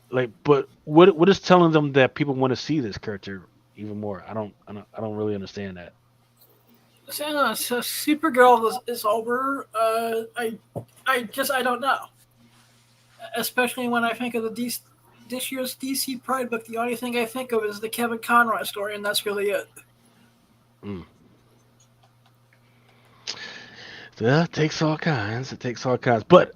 Like, but what is telling them that people want to see this character even more? I don't really understand that. so Supergirl is over. I don't know. Especially when I think of this year's DC Pride book, the only thing I think of is the Kevin Conroy story, and that's really it. Mm. Yeah, it takes all kinds. It takes all kinds. But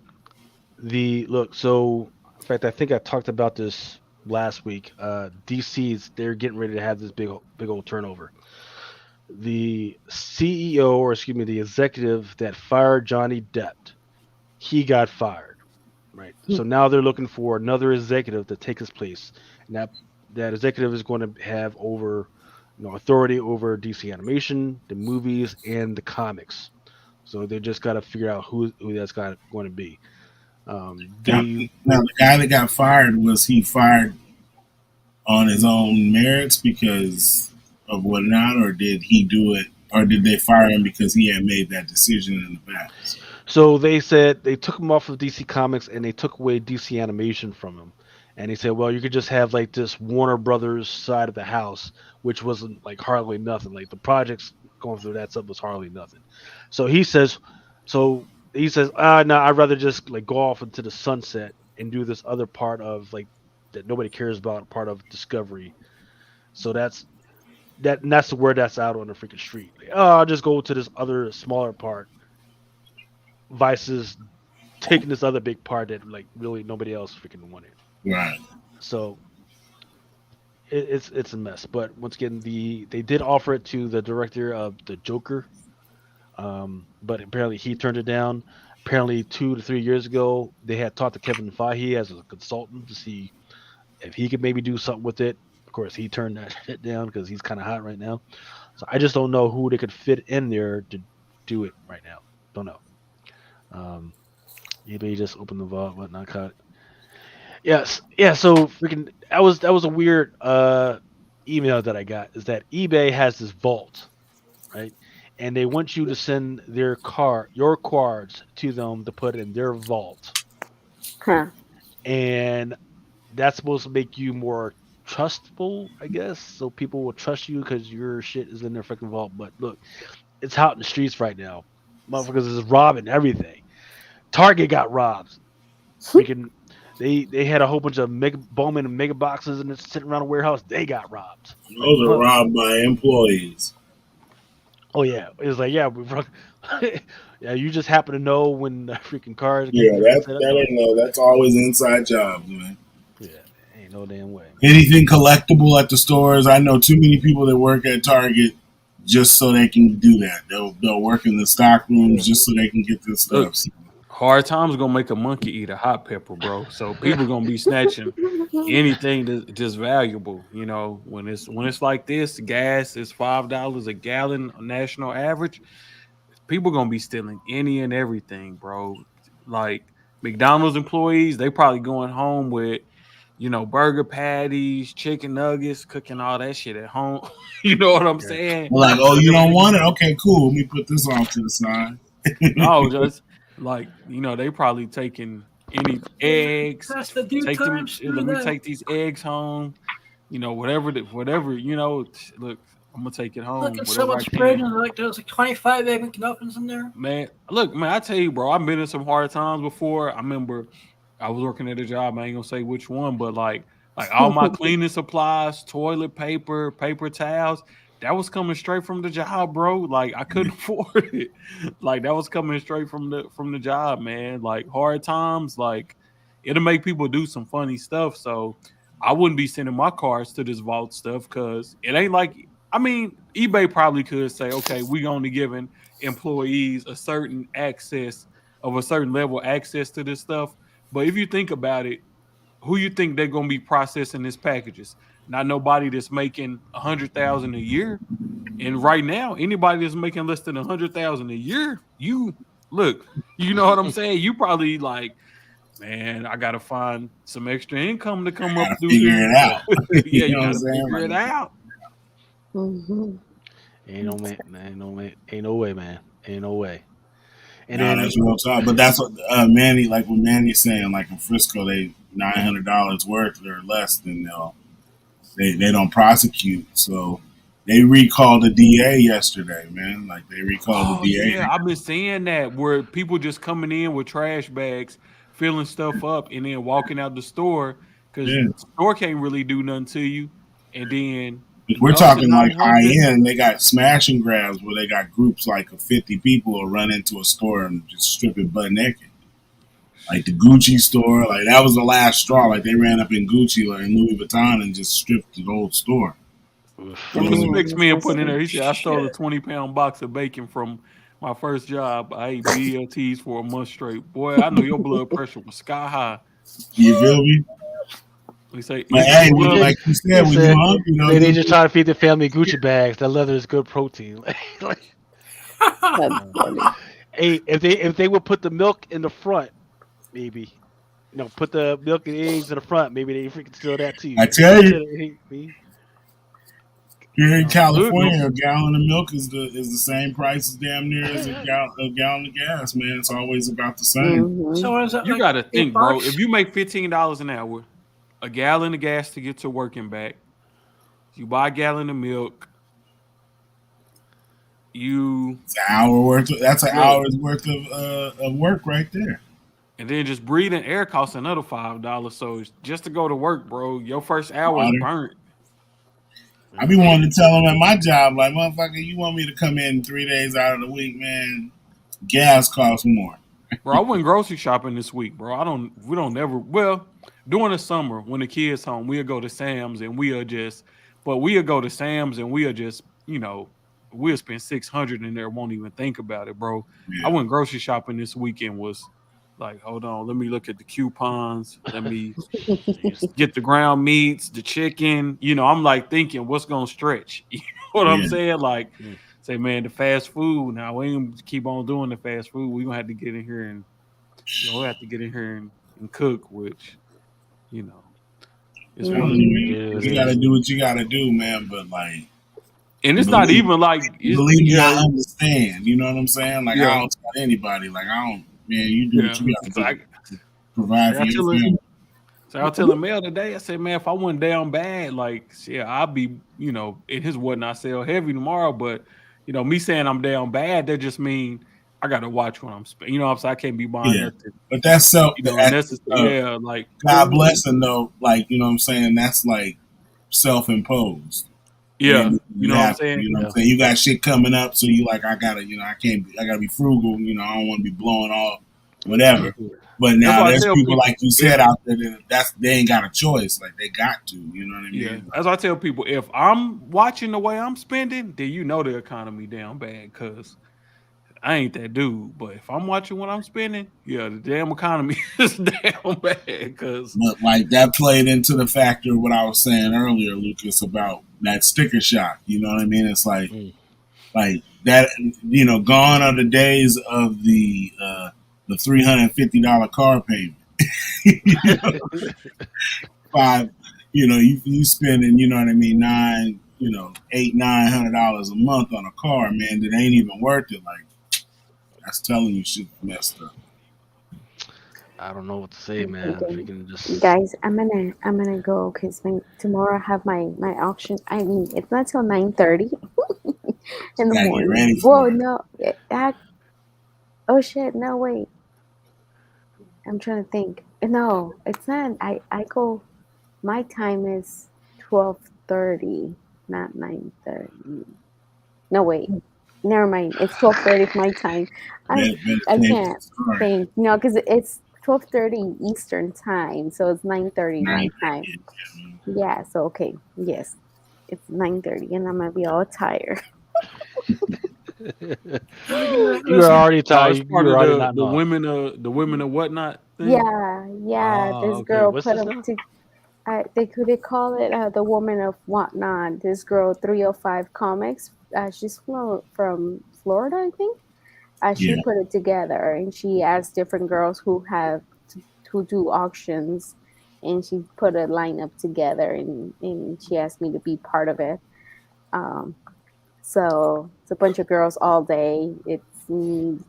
the look, so in fact, I think I talked about this last week. DC's they're getting ready to have this big old turnover. The CEO, or excuse me, the executive that fired Johnny Depp, he got fired. Right. So now they're looking for another executive to take his place. And that executive is going to have over, authority over DC animation, the movies, and the comics. So they just got to figure out who that's going to be. Now, They now, the guy that got fired, was he fired on his own merits because of what not, or did he do it, or did they fire him because he had made that decision in the past? So they said they took him off of DC Comics and they took away DC animation from him. And he said, well, you could just have like this Warner Brothers side of the house, which wasn't like hardly nothing. Like the projects going through that stuff was hardly nothing. So he says, no, I'd rather just like go off into the sunset and do this other part of like that nobody cares about, part of Discovery. So and that's the word that's out on the freaking street. Like, oh, I'll just go to this other smaller part, Vice's taking this other big part that like really nobody else freaking wanted. Right. So it's a mess. But once again, they did offer it to the director of the Joker, but apparently he turned it down. Apparently, 2 to 3 years ago, they had talked to Kevin Feige as a consultant to see if he could maybe do something with it. Of course, he turned that shit down because he's kind of hot right now. So I just don't know who they could fit in there to do it right now. Don't know. Maybe just open the vault, whatnot. Caught. Yes, yeah. So freaking that was a weird email that I got. Is that eBay has this vault, right? And they want you to send your cards to them to put in their vault, Huh. and that's supposed to make you more trustable, I guess. So people will trust you because your shit is in their freaking vault. But look, it's out in the streets right now. Motherfuckers is robbing everything. Target got robbed. Freaking, they had a whole bunch of Bowman and mega boxes and it's sitting around a warehouse. They got robbed. Like, Those are robbed by employees. oh yeah, it was like yeah, yeah. You just happen to know when the freaking cars Yeah, get set up. that ain't no. That's always inside jobs, man. Yeah, ain't no damn way. Anything collectible at the stores, I know too many people that work at Target just so they can do that. They'll work in the stock rooms just so they can get this stuff. Hard times gonna make a monkey eat a hot pepper, bro. So people gonna be snatching anything that's just valuable. You know, when it's like this, gas is $5 a gallon, national average. People gonna be stealing any and everything, bro. Like McDonald's employees, they probably going home with, burger patties, chicken nuggets, cooking all that shit at home. You know what I'm saying? Like, oh, you don't want it? Okay, cool. Let me put this off to the side. No, just like they probably taking any eggs. That's the due Take time. them. Let me take these eggs home. Whatever. Look, I'm gonna take it home. Look at whatever someone's I can. fridge and like there's like 25 egg McMuffins in there. Man, look, man, I tell you, bro, I've been in some hard times before. I remember I was working at a job. I ain't gonna say which one, but like all my cleaning supplies, toilet paper, paper towels, that was coming straight from the job, bro. Like I couldn't afford it. Like that was coming straight from the job, man. Like hard times, like it'll make people do some funny stuff. So I wouldn't be sending my cards to this vault stuff because it ain't like. I mean, eBay probably could say, okay, we only giving employees a certain access of a certain level access to this stuff. But if you think about it, who you think they're gonna be processing these packages? Not nobody that's making 100,000 a year. And right now, anybody that's making less than 100,000 a year, you look, you know what I'm saying? You probably like, man, I gotta find some extra income to come up Gotta through figure here. it out. Yeah, You know you what I'm gotta saying? figure it out. Mm-hmm. Ain't no man, ain't no way, man. Ain't no way. And No, then that's real talk. But that's what Manny, like what Manny's saying, like in Frisco, they $900 worth or less, then they don't prosecute. So they recalled the DA yesterday, man. Like they recalled the Oh DA. yeah, I've been seeing that where people just coming in with trash bags, filling stuff up, and then walking out the store because Yeah. the store can't really do nothing to you. And then We're up to talking like high 900. end. They got smash and grabs where they got groups like of 50 people will run into a store and just strip it butt naked. Like the Gucci store, like that was the last straw. Like they ran up in Gucci or in Louis Vuitton and just stripped the whole store. What the So, Specs man put in there? He said, I stole a Shit. 20-pound box of bacon from my first job. I ate BLTs for a month straight. Boy, I know your blood pressure was sky high. you feel me? He say, But is this hey, he love? just like you he said, when you said hungry, they just try to feed the family Gucci bags. That leather is good protein. Like, That's funny. hey, if they would put the milk in the front, maybe put the milk and eggs in the front, maybe they freaking steal that too. I tell you, Me, here in Look, California, a gallon of milk is the same price as damn near as a gallon of gas, man. It's always about the same. Mm-hmm. So is it you like got to think, bro. $8? If you make $15 an hour, a gallon of gas to get to work and back, you buy a gallon of milk, you It's an hour worth. That's an look, hour's worth of work right there. and then just breathing air costs another $5. So just to go to work, bro, your first hour is Water. burnt. I be wanting to tell them at my job, like, motherfucker, you want me to come in 3 days out of the week, man? Gas costs more. Bro, I went grocery shopping this week, bro. We don't never, well, during the summer when the kids home, we'll go to Sam's and we'll go to Sam's and we'll just, we'll spend 600 in there, won't even think about it, bro. I Yeah, went grocery shopping this weekend was like, hold on, let me look at the coupons. Let me get the ground meats, the chicken. I'm like thinking what's gonna stretch. You know what I'm yeah, saying? Like, Mm. say, man, the fast food. Now we ain't gonna keep on doing the fast food. We're gonna have to get in here and we have to get in here and cook, which, you know, it's I one of mean, them. It is what you it got to is. do what you got to do, man. But like, And it's not believe, even like it's believe me, I understand. You know what I'm saying? Like, I yeah, don't tell anybody. Like, I don't. Man, you do what yeah. you got to So do. I, Provide say for I your tell her, family. so I was telling Mel today, I said, man, if I went down bad, like, yeah, I'll be, in his whatnot sell heavy tomorrow. But, me saying I'm down bad, that just mean I got to watch what I'm spending. You know what I'm saying? I can't be buying Yeah, nothing, but that's so. unnecessary. Yeah, like, God bless them though. Like, you know what I'm saying? That's like self-imposed. yeah, And you you know what I'm have, saying? you know what I'm Yeah. saying? You got shit coming up, so you like, I gotta, I can't, I gotta be frugal. I don't want to be blowing off, whatever. But That's now why I there's tell people people like you if, said out there that they ain't got a choice. Like they got to, you know what I yeah, mean? that's why I tell people if I'm watching the way I'm spending, then the economy down bad because I ain't that dude. But if I'm watching what I'm spending, yeah, the damn economy is down bad because But like that played into the factor of what I was saying earlier, Lucas, about that sticker shock. You know what I mean? It's Mm. like that. Gone are the days of the $350 car payment. You know, five. You spending. You know what I mean? $800-900 a month on a car, man. That ain't even worth it. Like that's telling you shit messed up. I don't know what to say, man. Okay. Freaking just Guys, I'm gonna go because tomorrow I have my auction. I mean, it's not till 9:30 in the Gotta get morning. ready Whoa, for it. no, oh shit, no wait. I'm trying to think. No, it's not. I go. My time is 12:30, not 9:30. No wait, never mind. It's 12:30 my time. I Better I save can't the story. think. No, because it's 12:30 Eastern time, so it's 9:30 my 9:30. time. Yeah. So okay. Yes, it's 9:30, and I'm gonna be all tired. you are already no, it's tired. part You're of already the nodding off. women of whatnot thing. Yeah, yeah. Oh, This okay. girl What's put this up now? to They call it the Woman of Whatnot. This girl, 305 Comics. She's from Florida, I think. She Yeah. put it together, and she asked different girls who do auctions, and she put a lineup together, and she asked me to be part of it. Um, so it's a bunch of girls all day. It's me,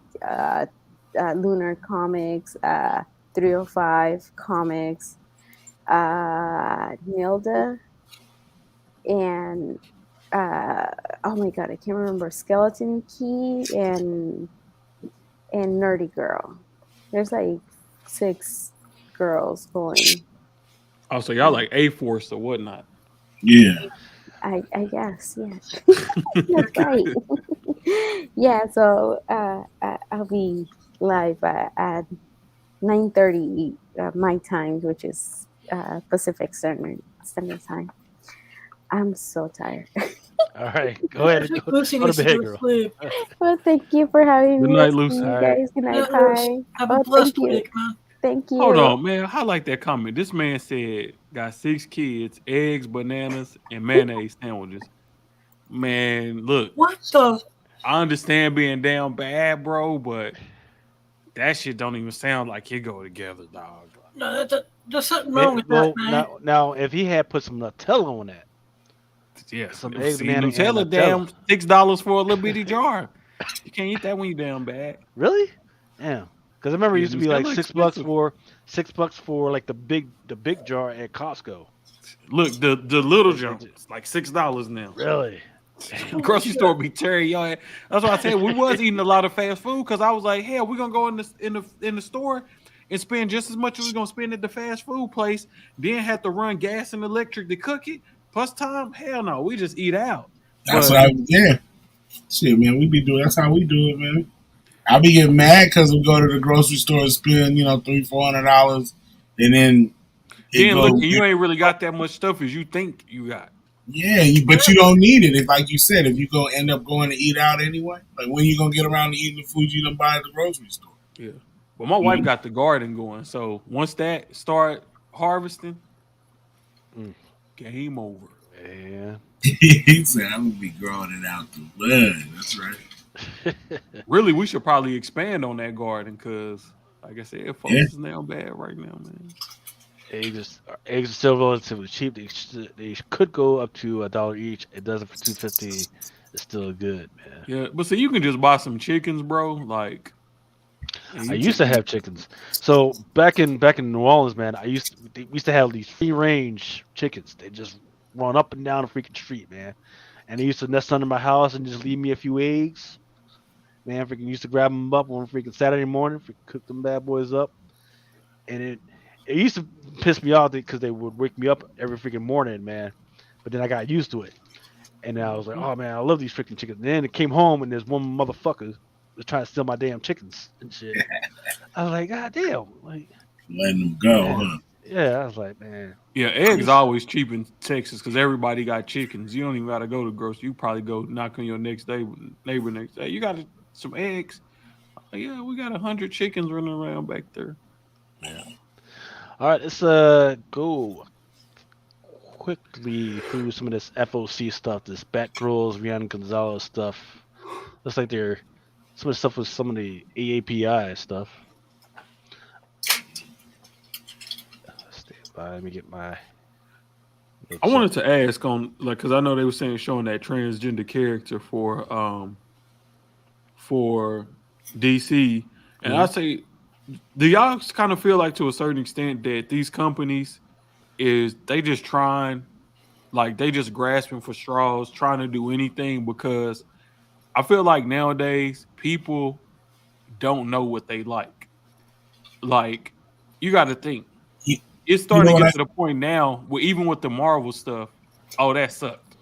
Lunar Comics, 305 Comics, Nilda, and oh my god, I can't remember, Skeleton Key and Nerdy Girl. There's like 6 girls going. Oh, so y'all like A-Force or whatnot. Yeah. I guess, yes. That's right. Yeah, so I'll be live at 9:30 my time, which is Pacific Standard Time. I'm so tired. All right, go ahead and Lucy go to needs to bed, go to girl. sleep. Well, thank you for having Good me. night, I'll Lucy. see you All right. guys. Good night. Yeah, Lucy, Bye. have a Oh, blessed thank you. week, man. Thank you. Hold on, man. I like that comment. This man said got 6 kids, eggs, bananas, and mayonnaise sandwiches. Man, look. What the? I understand being down bad, bro, but that shit don't even sound like it go together, dog. No, there's something wrong with Well, that, man. now, if he had put some Nutella on that, Yes, some egg, see, banana, and Nutella, Nutella. damn, $6 for a little bitty jar. You can't eat that when you down bad. Really? Damn. Because I remember it Yeah, used to be like Nutella $6 for like the big jar at Costco. Look, the little jump, it's like $6 now. Really? Grocery store be tearing y'all. That's why I said we was eating a lot of fast food because I was like, hell, we're gonna go in the store and spend just as much as we're gonna spend at the fast food place, then have to run gas and electric to cook it, plus time. Hell no, we just eat out. That's what shit, man. We be doing. That's how we do it, man. I be getting mad because we go to the grocery store and spend $300-$400, and then look, you ain't really got that much stuff as you think you got. Yeah, but you don't need it. If, like you said, if you go end up going to eat out anyway, like when you gonna get around to eating the food you done buy at the grocery store? Yeah. Well, my wife got the garden going, so once that start harvesting, game over. Yeah. He said, "I'm gonna be growing it out the bud." That's right. Really, we should probably expand on that garden because, like I said, folks is now bad right now, man. Eggs are still relatively cheap. They could go up to $1 each. It does it for $2.50. It's still good, man. Yeah, but see, you can just buy some chickens, bro. Like, I used to have chickens. So back in New Orleans, man, we used to have these free range chickens. They just run up and down the freaking street, man. And they used to nest under my house and just leave me a few eggs. Man, freaking used to grab them up on freaking Saturday morning, freaking cook them bad boys up, and it used to piss me off because they would wake me up every freaking morning, man. But then I got used to it, and then I was like, oh man, I love these freaking chickens. And then it came home and there's one motherfucker was trying to steal my damn chickens and shit. I was like, god damn, like letting them go, man. huh? Yeah, I was like, man. Yeah, eggs always cheap in Texas because everybody got chickens. You don't even got to go to grocery. You probably go knock on your neighbor next day. You got some eggs? Yeah, we got 100 chickens running around back there. Yeah. All right, let's go quickly through some of this FOC stuff, this Batgirls, Rihanna Gonzalez stuff. Looks like some of the stuff with some of the AAPI stuff. Stand by, let me get my. I wanted to ask on because I know they were showing that transgender character for DC, and I say, do y'all kind of feel like to a certain extent that these companies they just trying, like they just grasping for straws, trying to do anything? Because I feel like nowadays people don't know what they like. Like, you got to think. It's starting to get to the point now where even with the Marvel stuff, oh, that sucked.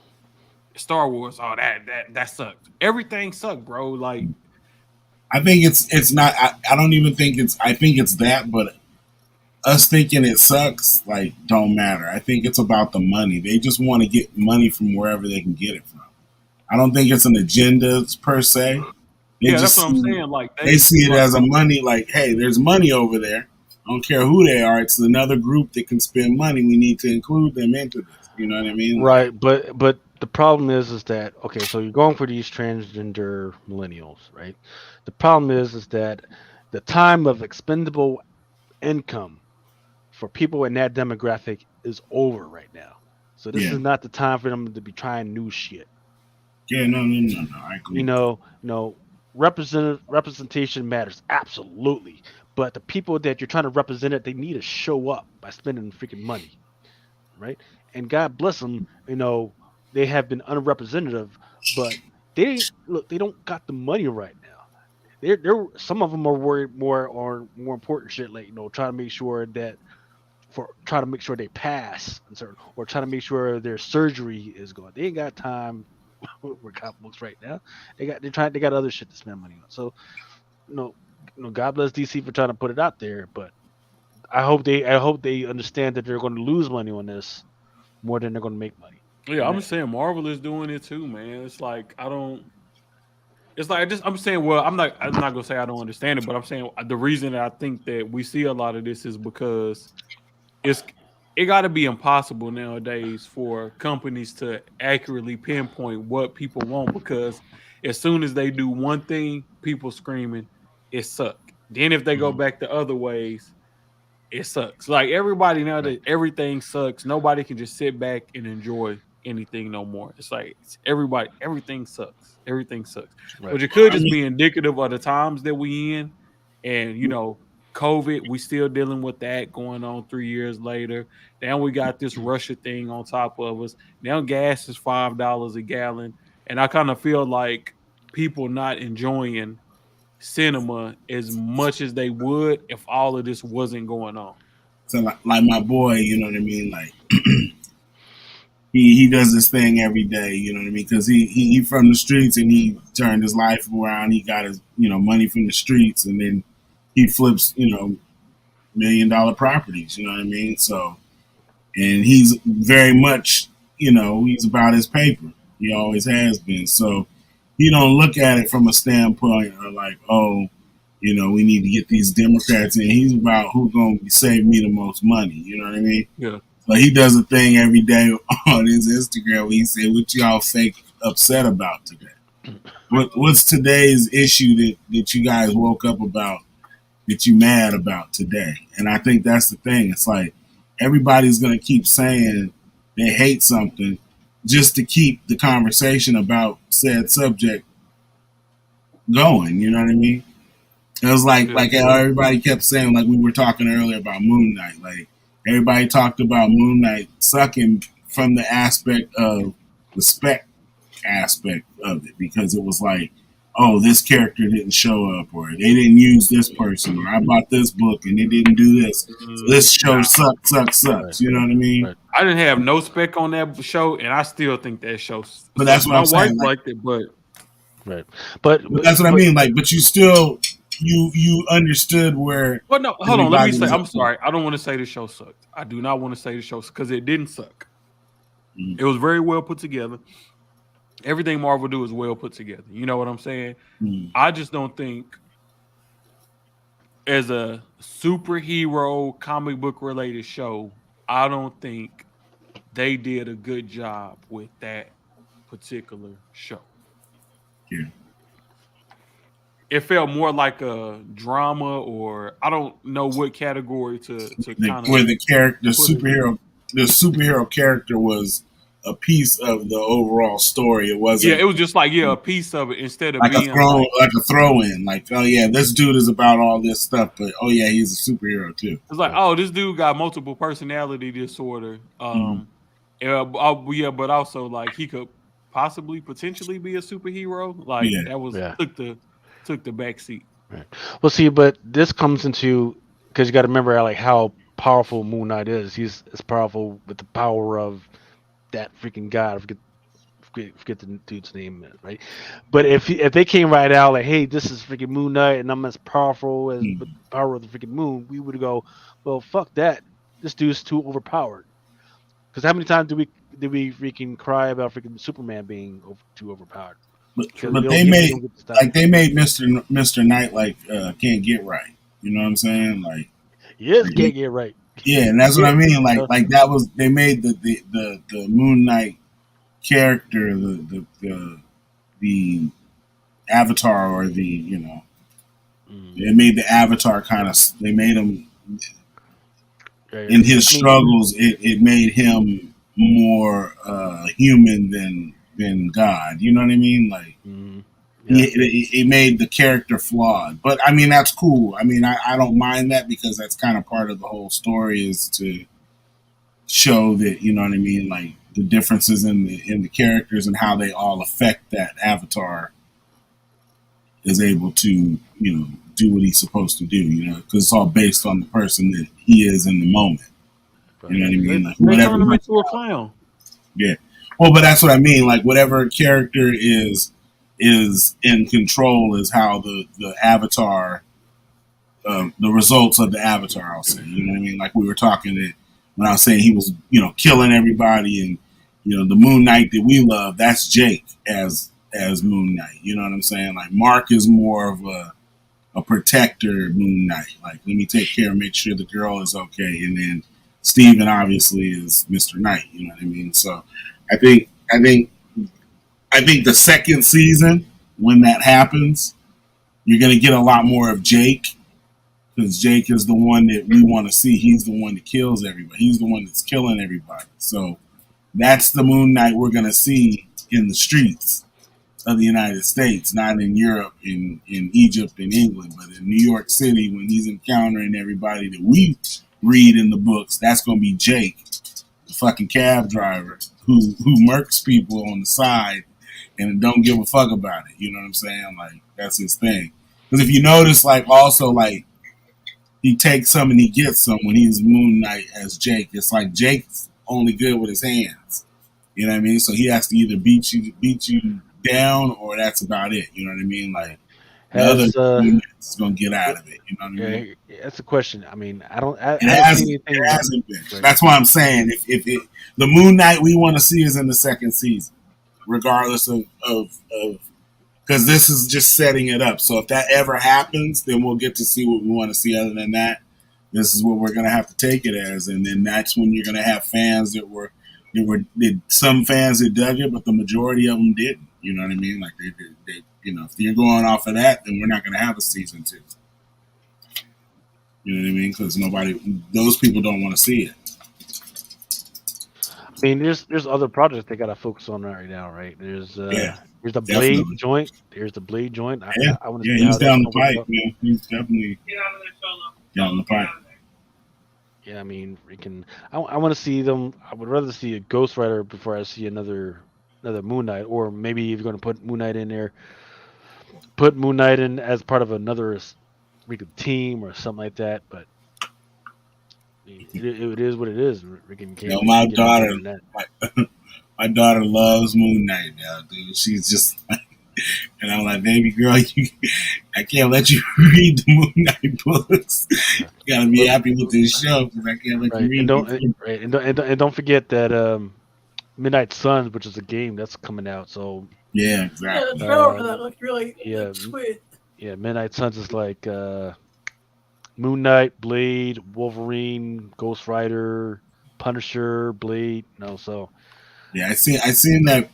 Star Wars, oh, that sucked. Everything sucked, bro. Like, I think it's not. I don't even think it's. I think it's that, but us thinking it sucks, like, don't matter. I think it's about the money. They just want to get money from wherever they can get it from. I don't think it's an agenda per se. That's what I'm saying. Like, they see it as a money. Like, hey, there's money over there. I don't care who they are. It's another group that can spend money. We need to include them into this. You know what I mean? Right, but the problem is that okay, so you're going for these transgender millennials, right? The problem is that the time of expendable income for people in that demographic is over right now. So this is not the time for them to be trying new shit. Yeah, no. I agree. Representation matters absolutely, but the people that you're trying to represent it, they need to show up by spending freaking money, right? And God bless them, they have been unrepresentative, but they don't got the money right now. They're some of them are worried more on more important shit, like trying to make sure they pass and certain, or trying to make sure their surgery is going. They ain't got time for comic books right now. They got other shit to spend money on. So God bless DC for trying to put it out there, but I hope they understand that they're going to lose money on this more than they're going to make money. Yeah, I'm just saying Marvel is doing it too, man. It's like I don't. It's like I'm saying. Well, I'm not gonna say I don't understand it, but I'm saying the reason that I think that we see a lot of this is because it got to be impossible nowadays for companies to accurately pinpoint what people want, because as soon as they do one thing, people screaming it sucked. Then if they go back the other ways, it sucks. Like everybody now that everything sucks, nobody can just sit back and enjoy anything no more. It's like everything sucks. Everything sucks. Right. But it could just be indicative of the times that we in, and COVID, we still dealing with that going on 3 years later. Now we got this Russia thing on top of us. Now gas is $5 a gallon, and I kind of feel like people not enjoying cinema as much as they would if all of this wasn't going on. So like my boy, you know what I mean? Like he does this thing every day, you know what I mean? Because he from the streets and he turned his life around. He got his money from the streets, and then he flips $1 million properties. You know what I mean? So, and he's very much he's about his paper. He always has been. So he don't look at it from a standpoint of like, oh, we need to get these Democrats in. He's about who's going to save me the most money. You know what I mean? Yeah. But he does a thing every day on his Instagram where he said, "What y'all fake upset about today? What's today's issue that you guys woke up about that you mad about today?" And I think that's the thing. It's like everybody's going to keep saying they hate something just to keep the conversation about said subject going. You know what I mean? It was like how everybody kept saying, like we were talking earlier about Moon Knight. Like everybody talked about Moon Knight sucking from the aspect of the spec aspect of it, because it was like, oh, this character didn't show up, or they didn't use this person, or I bought this book and they didn't do this. So this show sucks. Right. You know what I mean? Right. I didn't have no spec on that show, and I still think that show. But that's what my I'm saying. wife liked it, but right. But that's what I mean. Like, but you still. You understood where. Well, no, hold on. Let me say. I'm sorry. I don't want to say the show sucked. I do not want to say the show because it didn't suck. It was very well put together. Everything Marvel do is well put together. You know what I'm saying? I just don't think, as a superhero comic book related show, I don't think they did a good job with that particular show. Yeah. It felt more like a drama, or I don't know what category to kind of where the superhero character was a piece of the overall story. It wasn't. Yeah, it was just like a piece of it instead of like being like a throw in. Like, oh yeah, this dude is about all this stuff, but oh yeah, he's a superhero too. It's like, oh, this dude got multiple personality disorder. But also like he could potentially be a superhero. Like that was took the back seat. Right. Well, see, but this comes into, because you got to remember like how powerful Moon Knight is. He's as powerful with the power of that freaking god. I forget the dude's name, right? But if they came right out like, hey, this is freaking Moon Knight, and I'm as powerful as the power of the freaking moon, we would go, well, fuck that. This dude's too overpowered. Because how many times did we freaking cry about freaking Superman being too overpowered? But they made Mr. Knight like can't get right. You know what I'm saying? Like Yes, can't get right. Yeah, and that's what I mean. Uh, Like that was they made the Moon Knight character the avatar or the they made the avatar kind of they made him in his struggles. It made him more human than God. You know what I mean? Like it made the character flawed. But I mean that's cool. I mean I don't mind that because that's kind of part of the whole story is to show that you know what I mean, like the differences in the characters and how they all affect that avatar is able to do what he's supposed to do, because it's all based on the person that he is in the moment. You know what I mean? Like They whatever. turn him into a clown. Yeah. Well, but that's what I mean. Like whatever character is in control is how the avatar, the results of the avatar. I'll say. You know what I mean? Like we were talking that when I was saying he was killing everybody and the Moon Knight that we love. That's Jake as Moon Knight. You know what I'm saying? Like Mark is more of a protector Moon Knight. Like let me take care and make sure the girl is okay, and then Steven obviously is Mr. Knight. You know what I mean? So I think the second season when that happens, you're gonna get a lot more of Jake because Jake is the one that we want to see. He's the one that kills everybody. He's the one that's killing everybody. So that's the Moon Knight we're gonna see in the streets of the United States, not in Europe, in Egypt, in England, but in New York City when he's encountering everybody that we read in the books. That's going to be Jake, the fucking cab driver who murks people on the side and don't give a fuck about it. You know what I'm saying? Like that's his thing. Because if you notice, like also like he takes some and he gets some when he's Moon Knight as Jake. It's like Jake's only good with his hands. You know what I mean? So he has to either beat you down or that's about it. You know what I mean? Like the other is gonna get out of it. You know what I mean? That's a question. I mean, I don't see anything. It hasn't been. Right. That's why I'm saying if the Moon Knight we want to see is in the second season, regardless of because this is just setting it up. So if that ever happens, then we'll get to see what we want to see. Other than that, this is what we're gonna have to take it as, and then that's when you're gonna have fans that some fans that dug it, but the majority of them didn't. You know what I mean? Like they if you're going off of that, then we're not going to have a season 2. You know what I mean? Because those people don't want to see it. I mean, there's other projects they got to focus on right now, right? There's the Blade joint. There's the Blade joint. I want to see he's down the pipe, man. He's definitely down the pipe. Yeah, I mean, I want to see them. I would rather see a Ghost Rider before I see another Moon Knight, or maybe if you're going to put Moon Knight in there, put Moon Knight in as part of another team or something like that. But I mean, it is what it is. My daughter loves Moon Knight now, dude. She's just like, and I'm like, baby girl, I can't let you read the Moon Knight books. You gotta be happy with this show because I can't let you read. And don't forget that Midnight Suns, which is a game that's coming out. So yeah, exactly. Yeah, the trailer for that looked really sweet. Yeah, Midnight Suns is like Moon Knight, Blade, Wolverine, Ghost Rider, Punisher, Blade. So yeah, I seen that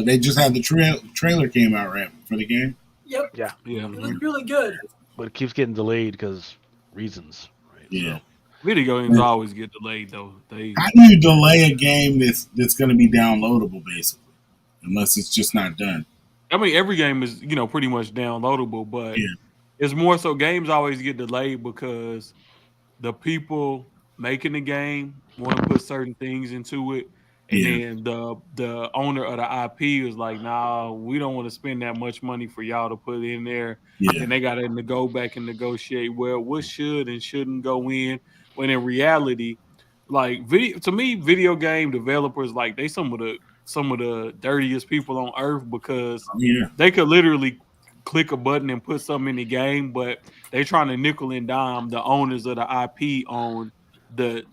they just had the trailer came out right for the game. Yep. Yeah. It looked really good. But it keeps getting delayed because reasons. Right? Yeah. So. Video games always get delayed though. How do you delay a game that's going to be downloadable basically, unless it's just not done? I mean, every game is pretty much downloadable, but it's more so games always get delayed because the people making the game want to put certain things into it, and then the owner of the IP is like, "Nah, we don't want to spend that much money for y'all to put in there." And they got to go back and negotiate. Well, what should and shouldn't go in? When in reality, like video game developers, like they some of the dirtiest people on earth because they could literally click a button and put something in the game, but they trying to nickel and dime the owners of the IP on the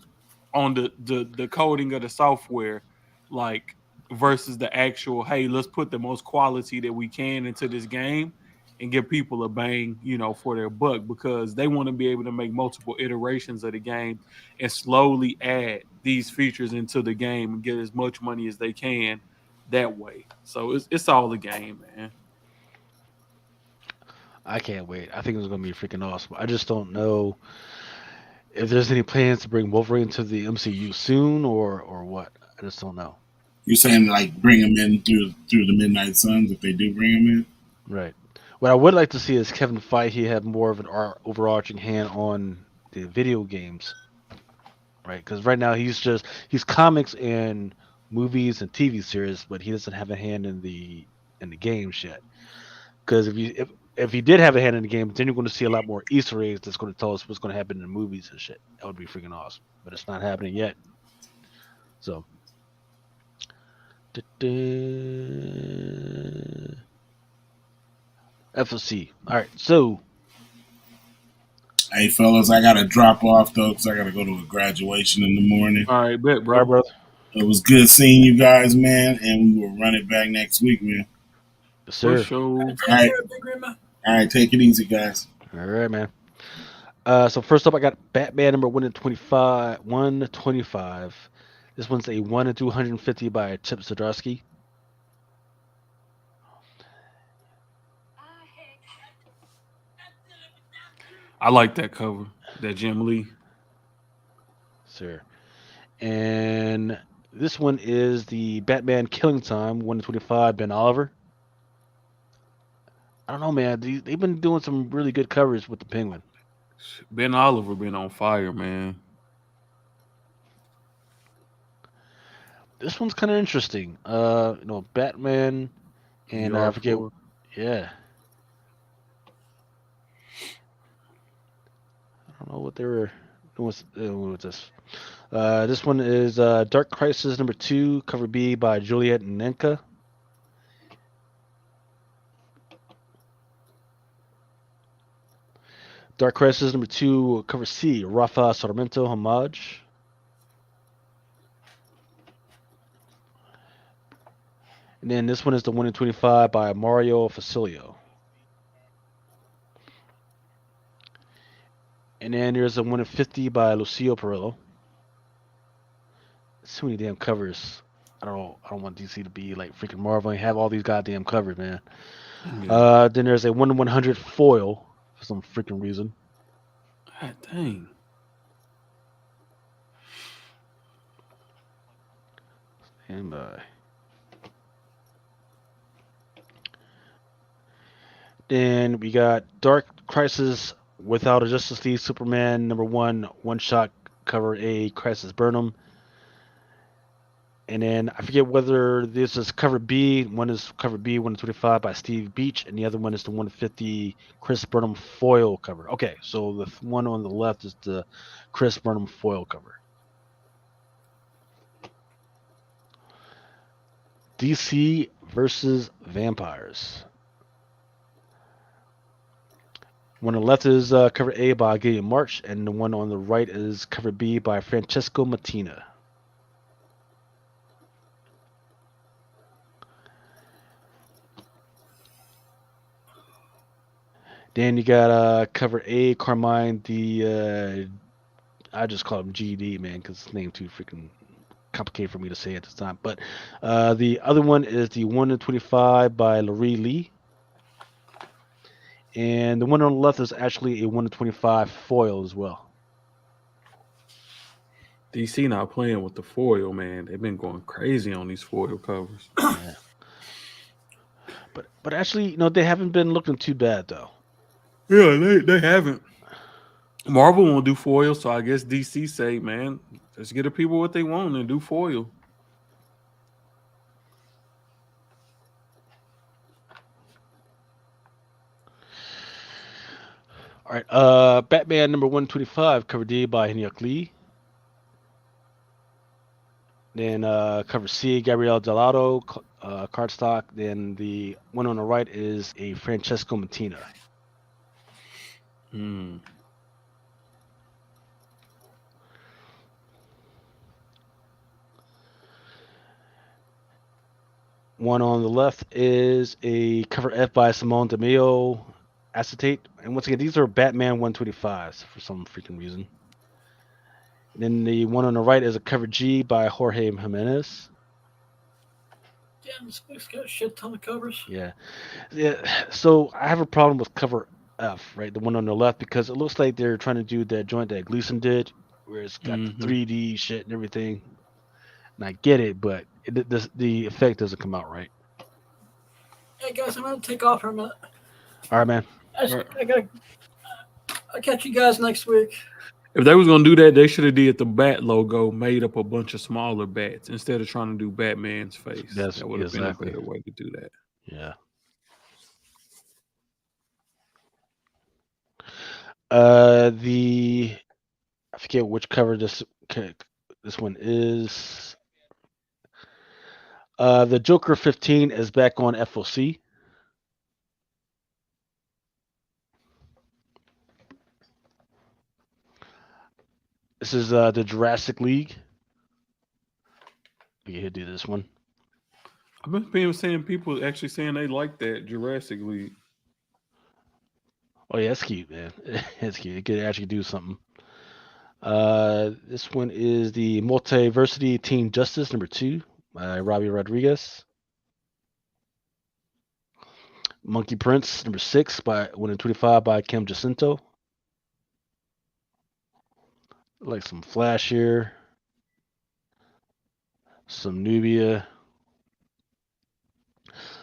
coding of the software, like versus the actual, hey, let's put the most quality that we can into this game. and give people a bang, for their buck, because they want to be able to make multiple iterations of the game and slowly add these features into the game and get as much money as they can that way. So it's all the game, man. I can't wait. I think it's gonna be freaking awesome. I just don't know if there's any plans to bring Wolverine to the MCU soon or what. I just don't know. You're saying like bring him in through the Midnight Suns if they do bring him in? Right. What I would like to see is Kevin Feige have more of an overarching hand on the video games, right? Because right now he's comics and movies and TV series, but he doesn't have a hand in the games yet. Because if he did have a hand in the game, then you're going to see a lot more Easter eggs that's going to tell us what's going to happen in the movies and shit. That would be freaking awesome. But it's not happening yet. So. FOC. All right. So. Hey, fellas, I got to drop off, though, because I got to go to a graduation in the morning. All right, bet, bro. All right, brother. It was good seeing you guys, man, and we will run it back next week, man. Yes, sir. For sure. Take care, Big Rima. All right, take it easy, guys. All right, man. So first up, I got Batman number 125. 125. This one's a 1 in 250 by Chip Zdarsky. I like that cover, that Jim Lee. Sir. And this one is the Batman Killing Time 1 in 25, Ben Oliver. I don't know, man. They've been doing some really good covers with the Penguin. Ben Oliver been on fire, man. This one's kind of interesting. Batman, and I forget. Yeah. I don't know what they were doing with this. This one is Dark Crisis number 2, cover B by Juliet Nenka. Dark Crisis number 2, cover C, Rafa Sarmiento homage. And then this one is the 1 in 25 by Mario Facilio. And then there's a 1 in 50 by Lucio Perillo. So many damn covers. I don't want DC to be like freaking Marvel and have all these goddamn covers, man. Yeah. Then there's a 1 in 100 foil for some freaking reason. God dang. And then we got Dark Crisis Without a Justice League Superman number 1, one-shot cover A, Crisis Burnham. And then I forget whether this is cover B. One is cover B, 1 in 25 by Steve Beach, and the other one is the 1 in 50 Chris Burnham foil cover. Okay, so the one on the left is the Chris Burnham foil cover. DC versus Vampires. One on the left is cover A by Gideon March, and the one on the right is cover B by Francesco Mattina. Then you got cover A, Carmine, I just call him GD, man, because his name too freaking complicated for me to say at this time. But the other one is the 1 in 25 by Laurie Lee. And the one on the left is actually a 1 in 25 foil as well. DC not playing with the foil, man. They've been going crazy on these foil covers. Yeah. But actually, they haven't been looking too bad, though. Yeah, they haven't. Marvel won't do foil, so I guess DC say, man, let's get the people what they want and do foil. All right, Batman number 125, cover D by Hyuk Lee. Then cover C, Gabriel Delato, cardstock. Then the one on the right is a Francesco Mattina. One on the left is a cover F by Simone DeMeo acetate. And once again, these are Batman 125s for some freaking reason. And then the one on the right is a cover G by Jorge Jimenez. Damn, this book's got a shit ton of covers. Yeah. So I have a problem with cover F, right? The one on the left, because it looks like they're trying to do that joint that Gleason did, where it's got the 3D shit and everything. And I get it, but the effect doesn't come out right. Hey guys, I'm gonna take off for a minute. All right, man. I'll catch you guys next week. If they was gonna do that, they should have did the bat logo, made up a bunch of smaller bats instead of trying to do Batman's face. That would have been a better way to do that. Yeah. I forget which cover this one is. The Joker 15 is back on FOC. This is the Jurassic League. We can do this one. I've been seeing people actually saying they like that Jurassic League. Oh yeah, that's cute, man. It's cute. It could actually do something. This one is the Multiversity Team Justice #2 by Robbie Rodriguez. Monkey Prince #6 by 125 by Kim Jacinto. Like some Flash here. Some Nubia.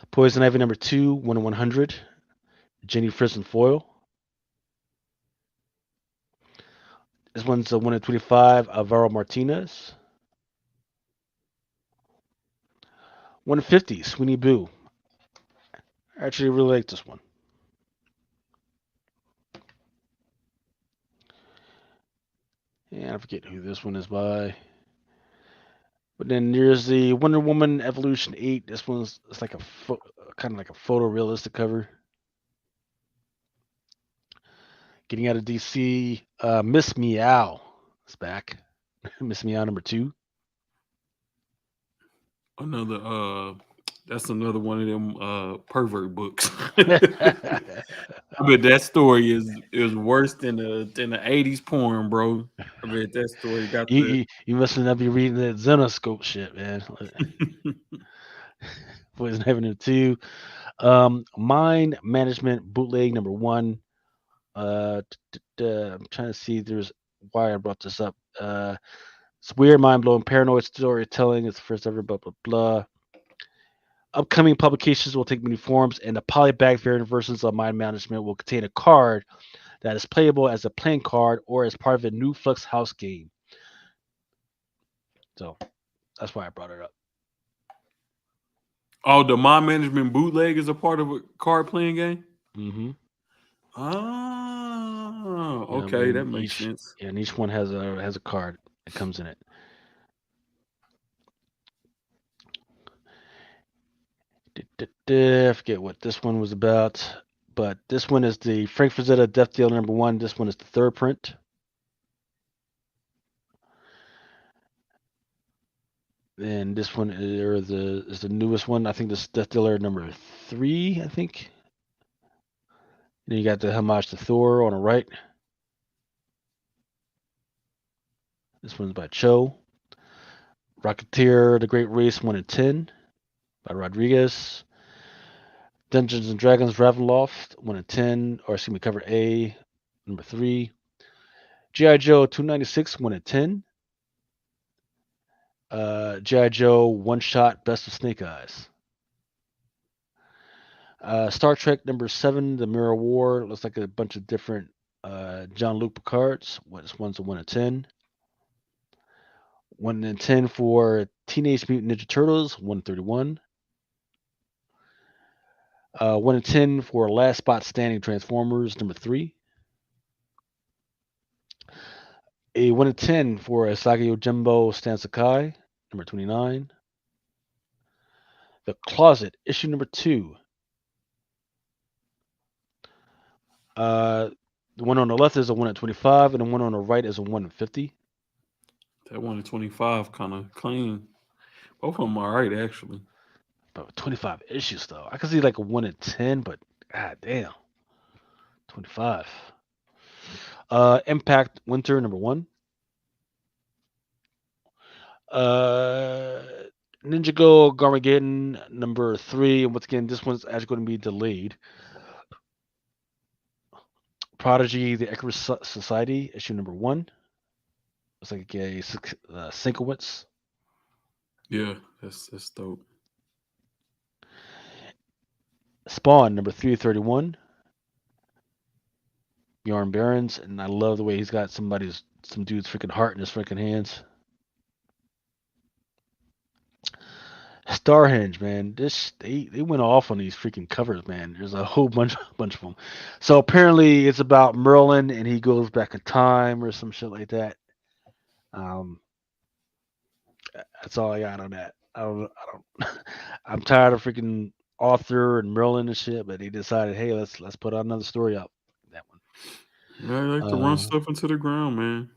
Poison Ivy #2, 1/100. Jenny Frison foil. This one's a 1/25, Alvaro Martinez. 1/50, Sweeney Boo. I actually really like this one. And I forget who this one is by. But then there's the Wonder Woman Evolution 8. This one's like a kind of like a photorealistic cover. Getting out of DC, Miss Meow is back. Miss Meow #2. That's another one of them pervert books. I bet that story is worse than the 80s porn, bro. I bet that story got you must not be reading that Zenoscope shit, man. Poison Ivy #2. Mind Management Bootleg #1. I'm trying to see if there's why I brought this up. It's weird, mind-blowing, paranoid storytelling. It's the first ever, blah, blah, blah. Upcoming publications will take many forms, and the polybagged variant versions of Mind Management will contain a card that is playable as a playing card or as part of a new Flux House game. So that's why I brought it up. Oh, the Mind Management bootleg is a part of a card playing game? Mm-hmm. Oh, okay, that makes sense. Yeah, and each one has a card that comes in it. I forget what this one was about, but this one is the Frank Frazetta Death Deal #1. This one is the third print. And this one is the newest one. I think this is Death Dealer #3, I think. Then you got the homage to Thor on the right. This one's by Cho. Rocketeer, The Great Race 1/10 by Rodriguez. Dungeons and Dragons Ravenloft 1/10, or excuse me, cover A, #3. G.I. Joe 296 1/10. G.I. Joe One Shot Best of Snake Eyes. Star Trek #7, The Mirror War. Looks like a bunch of different Jean-Luc Picards. This one's a 1/10. 1/10 for Teenage Mutant Ninja Turtles 131. 1/10 for Last Spot Standing Transformers #3. A 1/10 for Asagi Ojimbo Stan Sakai #29. The Closet issue #2. The one on the left is a 1/25, and the one on the right is a 1/50. That 1/25 kind of clean. Both of them are right, actually. But 25 issues though, I could see like a 1 in 10, but god damn, 25. Impact Winter #1. Uh, Ninjago Garmageddon #3, and once again, this one's actually going to be delayed. Prodigy, the Icarus Society, issue #1. It's like a sequence. Yeah, that's dope. Spawn #331. Bjorn Barons, and I love the way he's got some dude's freaking heart in his freaking hands. Starhenge, man, they went off on these freaking covers, man. There's a whole bunch of them. So apparently it's about Merlin and he goes back in time or some shit like that. That's all I got on that. I don't. I'm tired of freaking Arthur and Merlin and shit, but they decided, hey, let's put out another story out. That one. Yeah, I like to run stuff into the ground, man.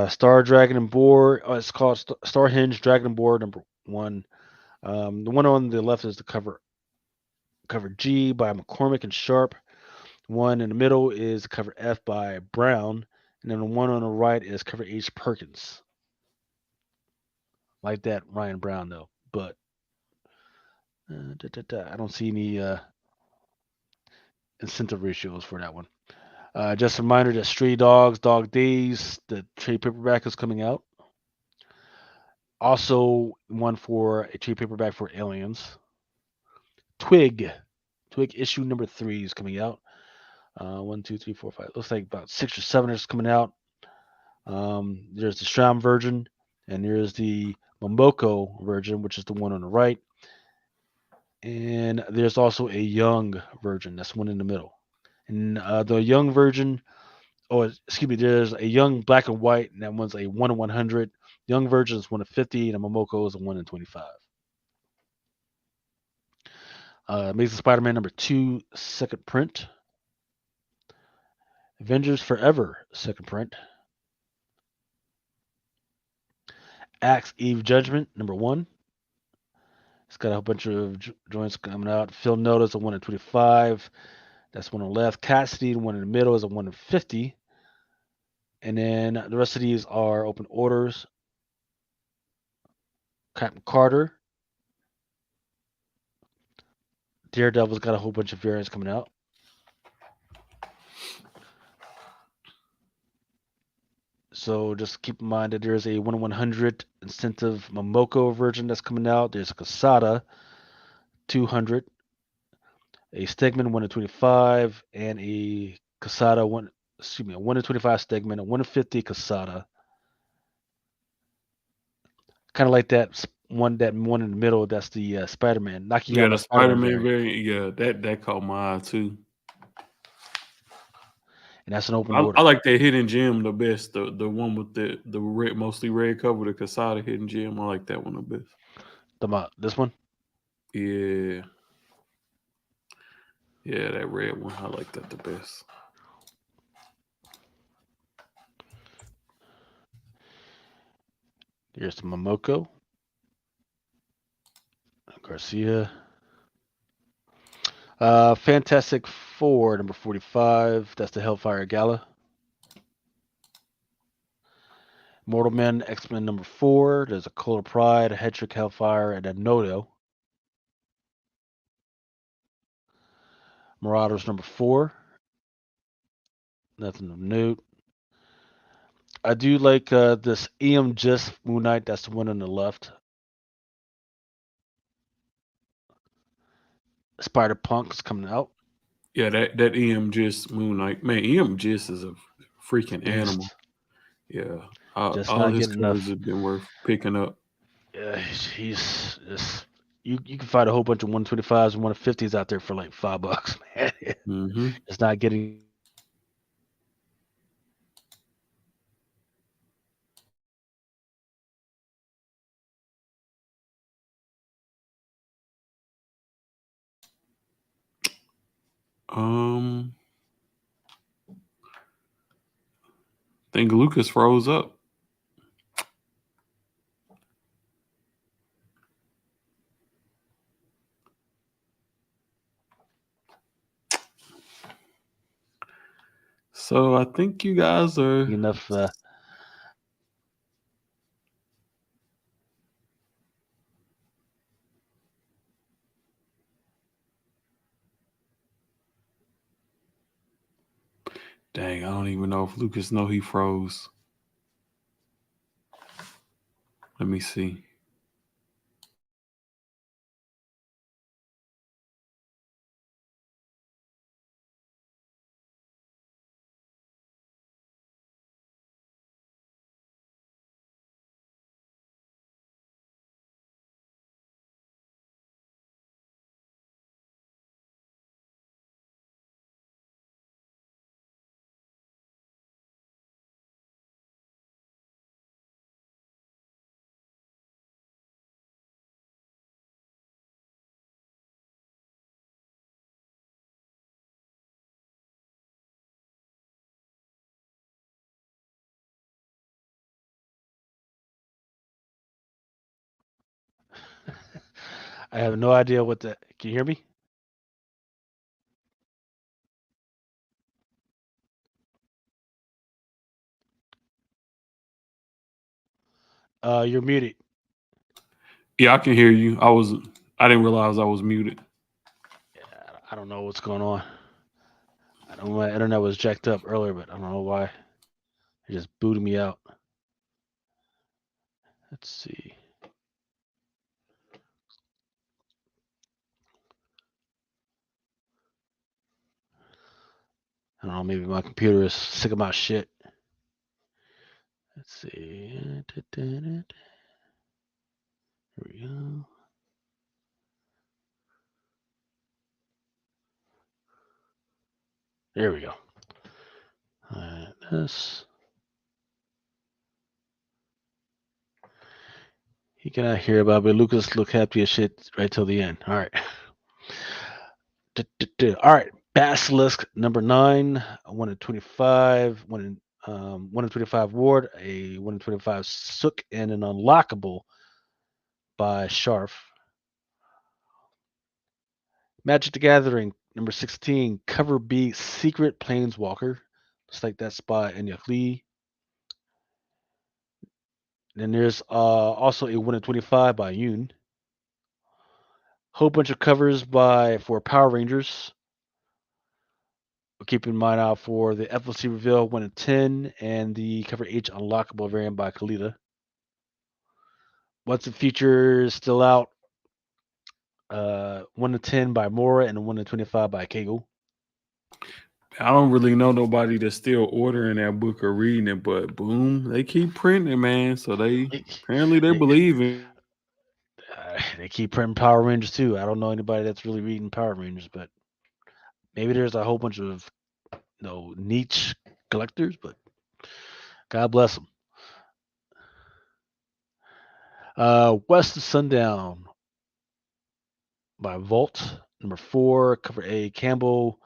Star Dragon and Board. Oh, it's called Starhenge Dragon and Board #1. The one on the left is the cover G by McCormick and Sharp. One in the middle is cover F by Brown, and then the one on the right is cover H Perkins. Like that Ryan Brown though, but I don't see any incentive ratios for that one. Just a reminder that Stray Dogs, Dog Days, the trade paperback is coming out. Also, one for a trade paperback for Aliens. Twig issue #3 is coming out. 1, 2, 3, 4, 5. Looks like about 6 or 7 is coming out. There's the Shroud version, and there's the Momoko version, which is the one on the right. And there's also a young version. That's one in the middle. And the young version, there's a young black and white, and that one's a 1 in 100. Young version is 1 in 50, and a Momoko is a 1 in 25. Amazing Spider-Man #2, second print. Avengers Forever, second print. Axe Eve Judgment #1. It's got a whole bunch of joints coming out. Phil Notice a 1 in 25. That's one on the left. Cassidy, the one in the middle, is a 1 in 50. And then the rest of these are open orders. Captain Carter. Daredevil's got a whole bunch of variants coming out. So just keep in mind that there's a 1 in 100 incentive Momoko version that's coming out. There's a Casada 200, a Stegman 1 in 25, and a Casada a 1 in 25 Stegman, a 1 in 50 Casada. Kind of like that one in the middle. That's the Spider-Man. Nakayama Yeah, the Spider-Man variant. Yeah, that caught my eye too. And that's an open order. I like that hidden gem the best. The one with the red, mostly red cover, the Casada hidden gem. I like that one the best. This one? Yeah. Yeah, that red one. I like that the best. Here's the Momoko. Garcia. Fantastic Four #45. That's the Hellfire Gala. Mortal Men X-Men #4. There's a Color Pride, a Hetrick Hellfire, and a Nodo. Marauders #4. Nothing of note. I do like this EM Just Moon Knight. That's the one on the left. Spider Punk is coming out. Yeah, that EM Just Moon Knight. Man, EM Just is a freaking animal. Yeah. All his covers have been worth picking up. Yeah, he's just you can find a whole bunch of 125s and 150s out there for like $5, man. Mm-hmm. It's not getting I think Lucas froze up. So I think you guys are enough. Dang, I don't even know if Lucas know he froze. Let me see. I have no idea what the. Can you hear me? You're muted. Yeah, I can hear you. I didn't realize I was muted. Yeah, I don't know what's going on. I don't know, my internet was jacked up earlier, but I don't know why. It just booted me out. Let's see. I don't know. Maybe my computer is sick of my shit. Let's see. Here we go. There we go. This. He cannot hear about, but Lucas look happy as shit right till the end. All right. All right. Basilisk number 9, 1 in 25, 1 in 25 ward, a 1 in 25 sook, and an unlockable by Sharf. Magic the Gathering number 16, cover B, Secret Planeswalker. Looks like that's by Enya Lee. Then there's also a 1 in 25 by Yoon. Whole bunch of covers for Power Rangers. Keep in mind out for the FLC reveal 1 in 10 and the cover H unlockable variant by Kalita. What's the feature still out? 1 in 10 by Mora and 1 in 25 by Kegel. I don't really know nobody that's still ordering that book or reading it, but boom, they keep printing it, man. So they believe in. They keep printing Power Rangers too. I don't know anybody that's really reading Power Rangers, but maybe there's a whole bunch of niche collectors. But God bless them. West of Sundown by Vault number 4, cover A Campbell,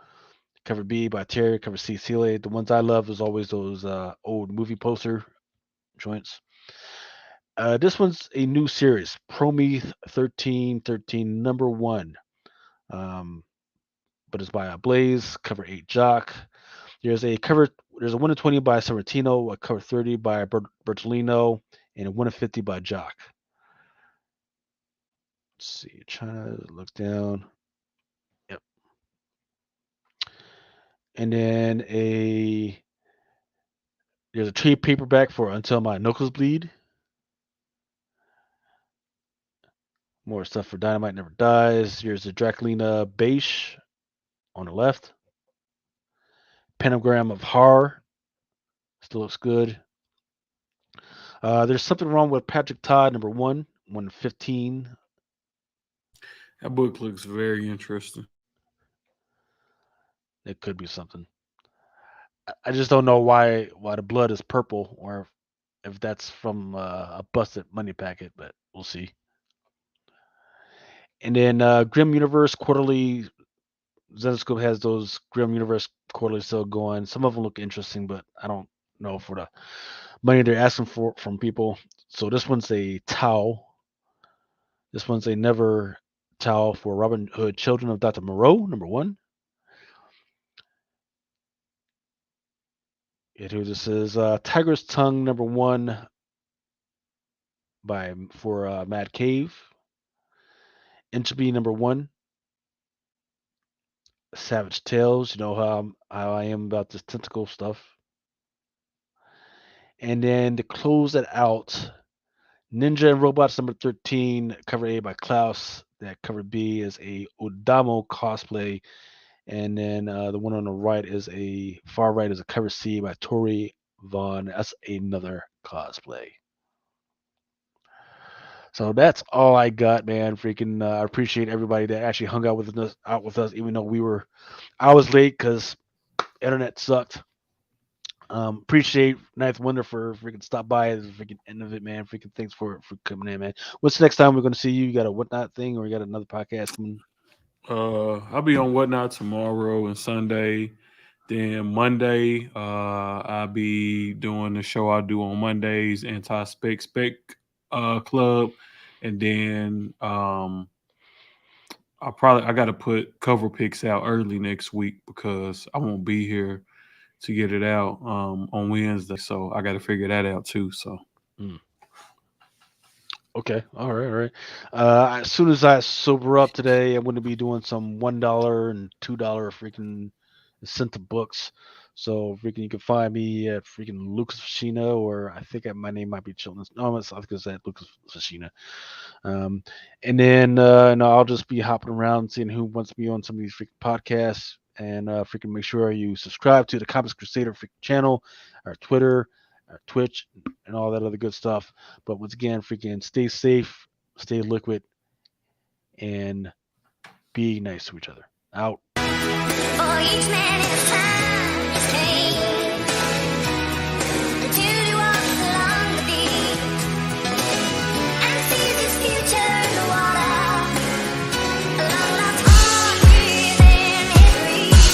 cover B by Terry, cover C Sealy. The ones I love is always those old movie poster joints. This one's a new series, Prometh 1313 number 1. But it's by Blaze, cover 8 Jock. There's a 1 in 20 by Sorrentino, a cover 30 by Bertolino, and a 1 in 50 by Jock. Let's see, trying to look down. Yep. And then there's a trade paperback for Until My Knuckles Bleed. More stuff for Dynamite Never Dies. Here's a Draculina Beige on the left. Pentagram of Horror. Still looks good. There's something wrong with Patrick Todd, number 1, 1 in 15. That book looks very interesting. It could be something. I just don't know why the blood is purple, or if that's from a busted money packet, but we'll see. And then Grim Universe Quarterly. Zenoscope has those Grim Universe Quarterly still going. Some of them look interesting, but I don't know for the money they're asking for from people. So this one's a Tau. This one's a Never Tau for Robin Hood Children of Dr. Moreau, number 1. Who this is? Tiger's Tongue #1 for Mad Cave. Entropy #1. Savage Tales. You know how I am about this tentacle stuff. And then to close it out, Ninja and Robots #13, cover A by Klaus. That cover B is a Odamo cosplay. And then the one on the right is far right is a cover C by Tori Vaughn. That's another cosplay. So that's all I got, man. Freaking, I appreciate everybody that actually hung out with us, even though I was late because internet sucked. Appreciate Ninth Wonder for freaking stop by at the freaking end of it, man. Freaking thanks for coming in, man. What's the next time we're gonna see you? You got a Whatnot thing, or you got another podcast coming? I'll be on Whatnot tomorrow and Sunday. Then Monday, I'll be doing the show I do on Mondays, Anti-Spec Club. And then I got to put cover picks out early next week because I won't be here to get it out on Wednesday. So I got to figure that out too. So. Okay. All right. As soon as I sober up today, I'm going to be doing some $1 and $2 freaking incentive books. So freaking, you can find me at freaking Lucas Fashina, or I think my name might be Children's. No, I think it's at Lucas Fashina. And then I'll just be hopping around seeing who wants to be on some of these freaking podcasts, and freaking make sure you subscribe to the Comics Crusader freaking channel, our Twitter, our Twitch, and all that other good stuff. But once again, freaking stay safe, stay liquid, and be nice to each other. Out. For each man his time is came. The duty walks along the beach and sees his future in the water. Along God's heart within his reach.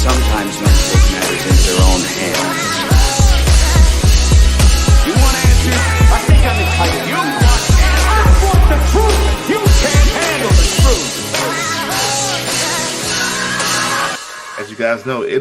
Sometimes men take matters into their own hands. You want answers? I think I'm entitled. You want answers? I want the truth. You can't handle the truth. As you guys know, it